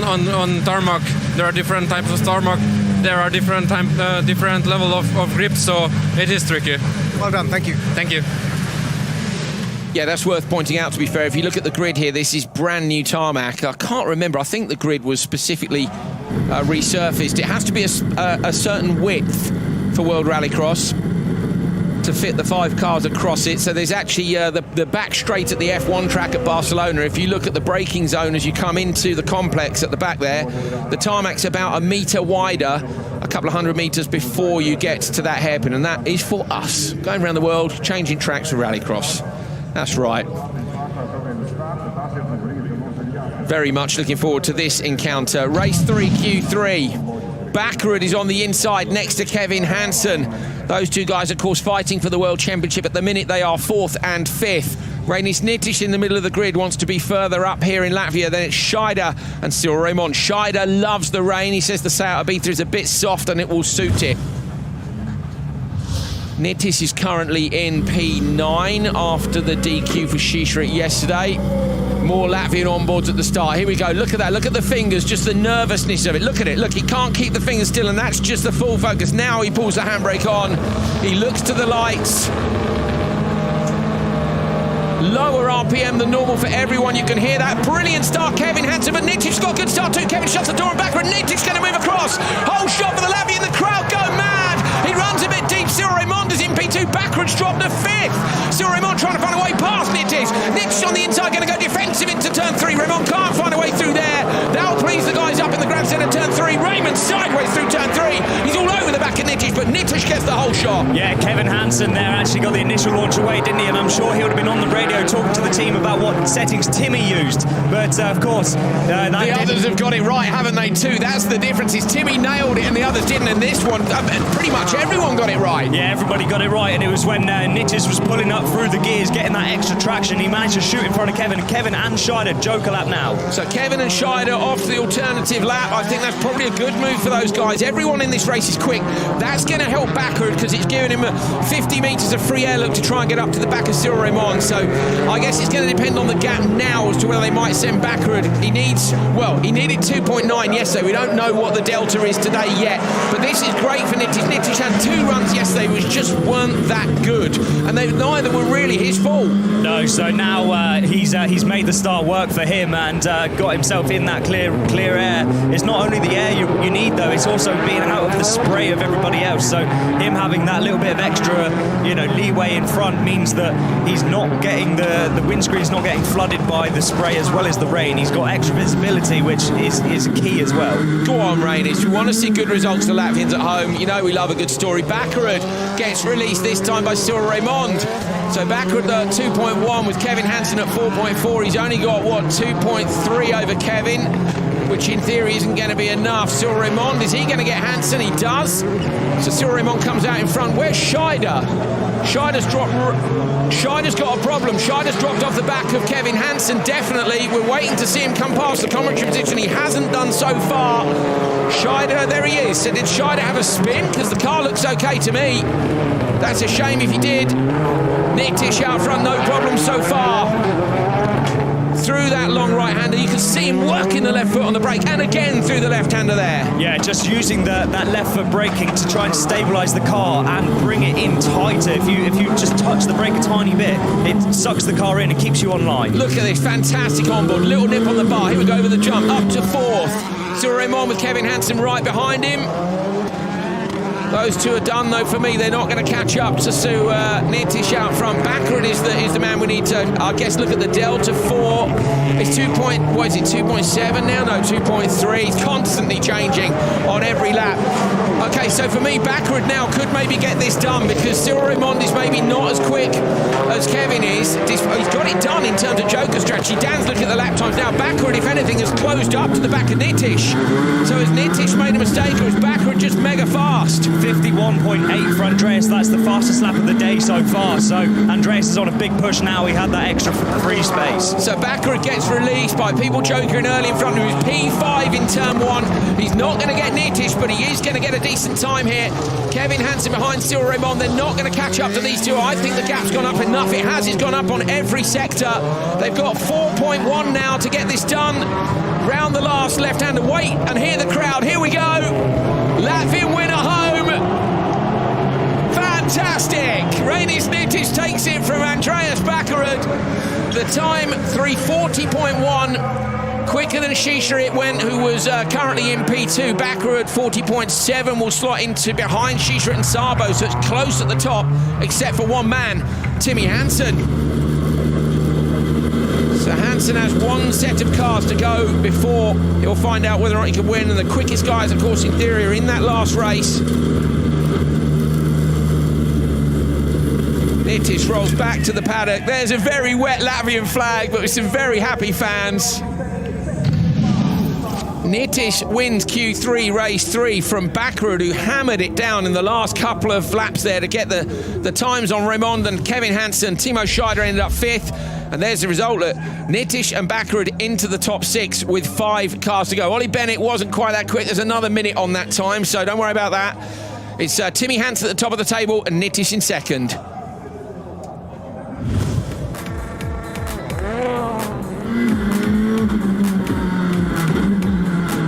tarmac, there are different types of tarmac. There are different level of grip, so it is tricky. Well done, thank you. Thank you. Yeah, that's worth pointing out, to be fair. If you look at the grid here, this is brand new tarmac. I can't remember, I think the grid was specifically resurfaced. It has to be a certain width for World Rallycross to fit the 5 cars across it. So there's actually the back straight at the F1 track at Barcelona. If you look at the braking zone as you come into the complex at the back there, the tarmac's about a metre wider, a couple of 100 metres before you get to that hairpin, and that is for us, going around the world, changing tracks for Rallycross. That's right. Very much looking forward to this encounter. Race 3, Q3. Bakkerud is on the inside next to Kevin Hansen. Those two guys, of course, fighting for the World Championship. At the minute, they are 4th and 5th. Reinis Nitish in the middle of the grid wants to be further up here in Latvia. Then it's Scheider and Cyril Raymond. Scheider loves the rain. He says the Seat Ibiza is a bit soft and it will suit it. Nitish is currently in P9 after the DQ for Shishrit yesterday. More Latvian onboards at the start. Here we go. Look at that. Look at the fingers. Just the nervousness of it. Look at it. Look, he can't keep the fingers still, and that's just the full focus. Now he pulls the handbrake on. He looks to the lights. Lower RPM than normal for everyone. You can hear that. Brilliant start, Kevin Hansen, but Nitish's got a good start too. Kevin shuts the door and back, and Nitish's going to move across. Whole shot for the Latvian. The crowd go mad. He runs a bit deep. Cyril Raymond is in P2. Backwards dropped to 5th. Cyril Raymond trying to find a way past Nitish. Nitish on the inside going to go defensive into turn 3. Raymond can't find a way through there. That'll please the guys up in the grandstand at turn 3. Raymond sideways through turn 3. He's all over the back of Nitish, but Nitish gets the whole shot. Yeah, Kevin Hansen there actually got the initial launch away, didn't he? And I'm sure he would have been on the radio talking to the team about what settings Timmy used. But of course, the others have got it right, haven't they, too? That's the difference. Is Timmy nailed it and the others didn't, and this one, pretty much everyone got it right. Yeah, everybody got it right, and it was when Nitish was pulling up through the gears, getting that extra traction, he managed to shoot in front of Kevin. Kevin and Scheider joker lap now. So Kevin and Scheider off the alternative lap. I think that's probably a good move for those guys. Everyone in this race is quick. That's going to help Bakkerud because it's giving him 50 metres of free air look to try and get up to the back of Cyril Raymond. So I guess it's going to depend on the gap now as to whether they might send Bakkerud. He needed 2.9 yesterday. We don't know what the delta is today yet, but this is great for Nitish. Nitish had 2 runs yesterday which just weren't that good, and neither were really his fault. No, so now he's made the start work for him and got himself in that clear air. It's not only the air you need though, it's also being out of the spray of everybody else. So him having that little bit of extra, leeway in front means that he's not getting the windscreen's not getting flooded by the spray as well as the rain. He's got extra visibility, which is key as well. Go on, Rainis. We want to see good results for Latvians at home. We love a good story. Baccarat gets released this time by Cyril Raymond. So Baccarat at 2.1 with Kevin Hansen at 4.4. He's only got, 2.3 over Kevin, which in theory isn't going to be enough. Cyril Raymond, is he going to get Hansen? He does. So Cyril Raymond comes out in front. Where's Scheider? Scheider's got a problem. Scheider's dropped off the back of Kevin Hansen, definitely. We're waiting to see him come past the commentary position. He hasn't done so far. Scheider, there he is. So did Scheider have a spin? Because the car looks okay to me. That's a shame if he did. Nitish out front, no problem so far. Through that long right-hander, you can see him working the left foot on the brake, and again through the left-hander there. Yeah, just using that left foot braking to try and stabilise the car and bring it in tighter. If you just touch the brake a tiny bit, it sucks the car in and keeps you online. Look at this, fantastic onboard. Little nip on the bar. Here we go over the jump, up to fourth. Cyril Raymond with Kevin Hansen right behind him. Those two are done, though, for me. They're not going to catch up to Nitish out front. Baccarat is the man we need to, I guess, look at the Delta 4. It's 2.7 now? No, 2.3. It's constantly changing on every lap. Okay, so for me, Baccarat now could maybe get this done because Cyril Raymond is maybe not as quick as Kevin is. He's got it done in terms of Joker strategy. Dan's looking at the lap times now. Baccarat, if anything, has closed up to the back of Nitish. So has Nitish made a mistake or is Baccarat just mega fast? 51.8 for Andreas. That's the fastest lap of the day so far. So Andreas is on a big push now. He had that extra free space. So Baccarat gets released by people jokering early in front of him. He's P5 in turn 1. He's not going to get Nitish, but he is going to get a decent time here. Kevin Hansen behind Cyril Raymond. They're not going to catch up to these two. I think the gap's gone up enough. It has. It's gone up on every sector. They've got 4.1 now to get this done. Round the last left-hander. Wait and hear the crowd. Here we go. Latvian winner home. Fantastic! Rainis Nitish takes it from Andreas Baccarat. The time 3:40.1, quicker than Shisha it went, who was currently in P2. Baccarat 40.7 will slot into behind Shisha and Sabo, so it's close at the top, except for one man, Timmy Hansen. So Hansen has one set of cars to go before he'll find out whether or not he can win, and the quickest guys, of course, in theory, are in that last race. Nitish rolls back to the paddock. There's a very wet Latvian flag, but with some very happy fans. Nitish wins Q3, race 3 from Baccarat, who hammered it down in the last couple of laps there to get the times on Raymond and Kevin Hansen. Timo Scheider ended up 5th. And there's the result. Nitish and Baccarat into the top 6 with 5 cars to go. Ollie Bennett wasn't quite that quick. There's another minute on that time, so don't worry about that. It's Timmy Hansen at the top of the table and Nitish in second.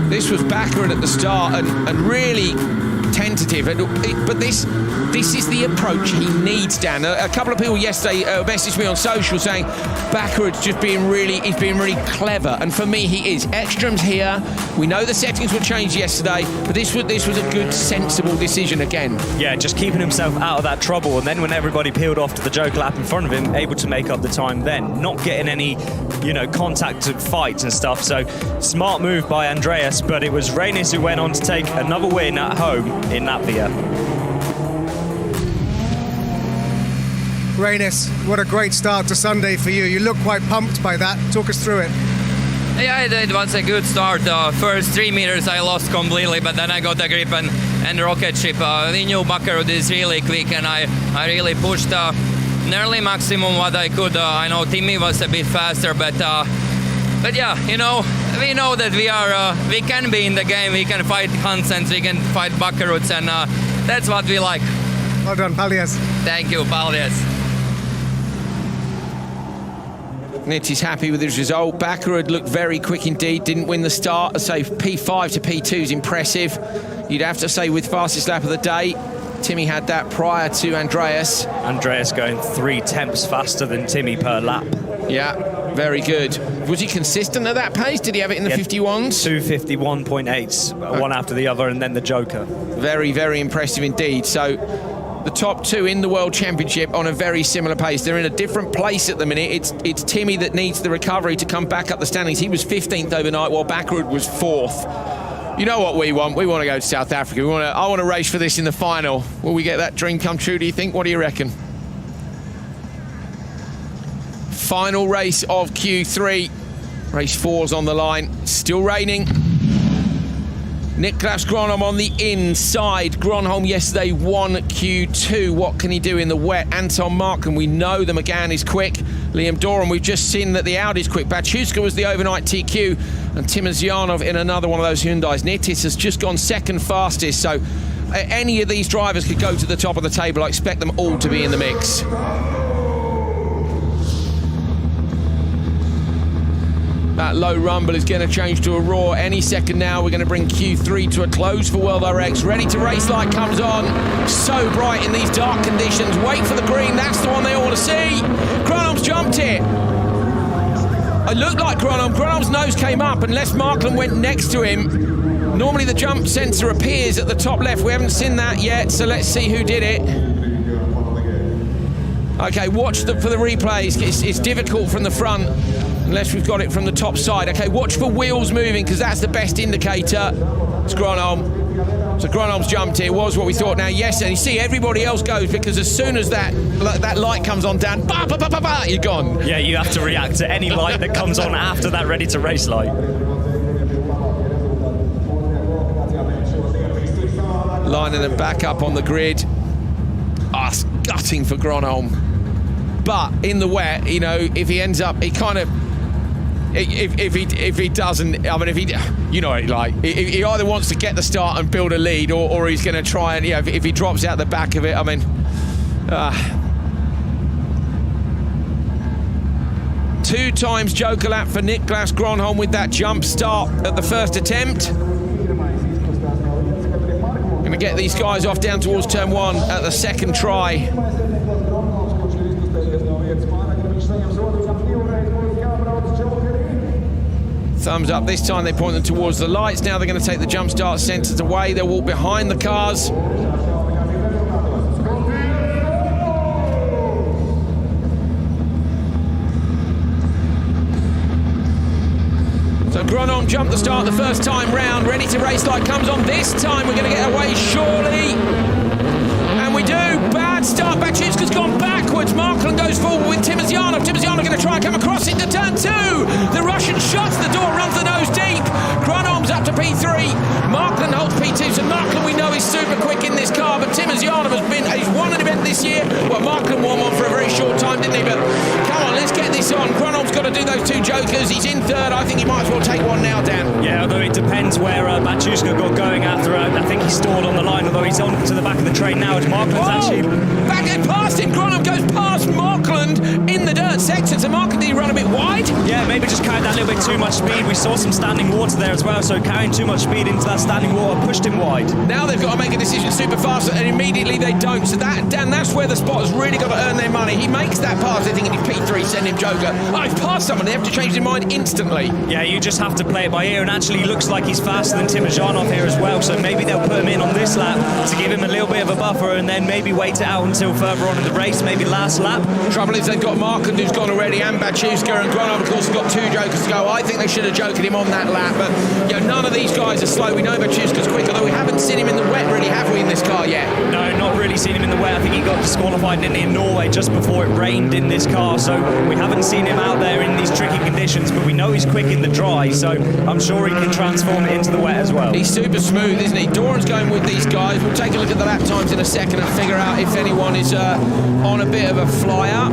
This was Baccarat at the start and really tentative, but this is the approach he needs, Dan. A couple of people yesterday messaged me on social saying Baccarat's just being really clever, and for me he is. Ekstrom's here. We know the settings were changed yesterday, but this was a good, sensible decision again. Yeah, just keeping himself out of that trouble, and then when everybody peeled off to the joke lap in front of him, able to make up the time then, not getting any contact to fights and stuff. So smart move by Andreas, but it was Rainis who went on to take another win at home in Latvia. Rainis, what a great start to Sunday for you. You look quite pumped by that. Talk us through it. Yeah, it was a good start. First 3 meters I lost completely, but then I got the grip and rocket ship. We knew Baccarat is really quick, and I really pushed nearly maximum what I could. I know Timmy was a bit faster, but yeah, we know that we can be in the game. We can fight Hansens, we can fight Baccarats, and that's what we like. Well done, Paldies. Thank you, Paldies. Nitish happy with his result. Baccarat looked very quick indeed, didn't win the start. I'd say P5 to P2 is impressive. You'd have to say with fastest lap of the day. Timmy had that prior to Andreas. Andreas going 3 tenths faster than Timmy per lap. Yeah. Very good. Was he consistent at that pace? Did he have it in the 51s? 251.8s, one after the other, and then the Joker. Very, very impressive indeed. So the top two in the World Championship on a very similar pace. They're in a different place at the minute. It's Timmy that needs the recovery to come back up the standings. He was 15th overnight, while Bakkerud was 4th. You know what we want? We want to go to South Africa. I want to race for this in the final. Will we get that dream come true, do you think? What do you reckon? Final race of Q3. Race 4's on the line. Still raining. Niklas Gronholm on the inside. Gronholm yesterday won Q2. What can he do in the wet? Anton Marken, we know the McGann is quick. Liam Doran, we've just seen that the Audi's quick. Bachuska was the overnight TQ. And Timozyanov in another one of those Hyundais. Nitis has just gone second fastest. So any of these drivers could go to the top of the table. I expect them all to be in the mix. That low rumble is going to change to a roar any second now. We're going to bring Q3 to a close for World RX. Ready to race light comes on. So bright in these dark conditions. Wait for the green. That's the one they all want to see. Gronholm's jumped it. It looked like Gronholm. Gronholm's nose came up and Les Markland went next to him. Normally the jump sensor appears at the top left. We haven't seen that yet, so let's see who did it. Okay, watch for the replays. It's difficult from the front, unless we've got it from the top side. Okay, watch for wheels moving, because that's the best indicator. It's Gronholm. So Gronholm's jumped. It was what we thought. Now, yes, and you see everybody else goes, because as soon as that light comes on, Dan, bah, bah, bah, bah, bah, you're gone. Yeah, you have to react to any light that comes on after that ready to race light. Lining them back up on the grid. It's gutting for Gronholm. But in the wet, you know, if he ends up, he kind of, if he doesn't, I mean, if he, you know, like he either wants to get the start and build a lead, or he's going to try and, yeah, if he drops out the back of it, I mean, 2 times Joker lap for Niklas Gronholm with that jump start at the first attempt. Going to get these guys off down towards turn 1 at the second try. Thumbs up. This time they point them towards the lights. Now they're going to take the jump start sensors away. They'll walk behind the cars. So Gronholm jumped the start the first time round. Ready to race light comes on. This time we're going to get away surely. And we do. Bad start. Bachuska's gone backwards. Markland goes forward with Timozyanov. Timozyanov going to try and come across into turn 2. The Russian shuts the door, runs the nose deep. Gronholm's up to P3. Markland holds P2. So Markland, we know, is super quick in this car, but Timozyanov he's won an event this year. Well, Markland won one for a very short time, didn't he? But come on, let's get this on. Gronholm's got to do those 2 jokers. He's in 3rd. I think he might as well take one now, Dan. Yeah, although it depends where Bachuska got going after. I think he stalled on the line, although he's on to the back of the train now. As Markland's actually back and past him. Gronholm goes past Markland in the dirt section. So Markland, did he run a bit wide? Yeah, maybe just carried that little bit too much speed. We saw some standing water there as well, so carrying too much speed into that standing water pushed him wide. Now they've got to make a decision super fast, and immediately they don't. So Dan, that's where the spotter's really got to earn their money. He makes that pass, they think he's P3, send him Joker. Oh, he's passed someone, they have to change their mind instantly. Yeah, you just have to play it by ear, and actually he looks like he's faster than Timozyanov here as well, so maybe they'll put him in on this lap to give him a little bit of a buffer, and then maybe wait it out until further on in the race, maybe last lap. Trouble is they've got Markland, who's gone already, and Bachuska, and Gronholm, of course, has got 2 jokers to go. I think they should have joked him on that lap, but you know, none of these guys are slow. We know Bachuska's quick, although we haven't seen him in the wet, really, have we, in this car yet? No, not really seen him in the wet. I think he got disqualified in Norway just before it rained in this car, so we haven't seen him out there in these tricky conditions, but we know he's quick in the dry, so I'm sure he can transform it into the wet as well. He's super smooth, isn't he? Doran's going with these guys. We'll take a look at the lap times in a second and figure out if anyone is on a bit of a flyer.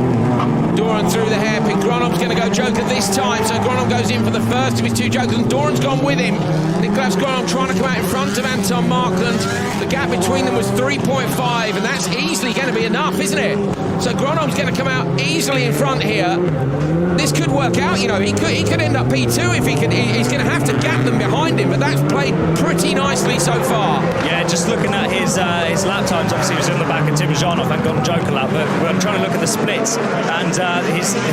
Doran through the hairpin. Gronholm's going to go Joker this time, so Gronholm goes in for the first of his 2 jokers, and Doran's gone with him. Niklas Gronholm trying to come out in front of Anton Markland. The gap between them was 3.5, and that's easily going to be enough, isn't it? So Gronom's going to come out easily in front here. This could work out, you know. He could end up P2 if he can. He's going to have to gap them behind him, but that's played pretty nicely so far. Yeah, just looking at his lap times, obviously he was in the back of Timojanov and got a joker lap, but we're trying to look at the splits, and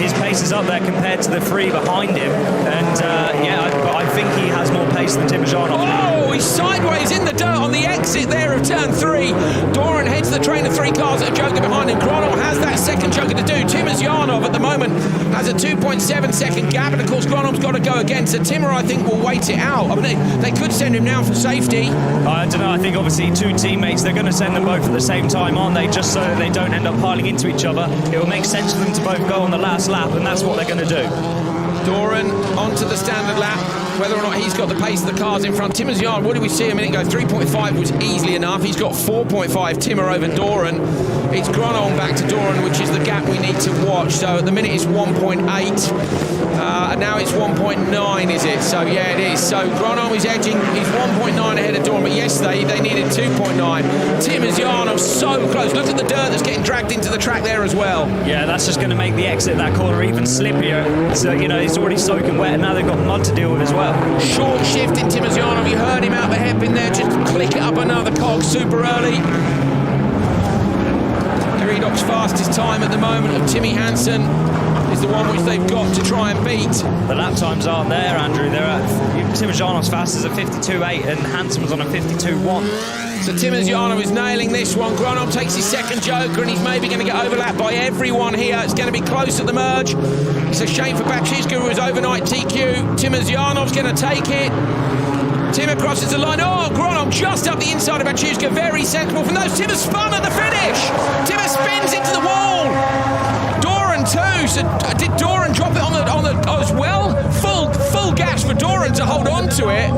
his pace is up there compared to the three behind him, and I think he has more pace than Timojanov. Oh, he's sideways in the dirt on the exit there of turn 3. Doran heads the train of 3 cars at a joker behind him. Gronov has that second joker to do. Timojanov at the moment has a 2.7 second gap, and of course Gronov's got to go again, so Timmer I think will wait it out. I mean, they could send him down for safety. I don't know, I think obviously 2 teammates, they're going to send them both at the same time, aren't they, just so that they don't end up piling into each other. It will make sense for them to both go on the last lap, and that's what they're going to do. Doran onto the standard lap, whether or not he's got the pace of the cars in front. Timmer's yard, what did we see a minute ago? 3.5 was easily enough. He's got 4.5, Timmer over Doran. It's Gronom back to Doran, which is the gap we need to watch. So at the minute it's 1.8, and now it's 1.9, is it? So yeah, it is. So Gronom is edging, he's 1.9 ahead of Doran, but yesterday they needed 2.9. Timmer's yard so close. Look at the dirt that's getting dragged into the track there as well. Yeah, that's just going to make the exit of that corner even slippier. So, you know, it's already soaking wet, and now they've got mud to deal with as well. Short shift in Timojanov. You heard him out the hairpin there, just click it up another cog super early. Geridok's fastest time at the moment of Timmy Hansen is the one which they've got to try and beat. The lap times aren't there, Andrew. They're at Timojanov's fastest at 52.8 and Hansen was on a 52.1. So Timojanov is nailing this one. Gronom takes his second joker, and he's maybe going to get overlapped by everyone here. It's going to be close at the merge. It's a shame for Batchiska, who was overnight TQ. Timojanov's going to take it. Timmer crosses the line. Oh, Gronom just up the inside of Batchiska. Very sensible from those. Timmer spun at the finish. Timmer spins into the wall. Doran too. So did Doran drop it on the as well? Full gas for Doran to hold on to it.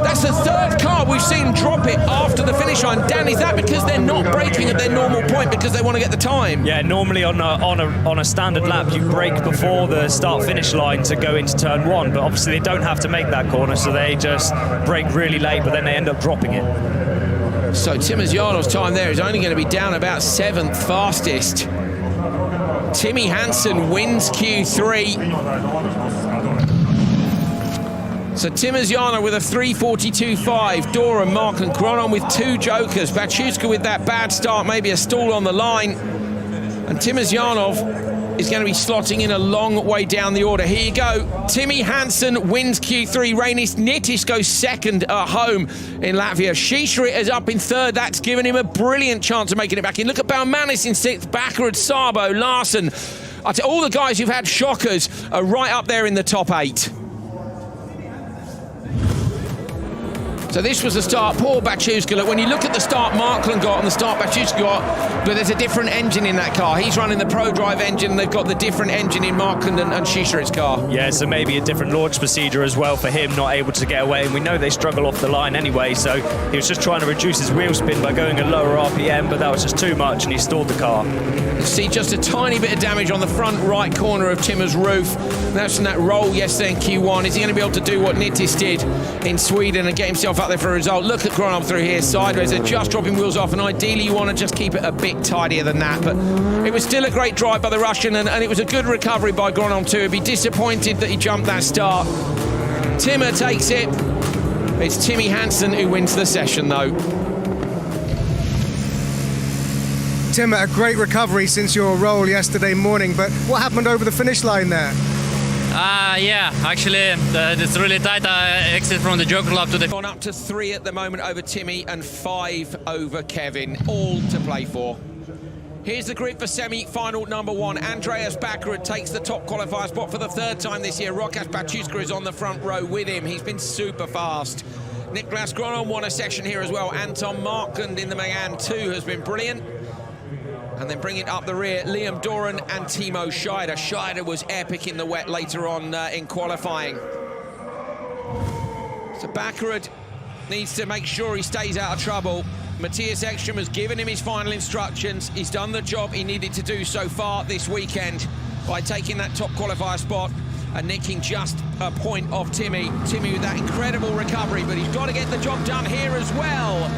That's the third car we've seen drop it after the finish line. Dan, is that because they're not braking at their normal point because they want to get the time? Yeah, normally on a standard lap you brake before the start-finish line to go into turn 1, but obviously they don't have to make that corner, so they just brake really late, but then they end up dropping it. So Timojanov's time there is only going to be down about 7th fastest. Timmy Hansen wins Q3. So Timojanov with a 3:42.5, Doran, Mark and Gronom with 2 jokers. Batchiska with that bad start, maybe a stall on the line. And Timojanov is going to be slotting in a long way down the order. Here you go. Timmy Hansen wins Q3. Reinis Nitish goes second at home in Latvia. Shisharit is up in 3rd. That's given him a brilliant chance of making it back in. Look at Baumanis in 6th. Bakarud, Sabo, Larson. All the guys who've had shockers are right up there in the top 8. So this was the start. Poor Batchiska. When you look at the start Markland got and the start Batchiska got, but there's a different engine in that car. He's running the Pro Drive engine. They've got the different engine in Markland and Shisharit's car. Yeah, so maybe a different launch procedure as well for him, not able to get away. And we know they struggle off the line anyway, so he was just trying to reduce his wheel spin by going a lower RPM, but that was just too much and he stalled the car. You see just a tiny bit of damage on the front right corner of Timmer's roof. That's from that roll yesterday in Q1. Is he going to be able to do what Nittis did in Sweden and get himself up there for a result? Look at Gronom through here, sideways. They're just dropping wheels off, and ideally you want to just keep it a bit tidier than that. But it was still a great drive by the Russian, and it was a good recovery by Gronom too. He'd be disappointed that he jumped that start. Timmer takes it. It's Timmy Hansen who wins the session, though. Tim, a great recovery since your roll yesterday morning, but what happened over the finish line there? Yeah, actually, it's really tight. I exit from the joker lap to the... Gone up to 3 at the moment over Timmy and 5 over Kevin, all to play for. Here's the grid for semi-final number 1. Andreas Bakarud takes the top qualifier spot for the 3rd time this year. Rokas Batchiska is on the front row with him. He's been super fast. Niklas Gronom won a section here as well. Anton Markland in the Megane 2 has been brilliant. And then bringing up the rear, Liam Doran and Timo Scheider. Scheider was epic in the wet later on in qualifying. So Bakarud needs to make sure he stays out of trouble. Matthias Ekstrom has given him his final instructions. He's done the job he needed to do so far this weekend by taking that top qualifier spot and nicking just a point off Timmy. Timmy with that incredible recovery, but he's got to get the job done here as well.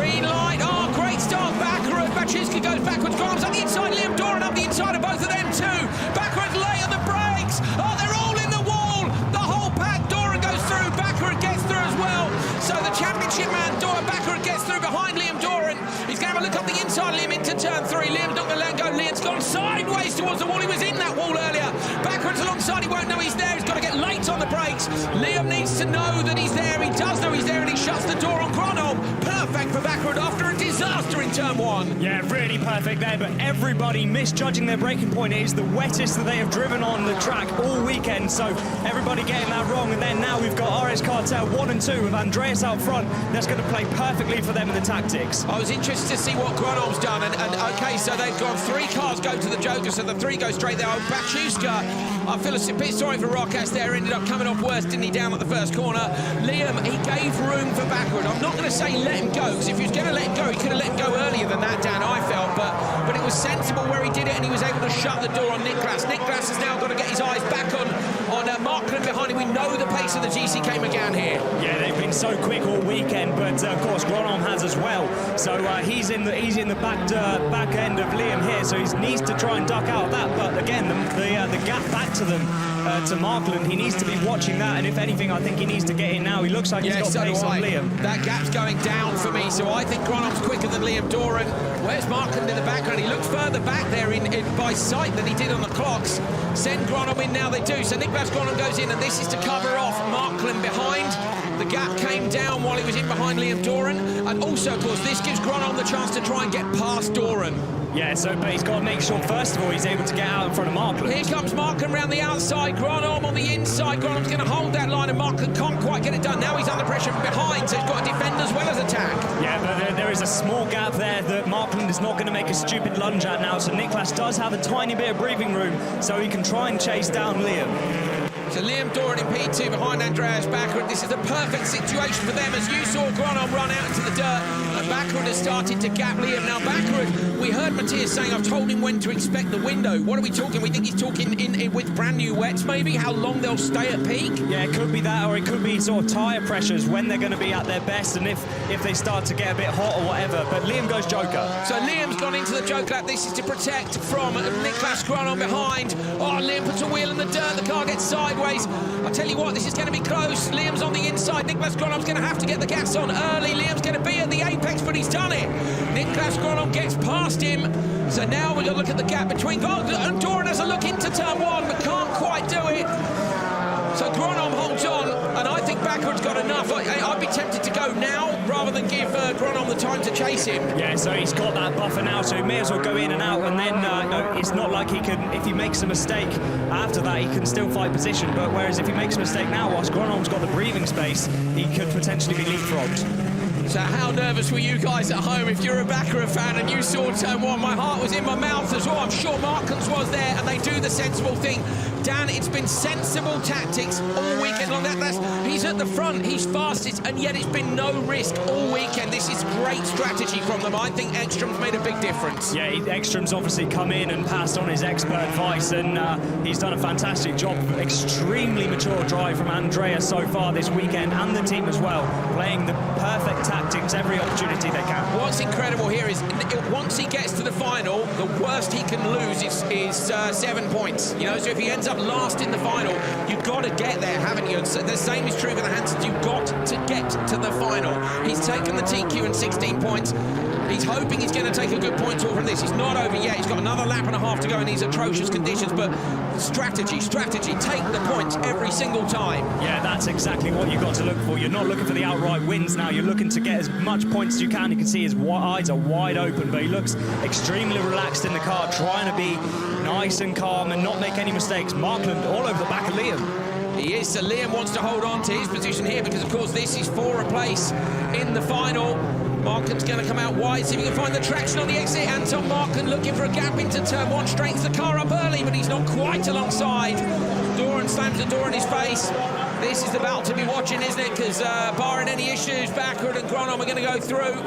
Green light. Oh, great start. Baccarat. Baczewska goes backwards. Gronom's up the inside. Liam Doran up the inside of both of them too. Baccarat late on the brakes. Oh, they're all in the wall. The whole pack. Doran goes through. Baccarat gets through as well. So the championship man, Baccarat, gets through behind Liam Doran. He's going to have a look up the inside. Liam into turn 3. Liam's not going to let go. Liam's gone sideways towards the wall. He was in that wall earlier. Baccarat's alongside. He won't know he's there. He's got to get late on the brakes. Liam needs to know that he's there. He does know he's there, and he shuts the door on Gronom. Perfect for Baccarat after a disaster in turn 1. Yeah, really perfect there, but everybody misjudging their braking point. It is the wettest that they have driven on the track all weekend, so everybody getting that wrong. And then now we've got RS Cartel 1 and 2 with Andreas out front. That's going to play perfectly for them in the tactics. I was interested to see what Gronom's done, and okay, so they've gone 3 cars go to the Joker, so the 3 go straight there. Oh, Baczewska, I feel a bit sorry for Rockas there, ended up coming off worse, didn't he, down at the first corner. Liam, he gave room for Baccarat. I'm not going to say let him go, because if he was going to let him go, he could have let him go earlier than that, Dan, I felt, but it was sensible where he did it, and he was able to shut the door on Niklas. Niklas has now got to get his eyes back on Markland behind him. We know the pace of the GCK Megane here. Yeah, they've been so quick all weekend, but of course Gronom has as well. So he's in the back end of Liam here, so he needs to try and duck out of that. But again, the gap back to them to Markland, he needs to be watching that. And if anything, I think he needs to get in now. He looks like he's got pace on Liam. That gap's going down for me, so I think Gronom's quicker than Liam Doran. Where's Markland in the background? He looked further back there by sight than he did on the clocks. Send Gronom in now, they do. So Niklas Gronom goes in, and this is to cover off Markland behind. The gap came down while he was in behind Liam Doran, and also, of course, this gives Gronom the chance to try and get past Doran. Yeah, but he's got to make sure, first of all, he's able to get out in front of Markland. Here comes Markland round the outside, Gronom on the inside. Gronom's going to hold that line, and Markland can't quite get it done. Now he's under pressure from behind, so he's got to defend as well as attack. Yeah, but there is a small gap there that Markland is not going to make a stupid lunge at now, so Niklas does have a tiny bit of breathing room, so he can try and chase down Liam. So Liam Doran in P2 behind Andreas Baccarat. This is the perfect situation for them, as you saw Gronom run out into the dirt, and Baccarat has started to gap Liam. Now Baccarat, we heard Matthias saying, I've told him when to expect the window. What are we talking? We think he's talking in with brand new wets, maybe? How long they'll stay at peak? Yeah, it could be that, or it could be sort of tyre pressures, when they're going to be at their best, and if they start to get a bit hot or whatever. But Liam goes Joker. So Liam's gone into the Joker lap. This is to protect from Niklas Gronom behind. Oh, Liam puts a wheel in the dirt. The car gets sideways. I tell you what, this is going to be close. Liam's on the inside. Niklas Gronom's going to have to get the gas on early. Liam's going to be at the apex, but he's done it. Niklas Gronom gets past him. So now we're going to look at the gap between and Doran has a look into turn 1, but can't quite do it. So Gronom holds on, and I think Baccarat's got enough. I'd be tempted to go now rather than give Gronom the time to chase him. Yeah, so he's got that buffer now, so he may as well go in and out, and then it's not like he can, if he makes a mistake after that, he can still fight position. But whereas if he makes a mistake now, whilst Gronom's got the breathing space, he could potentially be leapfrogged. So how nervous were you guys at home if you're a Baccarat fan and you saw turn 1? My heart was in my mouth as well. I'm sure Markins was there, and they do the sensible thing. Dan, it's been sensible tactics all weekend long. He's at the front, he's fastest, and yet it's been no risk all weekend. This is great strategy from them. I think Ekstrom's made a big difference. Yeah, Ekstrom's obviously come in and passed on his expert advice, and he's done a fantastic job. Extremely mature drive from Andreas so far this weekend, and the team as well, playing the perfect tactics every opportunity they can. What's incredible here is once he gets to the final, the worst he can lose is 7 points. You know, so if he ends up last in the final, you've got to get there, haven't you? And so the same is true for the Hansons. You've got to get to the final. He's taken the TQ and 16 points. He's hoping he's going to take a good point talk from this. He's not over yet. He's got another lap and a half to go in these atrocious conditions, but strategy, take the points every single time. Yeah, that's exactly what you've got to look for. You're not looking for the outright wins now. You're looking to get as much points as you can. You can see his eyes are wide open, but he looks extremely relaxed in the car, trying to be nice and calm and not make any mistakes. Markland all over the back of Liam. He is, so Liam wants to hold on to his position here because, of course, this is for a place in the final. Markland's going to come out wide, see if he can find the traction on the exit. Anton Markland looking for a gap into turn 1, straightens the car up early, but he's not quite alongside. Doran slams the door in his face. This is the battle to be watching, isn't it? Because barring any issues, Baccarat and Gronom are going to go through.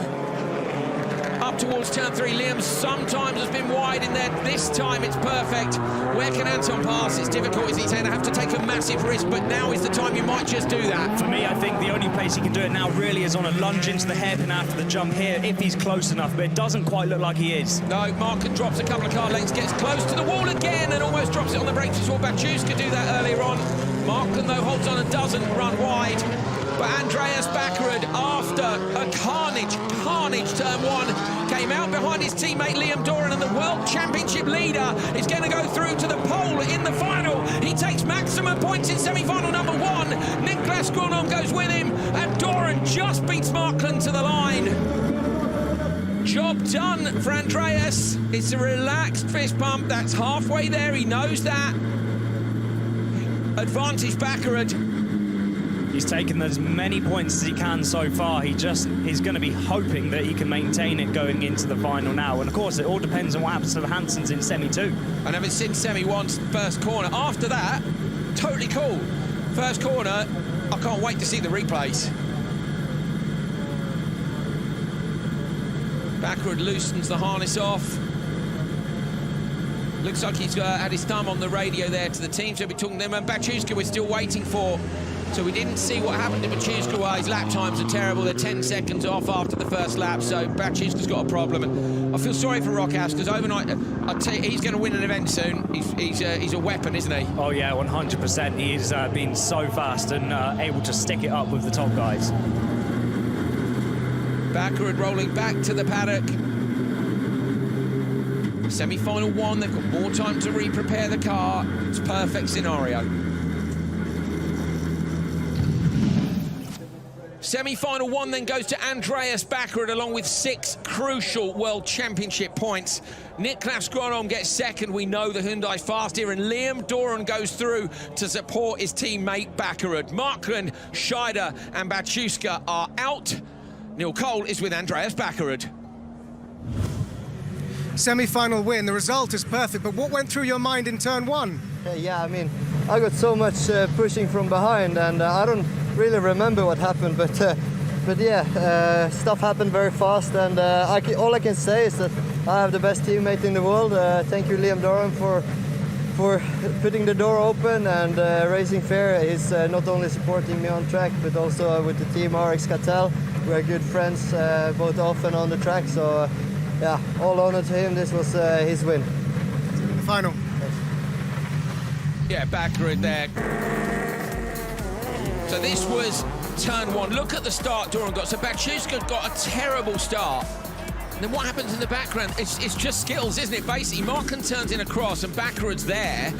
Up up towards turn 3. Liam sometimes has been wide in there. This time it's perfect. Where can Anton pass? It's difficult. He's going to have to take a massive risk, but now is the time you might just do that. For me, I think the only place he can do it now really is on a lunge into the hairpin after the jump here, if he's close enough, but it doesn't quite look like he is. No, Markin drops a couple of car lengths, gets close to the wall again and almost drops it on the brakes. We saw Baciuska do that earlier on. Markin, though, holds on and doesn't run wide. But Andreas Backerud, after a carnage turn 1, came out behind his teammate Liam Doran, and the World Championship leader is going to go through to the pole in the final. He takes maximum points in semi-final number 1. Niklas Gronom goes with him, and Doran just beats Markland to the line. Job done for Andreas. It's a relaxed fist pump. That's halfway there. He knows that. Advantage Backerud. He's taken as many points as he can so far. He just is going to be hoping that he can maintain it going into the final now. And of course, it all depends on what happens to the Hansons in semi-2. I never seen semi-1's first corner. After that, totally cool. First corner, I can't wait to see the replays. Backerud loosens the harness off. Looks like he's had his thumb on the radio there to the team, so we'll be talking to them. And Baciuska we're still waiting for. So we didn't see what happened to Baciuska. Well, his lap times are terrible. They're 10 seconds off after the first lap, so Baciuska's got a problem. And I feel sorry for Rockhouse, because overnight, I'd tell you, he's going to win an event soon. He's a weapon, isn't he? Oh yeah, 100%. He's been so fast and able to stick it up with the top guys. Backerud rolling back to the paddock. Semi-final 1, they've got more time to re-prepare the car. It's a perfect scenario. Semi-final 1 then goes to Andreas Backerud, along with 6 crucial World Championship points. Niklas Gronom gets second. We know the Hyundai's fast here, and Liam Doran goes through to support his teammate Backerud. Markland, Scheider and Baciuska are out. Neil Cole is with Andreas Backerud. Semi-final win, the result is perfect, but what went through your mind in turn 1? Yeah, I mean, I got so much pushing from behind, and I don't really remember what happened, but yeah, stuff happened very fast, and all I can say is that I have the best teammate in the world. Thank you, Liam Doran, for putting the door open and racing fair. He's not only supporting me on track, but also with the team RX Cartel. We're good friends both off and on the track, so yeah, all honor to him. This was his win. The final. Yeah, Backerud there. So this was turn 1. Look at the start Doran got. So Baciuska got a terrible start. And then what happens in the background? It's just skills, isn't it? Basically, Markin turns in a cross and Backerud's there.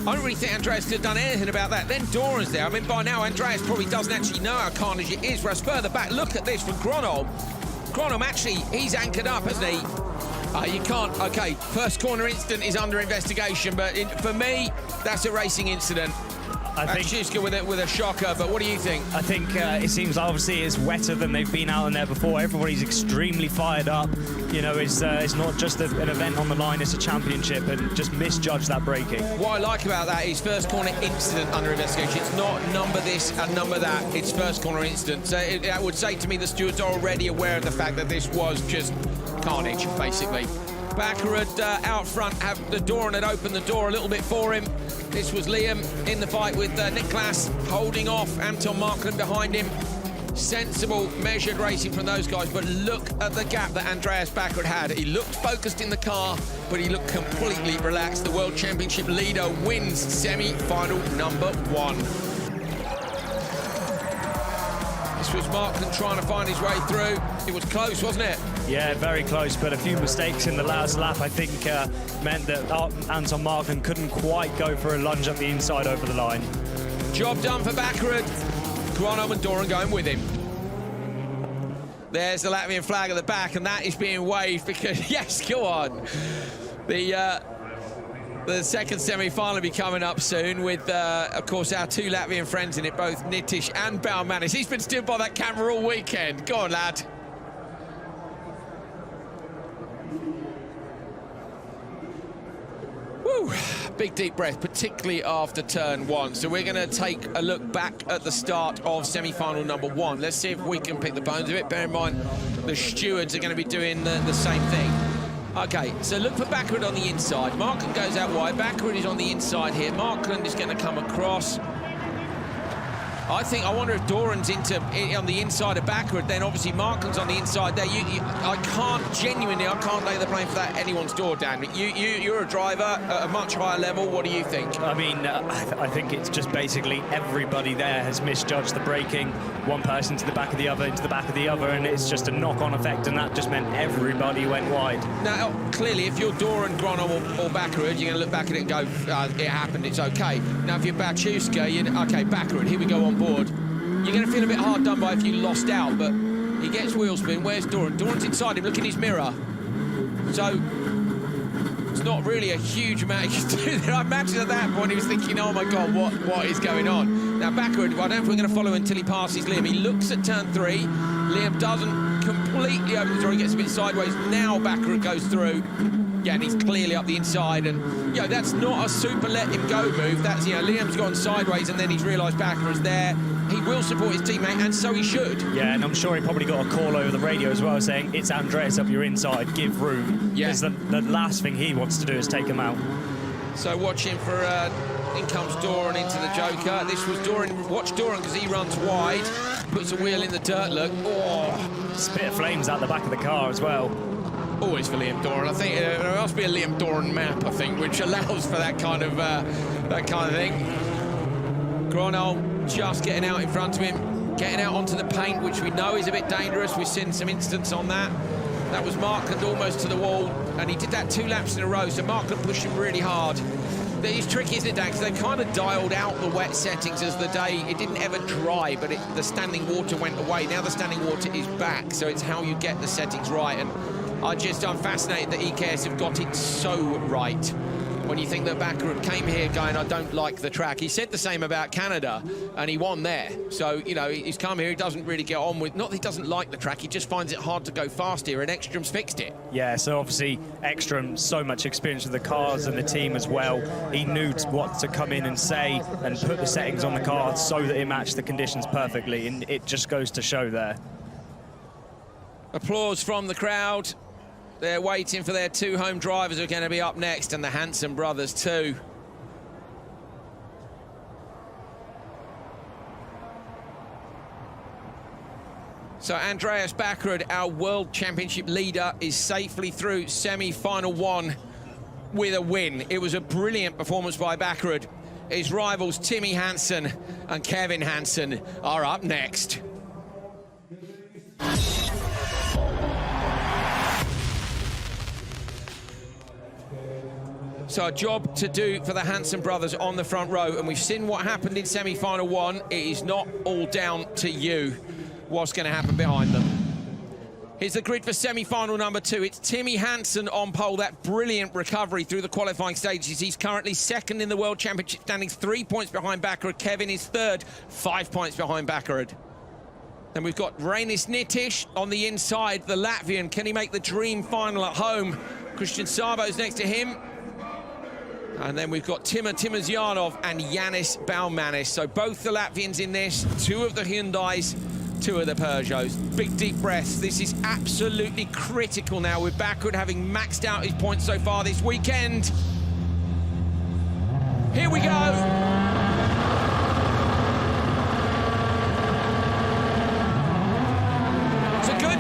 I don't really think Andreas could have done anything about that. Then Doran's there. I mean, by now, Andreas probably doesn't actually know how carnage it is. Whereas further back, look at this from Gronom. Gronom, actually, he's anchored up, hasn't he? You can't. Okay, first corner incident is under investigation, but for me, that's a racing incident. I think Baciuska with a shocker, but what do you think? I think it seems obviously it's wetter than they've been out in there before. Everybody's extremely fired up. You know, it's not just an event on the line, it's a championship, and just misjudge that braking. What I like about that is first corner incident under investigation. It's not number this and number that, it's first corner incident. So that would say to me the stewards are already aware of the fact that this was just carnage, basically. Backerud out front, the Doran had opened the door a little bit for him. This was Liam in the fight with Niklas, holding off Anton Markland behind him. Sensible, measured racing from those guys, but look at the gap that Andreas Backerud had. He looked focused in the car, but he looked completely relaxed. The World Championship leader wins semi-final number 1. This was Markland trying to find his way through. It was close, wasn't it? Yeah, very close, but a few mistakes in the last lap, I think, meant that Anton Markland couldn't quite go for a lunge up the inside over the line. Job done for Backerud. Gronom and Doran going with him. There's the Latvian flag at the back, and that is being waved because, yes, go on. The second semi-final will be coming up soon with, of course, our 2 Latvian friends in it, both Nitish and Baumanis. He's been stood by that camera all weekend. Go on, lad. Woo! Big deep breath, particularly after turn 1. So we're going to take a look back at the start of semi-final number 1. Let's see if we can pick the bones of it. Bear in mind, the stewards are going to be doing the same thing. Okay, so look for Baccarat on the inside. Markland goes out wide. Baccarat is on the inside here. Markland is going to come across. I wonder if Doran's on the inside of Baccarat, then obviously Markland's on the inside there. I can't lay the blame for that anyone's door, Dan. You're a driver at a much higher level. What do you think? I mean, I think it's just basically everybody there has misjudged the braking. One person to the back of the other, into the back of the other, and it's just a knock-on effect, and that just meant everybody went wide. Now, clearly, if you're Doran, Gronholm or Baccarat, you're going to look back at it and go, it happened, it's okay. Now, if you're Bachuska, okay, Baccarat, here we go on board. You're going to feel a bit hard done by if you lost out, but he gets wheel spin. Where's Doran? Doran's inside him, look in his mirror. So, it's not really a huge amount he can do there. I imagine at that point he was thinking, oh my God, what is going on? Now, Baccarat, I don't know if we're going to follow until he passes Liam. He looks at turn 3. Liam doesn't completely open the door. He gets a bit sideways. Now Baccarat goes through. Yeah, and he's clearly up the inside, and that's not a super let him go move. That's Liam's gone sideways, and then he's realised Baccarat's there. He will support his teammate, and so he should. Yeah, and I'm sure he probably got a call over the radio as well saying, it's Andreas up your inside, give room. Yeah. Because the last thing he wants to do is take him out. So watching for, in comes Doran into the Joker. This was Doran, watch Doran because he runs wide, puts a wheel in the dirt, look. Oh, spit of flames out the back of the car as well. Always for Liam Doran. I think there must be a Liam Doran map, I think, which allows for that kind of thing. Gronholm just getting out in front of him, getting out onto the paint, which we know is a bit dangerous. We've seen some instance on that. That was Markland almost to the wall, and he did that 2 laps in a row, so Markland pushed him really hard. It's tricky, isn't it, Dan? Because they kind of dialed out the wet settings as the day. It didn't ever dry, but the standing water went away. Now the standing water is back, so it's how you get the settings right. And I'm fascinated that EKS have got it so right. When you think that Baccarat came here going, I don't like the track. He said the same about Canada, and he won there. So, he's come here, he doesn't really get on with, not that he doesn't like the track, he just finds it hard to go fast here, and Ekstrom's fixed it. Yeah, so obviously Ekstrom, so much experience with the cars and the team as well. He knew what to come in and say and put the settings on the car so that it matched the conditions perfectly, and it just goes to show there. Applause from the crowd. They're waiting for their 2 home drivers who are going to be up next, and the Hansen brothers too. So Andreas Baccarat, our World Championship leader, is safely through semi-final 1 with a win. It was a brilliant performance by Baccarat. His rivals Timmy Hansen and Kevin Hansen are up next. So a job to do for the Hansen brothers on the front row, and we've seen what happened in semi-final 1. It is not all down to you. What's going to happen behind them? Here's the grid for semi-final number 2. It's Timmy Hansen on pole. That brilliant recovery through the qualifying stages. He's currently 2nd in the World Championship standings, 3 points behind Baccarat. Kevin is 3rd, 5 points behind Baccarat. Then we've got Reinis Nitish on the inside, the Latvian. Can he make the dream final at home? Christian Sabo's next to him. And then we've got Timur Timosyanov and Yanis Baumanis. So both the Latvians in this, 2 of the Hyundais, 2 of the Peugeots. Big deep breaths. This is absolutely critical now, with Baccarat having maxed out his points so far this weekend. Here we go.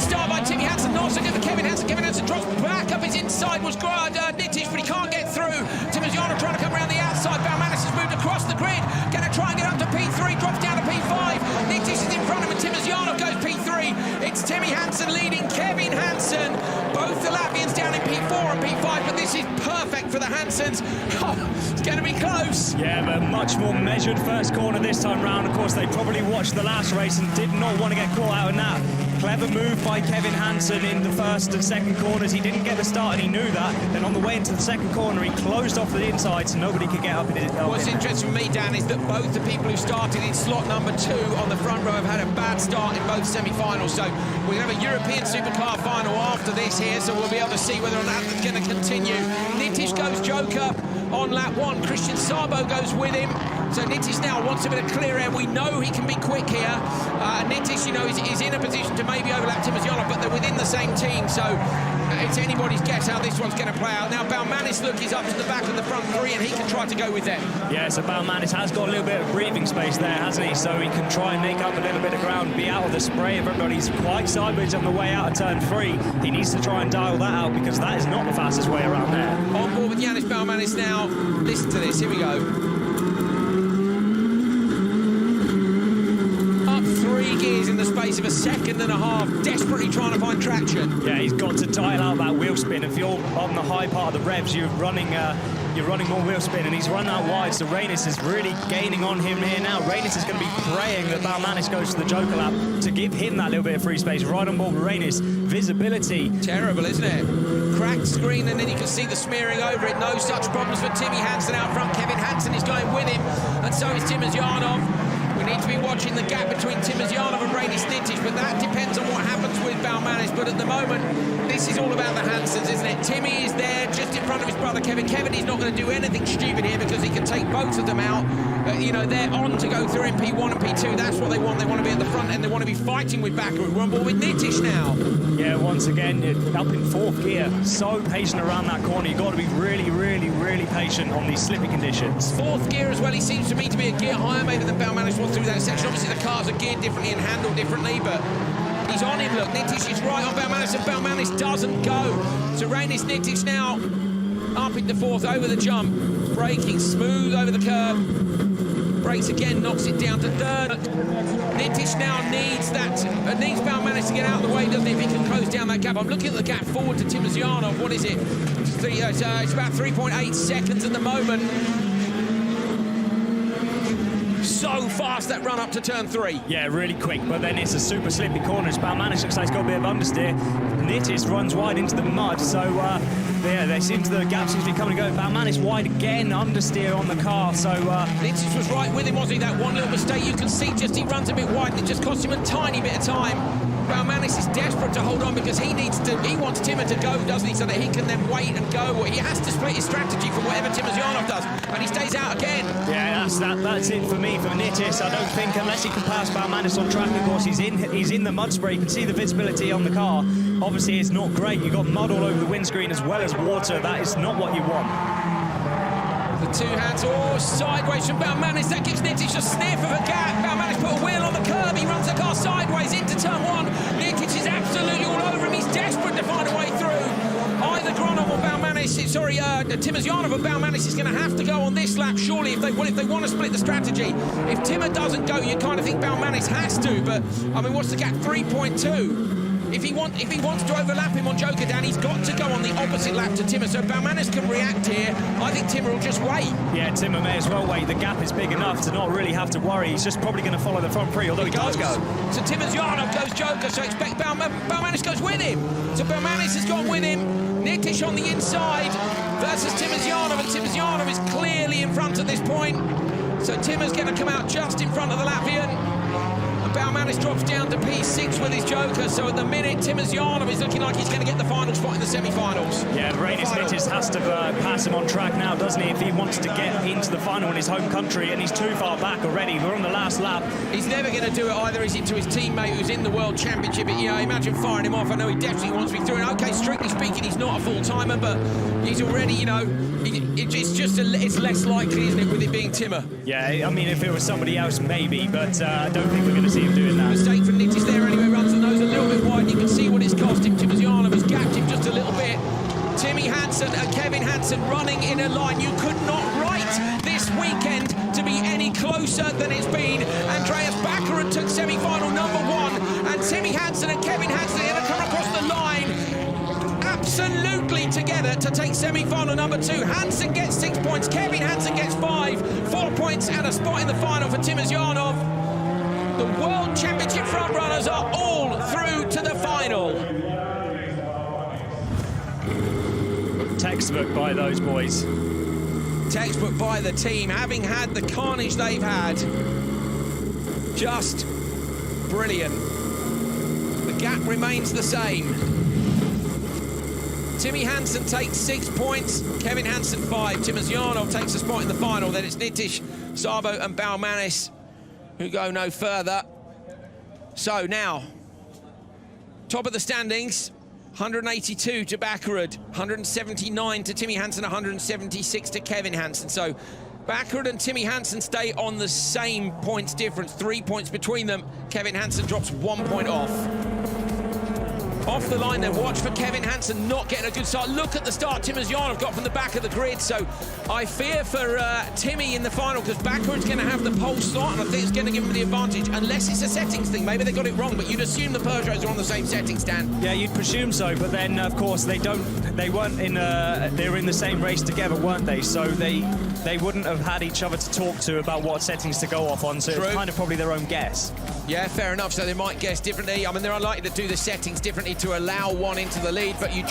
Start by Timmy Hansen, not so good for Kevin Hansen. Kevin Hansen drops back up his inside, was Nitish, but he can't get through. Timosyanov trying to come around the outside. Baumanis has moved across the grid, going to try and get up to P3, drops down to P5. Nitish is in front of him, and Timosyanov goes P3. It's Timmy Hansen leading Kevin Hansen. Both the Latvians down in P4 and P5, but this is perfect for the Hansens. Oh, it's going to be close. Yeah, but much more measured first corner this time round. Of course, they probably watched the last race and did not want to get caught out in that. Clever move by Kevin Hansen in the first and second corners. He didn't get the start and he knew that. Then on the way into the second corner, he closed off the inside so nobody could get up in it. What's interesting for me, Dan, is that both the people who started in slot number 2 on the front row have had a bad start in both semi-finals. So we're going to have a European Supercar final after this here, so we'll be able to see whether or not that's going to continue. Nitish goes Joker. on lap 1. Christian Sabo goes with him. So Nitish now wants a bit of clear air. We know he can be quick here. Nitish, you know, is in a position to maybe overlap Timosyanov, but they're within the same team, so it's anybody's guess how this one's going to play out. Now Balmanis, look, is up to the back of the front 3, and he can try to go with them. Yeah, so Balmanis has got a little bit of breathing space there, hasn't he? So he can try and make up a little bit of ground, be out of the spray of everybody's quite sideways on the way out of turn 3. He needs to try and dial that out, because that is not the fastest way around there. On board with Yanis Balmanis now. Listen to this, here we go. 3 gears in the space of a second and a half, desperately trying to find traction. Yeah, he's got to dial out that wheel spin. If you're on the high part of the revs, you're running more wheel spin, and he's run out wide, so Rainis is really gaining on him here now. Rainis is going to be praying that Balmanis goes to the Joker lap to give him that little bit of free space. Right on board with Rainis. Visibility. Terrible, isn't it? Cracked screen, and then you can see the smearing over it. No such problems for Timmy Hansen out front. Kevin Hansen is going with him, and so is Timosyanov. We need to be watching the gap between Timosyanov and Rainis Nitish, but that depends on what happens with Balmanis. But at the moment, this is all about the Hansens, isn't it? Timmy is there just in front of his brother Kevin. Kevin is not going to do anything stupid here, because he can take both of them out. You know, they're on to go through in P1 and P2. That's what they want. They want to be at the front end. They want to be fighting with Bakaru. We're on board with Nitish now. Yeah, once again, up in 4th gear. So patient around that corner. You've got to be really, really, really patient on these slippy conditions. 4th gear as well. He seems to me to be a gear higher maybe than Balmanis was through that section. Obviously, the cars are geared differently and handled differently, but he's on him. Look, Nitish is right on Balmanis, and Balmanis doesn't go. So Rainis Nitish now up into 4th over the jump, braking smooth over the curb. Brakes again, knocks it down to 3rd. Nitish now needs Balmanis to get out of the way, doesn't he, if he can close down that gap. I'm looking at the gap forward to Timosyanov. What is it? It's about 3.8 seconds at the moment. So fast, that run up to turn 3. Yeah, really quick, but then it's a super slippy corner. Balmanis looks like he's got a bit of understeer. Nitish runs wide into the mud, so yeah, they seem to, the gap seems to be coming and going. Balmanis wide again, understeer on the car, so Nitish was right with him, wasn't he? That one little mistake, you can see just he runs a bit wide, and it just cost him a tiny bit of time. Balmanis is desperate to hold on, because he wants Timmer to go, doesn't he, so that he can then wait and go. He has to split his strategy from whatever Timosyanov does, and he stays out again. Yeah, that's it for me, for Nitish. I don't think, unless he can pass Balmanis on track, of course, he's in the mud spray. You can see the visibility on the car. Obviously, it's not great. You've got mud all over the windscreen as well as water. That is not what you want. The 2 hands, sideways from Balmanis. That gives Nitish a sniff of a gap. Balmanis put a wheel on the curb. He runs the car sideways into turn 1. Nitish is absolutely all over him. He's desperate to find a way through. Either Gronov or Balmanis, Timosyanov or Balmanis is going to have to go on this lap, surely, if they want to split the strategy. If Timmer doesn't go, you kind of think Balmanis has to, but, I mean, what's the gap? 3.2. If he wants to overlap him on Joker, Dan, he's got to go on the opposite lap to Timmer, so Balmanis can react here. I think Timmer will just wait. Yeah, Timmer may as well wait. The gap is big enough to not really have to worry. He's just probably going to follow the front 3, although he does go. So Timosyanov goes Joker, so expect Balmanis goes with him. So Balmanis has gone with him. Nitish on the inside versus Timosyanov, and Timosyanov is clearly in front at this point. So Timmer's going to come out just in front of the Latvian. Balmanis drops down to P6 with his Joker, so at the minute Timosyanov is looking like he's going to get the final spot in the semi-finals. Yeah, Rainis Nitish has to pass him on track now, doesn't he, if he wants to get into the final in his home country, and he's too far back already. We're on the last lap. He's never going to do it either, is he, to his teammate who's in the World Championship. You know, imagine firing him off. I know he definitely wants to be through. And okay, strictly speaking, he's not a full-timer, but he's already, you know, it's less likely, isn't it, with it being Timmer? Yeah, I mean, if it was somebody else, maybe, but I don't think we're going to see him doing that. Mistake from Nitish there anyway, runs the nose a little bit wide, and you can see what it's cost him. Timosyanov has gapped him just a little bit. Timmy Hansen and Kevin Hansen running in a line. You could not write this weekend to be any closer than it's been. Andreas Bakaru took semi-final number 1, and Timmy Hansen and Kevin Hansen are going to come across the line absolutely together to take semi-final number 2. Hansen gets 6 points, Kevin Hansen gets 5, 4 points and a spot in the final for Timosyanov. The World Championship frontrunners are all through to the final. Textbook by those boys. Textbook by the team, having had the carnage they've had. Just brilliant. The gap remains the same. Timmy Hansen takes 6 points, Kevin Hansen 5. Timozyanov takes a spot in the final. Then it's Nitish, Sabo and Baumanis who go no further. So now, top of the standings, 182 to Bakkerud, 179 to Timmy Hansen, 176 to Kevin Hansen. So Bakkerud and Timmy Hansen stay on the same points difference, 3 points between them. Kevin Hansen drops 1 point off. Off the line then, watch for Kevin Hansen not getting a good start. Look at the start Timozyanov got from the back of the grid. So I fear for Timmy in the final, because Bakkerud's going to have the pole slot, and I think it's going to give him the advantage, unless it's a settings thing. Maybe they got it wrong, but you'd assume the Peugeots are on the same settings, Dan. Yeah, you'd presume so, but then of course they weren't in they were in the same race together, weren't they? So they wouldn't have had each other to talk to about what settings to go off on, so it's kind of probably their own guess. Yeah, fair enough. So they might guess differently. I mean, they're unlikely to do the settings differently to allow one into the lead, but I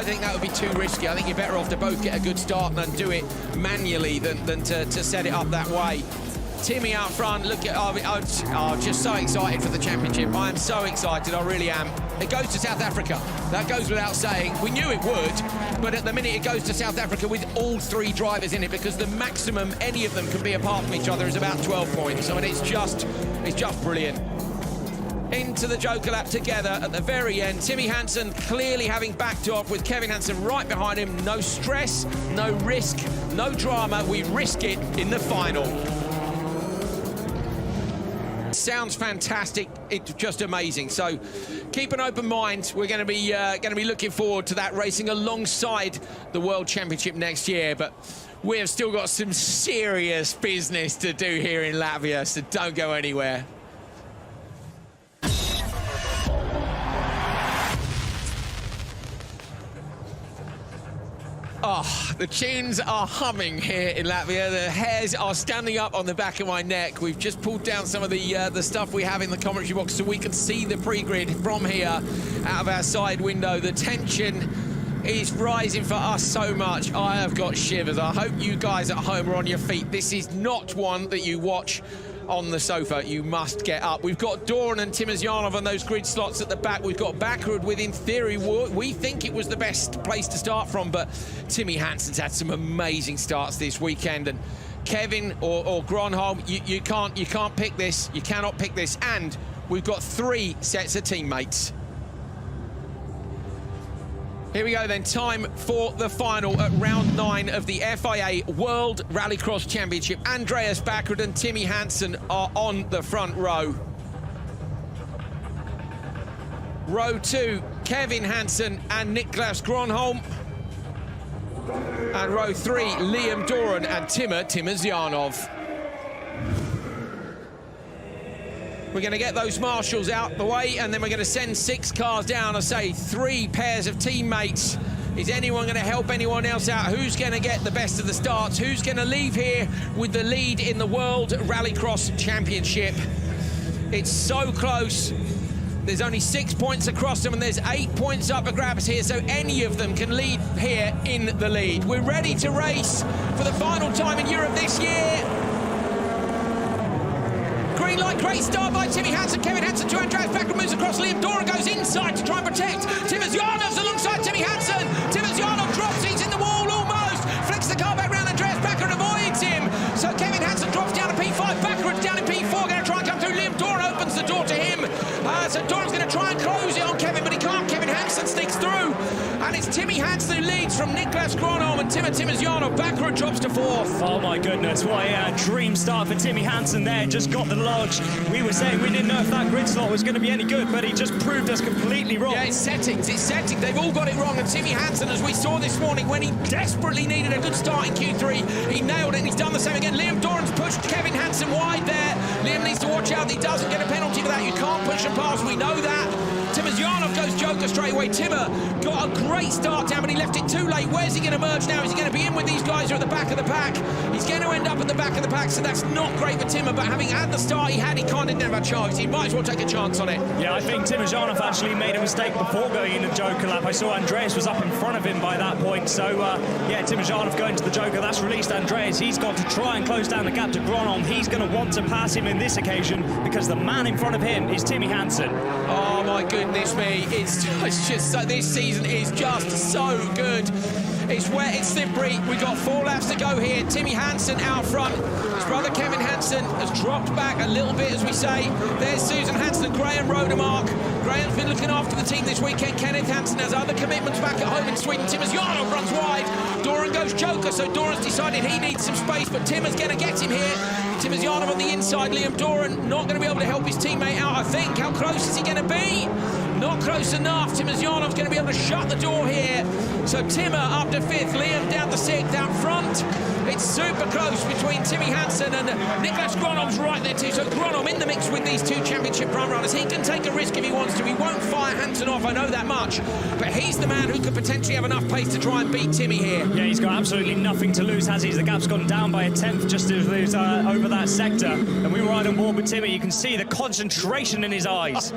think that would be too risky. I think you're better off to both get a good start and do it manually than to set it up that way. Timmy out front, look at, just so excited for the championship. I am so excited, I really am. It goes to South Africa. That goes without saying. We knew it would, but at the minute it goes to South Africa with all 3 drivers in it, because the maximum any of them can be apart from each other is about 12 points. I mean, it's just brilliant. Into the Joker lap together at the very end. Timmy Hansen clearly having backed off, with Kevin Hansen right behind him. No stress, no risk, no drama. We risk it in the final. Sounds fantastic. It's just amazing. So keep an open mind. We're going to be looking forward to that, racing alongside the World Championship next year. But we have still got some serious business to do here in Latvia, so don't go anywhere. Oh, the tunes are humming here in Latvia. The hairs are standing up on the back of my neck. We've just pulled down some of the stuff we have in the commentary box so we can see the pre-grid from here out of our side window. The tension is rising for us so much. I have got shivers. I hope you guys at home are on your feet. This is not one that you watch on the sofa. You must get up. We've got Doran and Timozyanov on those grid slots at the back. We've got Bakkerud with, in theory, we think it was the best place to start from, but Timmy Hansen's had some amazing starts this weekend, and Kevin or Gronholm, you can't pick this. You cannot pick this, and we've got 3 sets of teammates. Here we go then, time for the final at round 9 of the FIA World Rallycross Championship. Andreas Bakkerud and Timmy Hansen are on the front row. Row 2, Kevin Hansen and Niklas Gronholm. And row 3, Liam Doran and Timozyanov. We're going to get those marshals out the way, and then we're going to send 6 cars down. I say 3 pairs of teammates. Is anyone going to help anyone else out? Who's going to get the best of the starts? Who's going to leave here with the lead in the World Rallycross Championship? It's so close. There's only 6 points across them, and there's 8 points up for grabs here, so any of them can lead here in the lead. We're ready to race for the final time in Europe this year. Green light, great start by Timmy Hansen. Kevin Hansen to Andreas Bakkerud, moves across. Liam Doran goes inside to try and protect. Timozyanov's alongside Timmy Hansen. Timozyanov drops, he's in the wall almost. Flicks the car back round, Andreas Bakkerud avoids him. So Kevin Hansen drops down to P5, Bakkerud's down in P4, going to try and come through. Liam Doran opens the door to him. So Doran's going to try and close it on Kevin, but he can't. Kevin Hansen sneaks through. And it's Timmy Hansen who leads from Niklas Gronholm and Timozyanov. Bakkerud drops to 4th. Oh my goodness, what a dream start for Timmy Hansen there. Just got the lodge. We were saying we didn't know if that grid slot was going to be any good, but he just proved us completely wrong. Yeah, it's settings. They've all got it wrong. And Timmy Hansen, as we saw this morning, when he desperately needed a good start in Q3, he nailed it, and he's done the same again. Liam Doran's pushed Kevin Hansen wide there. Liam needs to watch out that he doesn't get a penalty for that. You can't push him past, we know that. Timozyanov goes Joker straight away. Timmer got a great start down, but he left it too late. Where's he going to merge now? Is he going to be in with these guys who are at the back of the pack? He's going to end up at the back of the pack, so that's not great for Timmer, but having had the start he had, he kind of didn't have a chance. He might as well take a chance on it. Yeah, I think Timozyanov actually made a mistake before going into Joker lap. I saw Andreas was up in front of him by that point, so yeah, Timozyanov going to the Joker, that's released Andreas. He's got to try and close down the gap to Gronholm. He's going to want to pass him in this occasion, because the man in front of him is Timmy Hansen. Oh my goodness me, it's It's just so, this season is just so good. It's wet, it's slippery. We've got 4 laps to go here. Timmy Hansen out front. His brother Kevin Hansen has dropped back a little bit, as we say. There's Susan Hansen and Graham Rodemark. Graham's been looking after the team this weekend. Kenneth Hansen has other commitments back at home in Sweden. Timmers Yarnov runs wide. Doran goes joker, so Doran's decided he needs some space, but Timmer's going to get him here. Timmers Yarnov on the inside. Liam Doran not going to be able to help his teammate out, I think. How close is he going to be? Not close enough. Timmers Yarnov's going to be able to shut the door here. So Timmer up to 5th, Liam down to 6th. Out front, it's super close between Timmy Hansen and Niklas Gronom's right there too. So Gronom in the mix with these 2 championship front runners. He can take a risk if he wants to. He won't fire Hansen off, I know that much. But he's the man who could potentially have enough pace to try and beat Timmy here. Yeah, he's got absolutely nothing to lose, has he? The gap's gone down by a 10th just as he's over that sector. And we were right on board with Timmy. You can see the concentration in his eyes.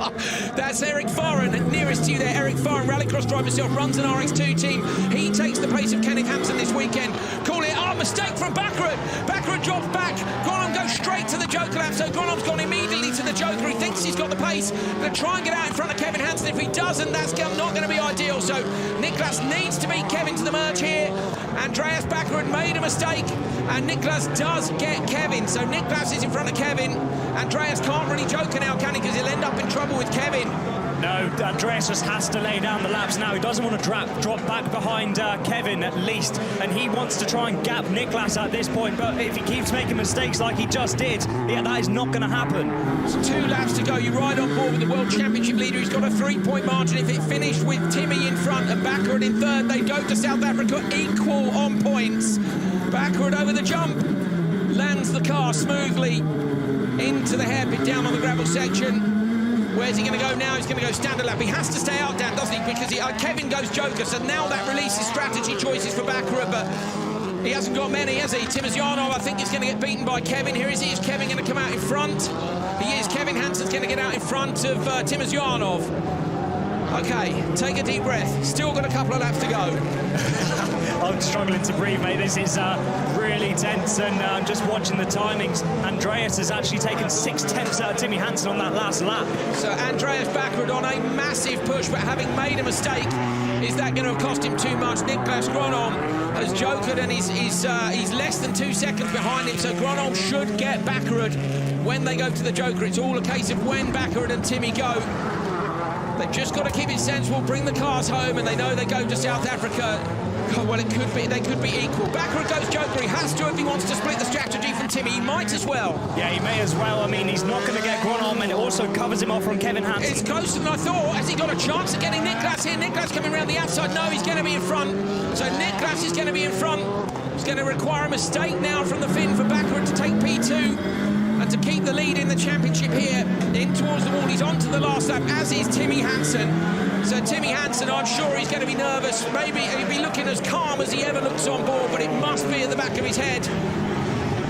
That's Eric Farren, nearest to you there. Eric Farren, rallycross driver himself, runs an RX2 team. He takes the pace of Kenneth Hansen this weekend. Call it, mistake from Baccarat. Baccarat drops back. Gronom goes straight to the Joker lap, so Gronom's gone immediately to the Joker. He thinks he's got the pace. Going to try and get out in front of Kevin Hansen. If he doesn't, that's not going to be ideal. So Niklas needs to beat Kevin to the merge here. Andreas Baccarat made a mistake, and Niklas does get Kevin. So Niklas is in front of Kevin. Andreas can't really joker now, can he? Because he'll end up in trouble with Kevin. No, Andreas just has to lay down the laps now. He doesn't want to drop back behind Kevin at least, and he wants to try and gap Niklas at this point, but if he keeps making mistakes like he just did, yeah, that is not going to happen. So 2 laps to go. You ride on board with the World Championship leader. He's got a 3-point margin. If it finished with Timmy in front and Baccarat in 3rd, they go to South Africa equal on points. Baccarat over the jump, lands the car smoothly into the hairpin down on the gravel section. Where's he going to go now? He's going to go standard lap. He has to stay out, Dan, doesn't he? Because Kevin goes joker, so now that releases strategy choices for Baccarat, but he hasn't got many, has he? Timmers Yarnov, I think, is going to get beaten by Kevin. Here is he. Is Kevin going to come out in front? He is. Kevin Hansen's going to get out in front of Timmers Yarnov. Okay, take a deep breath. Still got a couple of laps to go. I'm struggling to breathe, mate. This is really tense, and I'm just watching the timings. Andreas has actually taken 6/10 out of Timmy Hansen on that last lap. So Andreas Baccarat on a massive push, but having made a mistake, is that going to have cost him too much? Niklas Gronom has jokered, and he's less than 2 seconds behind him, so Gronom should get Baccarat when they go to the Joker. It's all a case of when Baccarat and Timmy go. They've just got to keep it sensible, bring the cars home, and they know they go to South Africa. Oh, well, they could be equal. Baccarat goes joker. He has to if he wants to split the strategy from Timmy. He might as well. Yeah, he may as well. I mean, he's not going to get Gronom, and it also covers him off from Kevin Hansen. It's closer than I thought. Has he got a chance of getting Niklas here? Niklas coming around the outside. No, he's going to be in front. So Niklas is going to be in front. It's going to require a mistake now from the Finn for Baccarat to take P2. And to keep the lead in the championship here, in towards the wall. He's on to the last lap, as is Timmy Hansen. So Timmy Hansen, I'm sure he's going to be nervous. Maybe he'll be looking as calm as he ever looks on board, but it must be at the back of his head.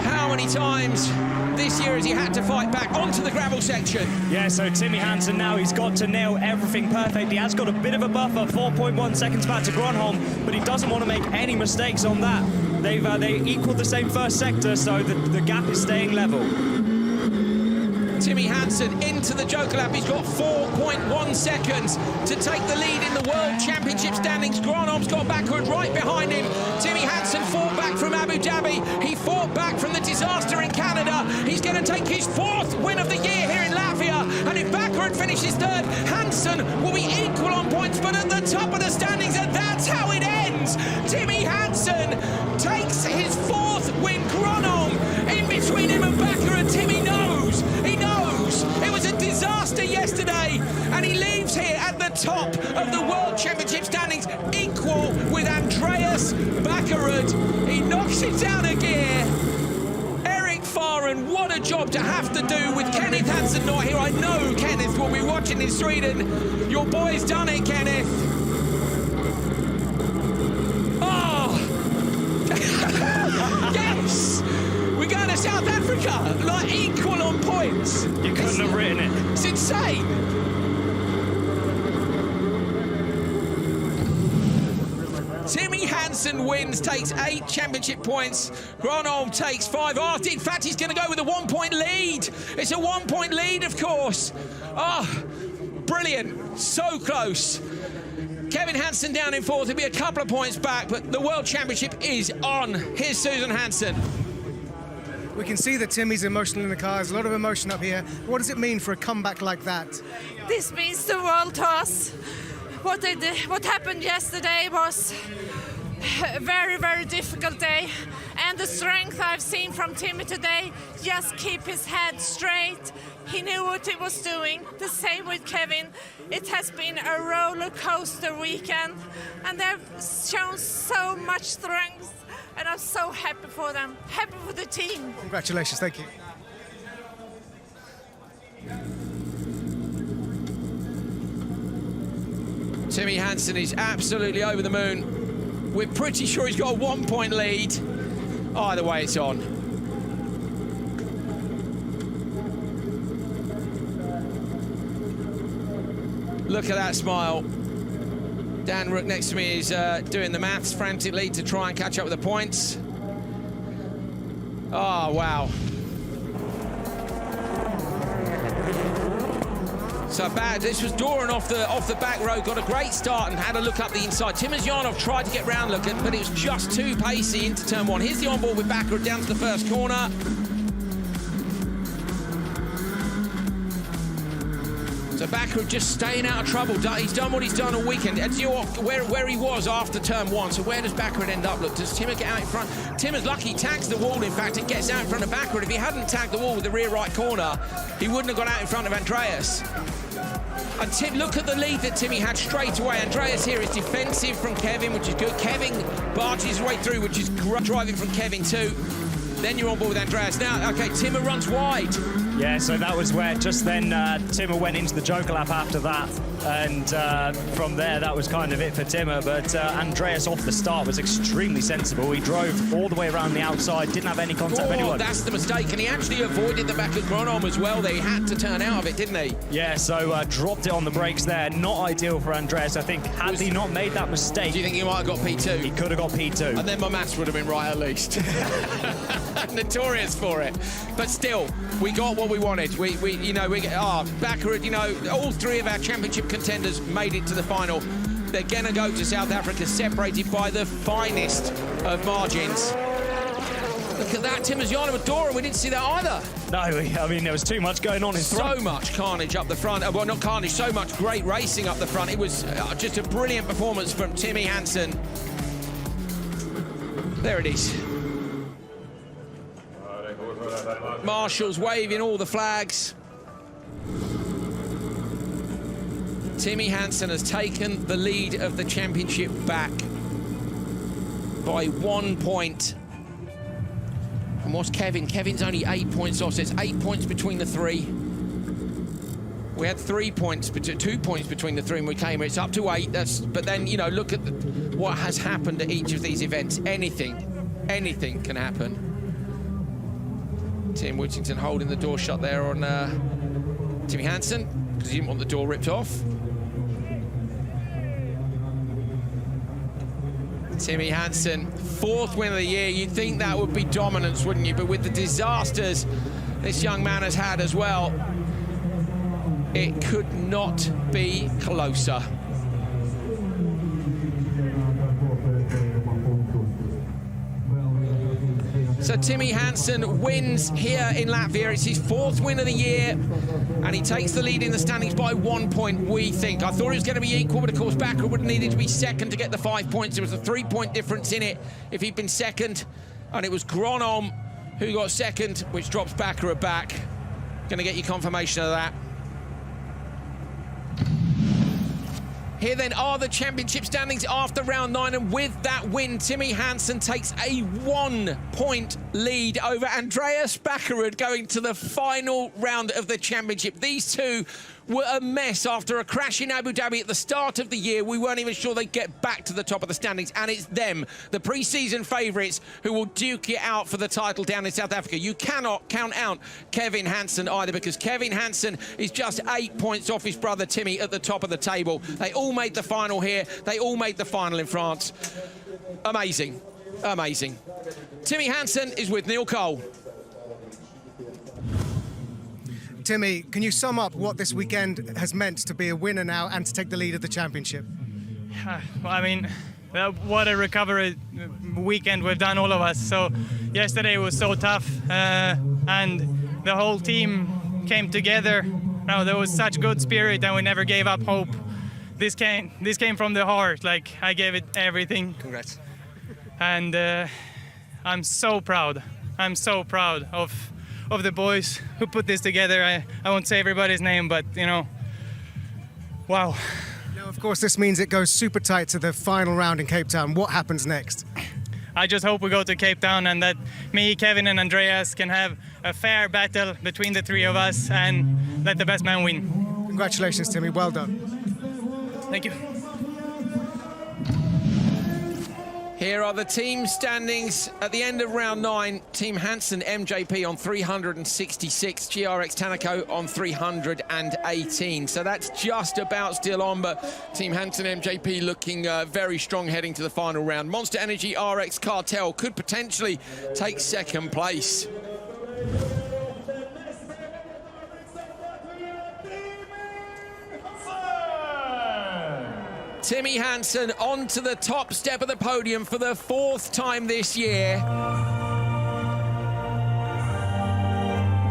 How many times this year has he had to fight back onto the gravel section? Yeah, so Timmy Hansen now, he's got to nail everything perfect. He has got a bit of a buffer, 4.1 seconds back to Gronholm, but he doesn't want to make any mistakes on that. They equal the same first sector, so the gap is staying level. Timmy Hansen into the joker lap. He's got 4.1 seconds to take the lead in the World Championship standings. Gronom's got Baccarat right behind him. Timmy Hansen fought back from Abu Dhabi. He fought back from the disaster in Canada. He's going to take his 4th win of the year here in Latvia. And if Baccarat finishes 3rd, Hansen will be equal on points, but at the top of the standings, and that's how it ends. Timmy Hansen takes his 4th win. Gronom in between him and Baccarat. Timmy knows. He knows it was a disaster yesterday, and he leaves here at the top of the World Championship standings, equal with Andreas Baccarat. He knocks it down a gear. Eric Farren, what a job to have to do with Kenneth Hansen not here. I know Kenneth will be watching in Sweden. Your boy's done it, Kenneth. Oh! Yes! We're going to South Africa, like equal on points. You couldn't have written it. It's insane. Timmy Hansen wins, takes 8 championship points. Gronholm takes 5. Oh, in fact, he's going to go with a 1-point lead. It's a 1-point lead, of course. Oh, brilliant. brilliant. So close. Kevin Hansen down in fourth. He'll be a couple of points back, but the World Championship is on. Here's Susan Hansen. We can see that Timmy's emotional in the car. There's a lot of emotion up here. What does it mean for a comeback like that? This means the world to us. What happened yesterday was a very, very difficult day. And the strength I've seen from Timmy today, just keep his head straight. He knew what he was doing. The same with Kevin. It has been a roller coaster weekend, and they've shown so much strength, and I'm so happy for them, happy for the team. Congratulations, thank you. Timmy Hansen is absolutely over the moon. We're pretty sure he's got a 1 point lead. Either way, it's on. Look at that smile. Dan Rook next to me is doing the maths frantically to try and catch up with the points. Oh, wow. So bad. This was Doran off the back road, got a great start and had a look up the inside. Timosyanov tried to get round looking, but it was just too pacey into turn one. Here's the onboard with Backer down to the first corner. So Backer just staying out of trouble. He's done what he's done all weekend. And you know where he was after turn one. So where does Backer end up? Look, does Timmer get out in front? Timmer's lucky he tags the wall, in fact, and gets out in front of Backer. If he hadn't tagged the wall with the rear right corner, he wouldn't have got out in front of Andreas. And Tim, look at the lead that Timmy had straight away. Andreas here is defensive from Kevin, which is good. Kevin barges his way through, which is driving from Kevin too. Then you're on board with Andreas. Now, okay, Timmer runs wide. Yeah, so that was where just then Timmer went into the Joker lap after that. And from there, that was kind of it for Timmer. But Andreas off the start was extremely sensible. He drove all the way around the outside, didn't have any contact with anyone. That's the mistake. And he actually avoided the back of Gronom as well. They had to turn out of it, didn't he? Yeah, so dropped it on the brakes there. Not ideal for Andreas. I think had he not made that mistake... Do you think he might have got P2? He could have got P2. And then my maths would have been right at least. Notorious for it. But still, we got what we wanted. Backer, all three of our championship contenders made it to the final. They're going to go to South Africa separated by the finest of margins. Look at that, Timosyanov with Dora. We didn't see that either. No, I mean, there was too much going on in front. So much carnage up the front. Well, not carnage, so much great racing up the front. It was just a brilliant performance from Timmy Hansen. There it is. Marshall's waving all the flags. Timmy Hansen has taken the lead of the championship back by 1 point. And what's Kevin? Kevin's only 8 points off, so it's 8 points between the three. We had 3 points, 2 points between the three when we came here. It's up to 8. But then, look at what has happened at each of these events. Anything can happen. Tim Whittington holding the door shut there on Timmy Hansen because he didn't want the door ripped off. Timmy Hansen, 4th win of the year. You'd think that would be dominance, wouldn't you? But with the disasters this young man has had as well, it could not be closer. So Timmy Hansen wins here in Latvia. It's his 4th win of the year, and he takes the lead in the standings by 1 point, we think. I thought it was going to be equal, but of course Backer would have needed to be second to get the 5 points. There was a 3 point difference in it if he'd been second, and it was Gronom who got second, which drops Backer back. Going to get you confirmation of that. Here then are the championship standings after round 9, and with that win, Timmy Hansen takes a 1 point lead over Andreas Backerud going to the final round of the championship. These two were a mess after a crash in Abu Dhabi at the start of the year. We weren't even sure they'd get back to the top of the standings, and it's them, the pre-season favourites, who will duke it out for the title down in South Africa. You cannot count out Kevin Hansen either, because Kevin Hansen is just 8 points off his brother Timmy at the top of the table. They all made the final here. They all made the final in France. Amazing. Amazing. Timmy Hansen is with Neil Cole. Timmy, can you sum up what this weekend has meant to be a winner now and to take the lead of the championship? Well, I mean, what a recovery weekend we've done, all of us. So yesterday was so tough, and the whole team came together. There was such good spirit, and we never gave up hope. This came from the heart. Like, I gave it everything. Congrats. And I'm so proud. I'm so proud of the boys who put this together. I won't say everybody's name, but wow. Now, of course, this means it goes super tight to the final round in Cape Town. What happens next? I just hope we go to Cape Town and that me, Kevin and Andreas can have a fair battle between the three of us and let the best man win. Congratulations, Timmy. Well done. Thank you. Here are the team standings at the end of round 9. Team Hansen MJP on 366, GRX Tanako on 318. So that's just about still on, but Team Hansen MJP looking very strong heading to the final round. Monster Energy RX Cartel could potentially take second place. Timmy Hansen onto the top step of the podium for the 4th time this year.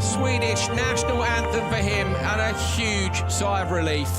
Swedish national anthem for him and a huge sigh of relief.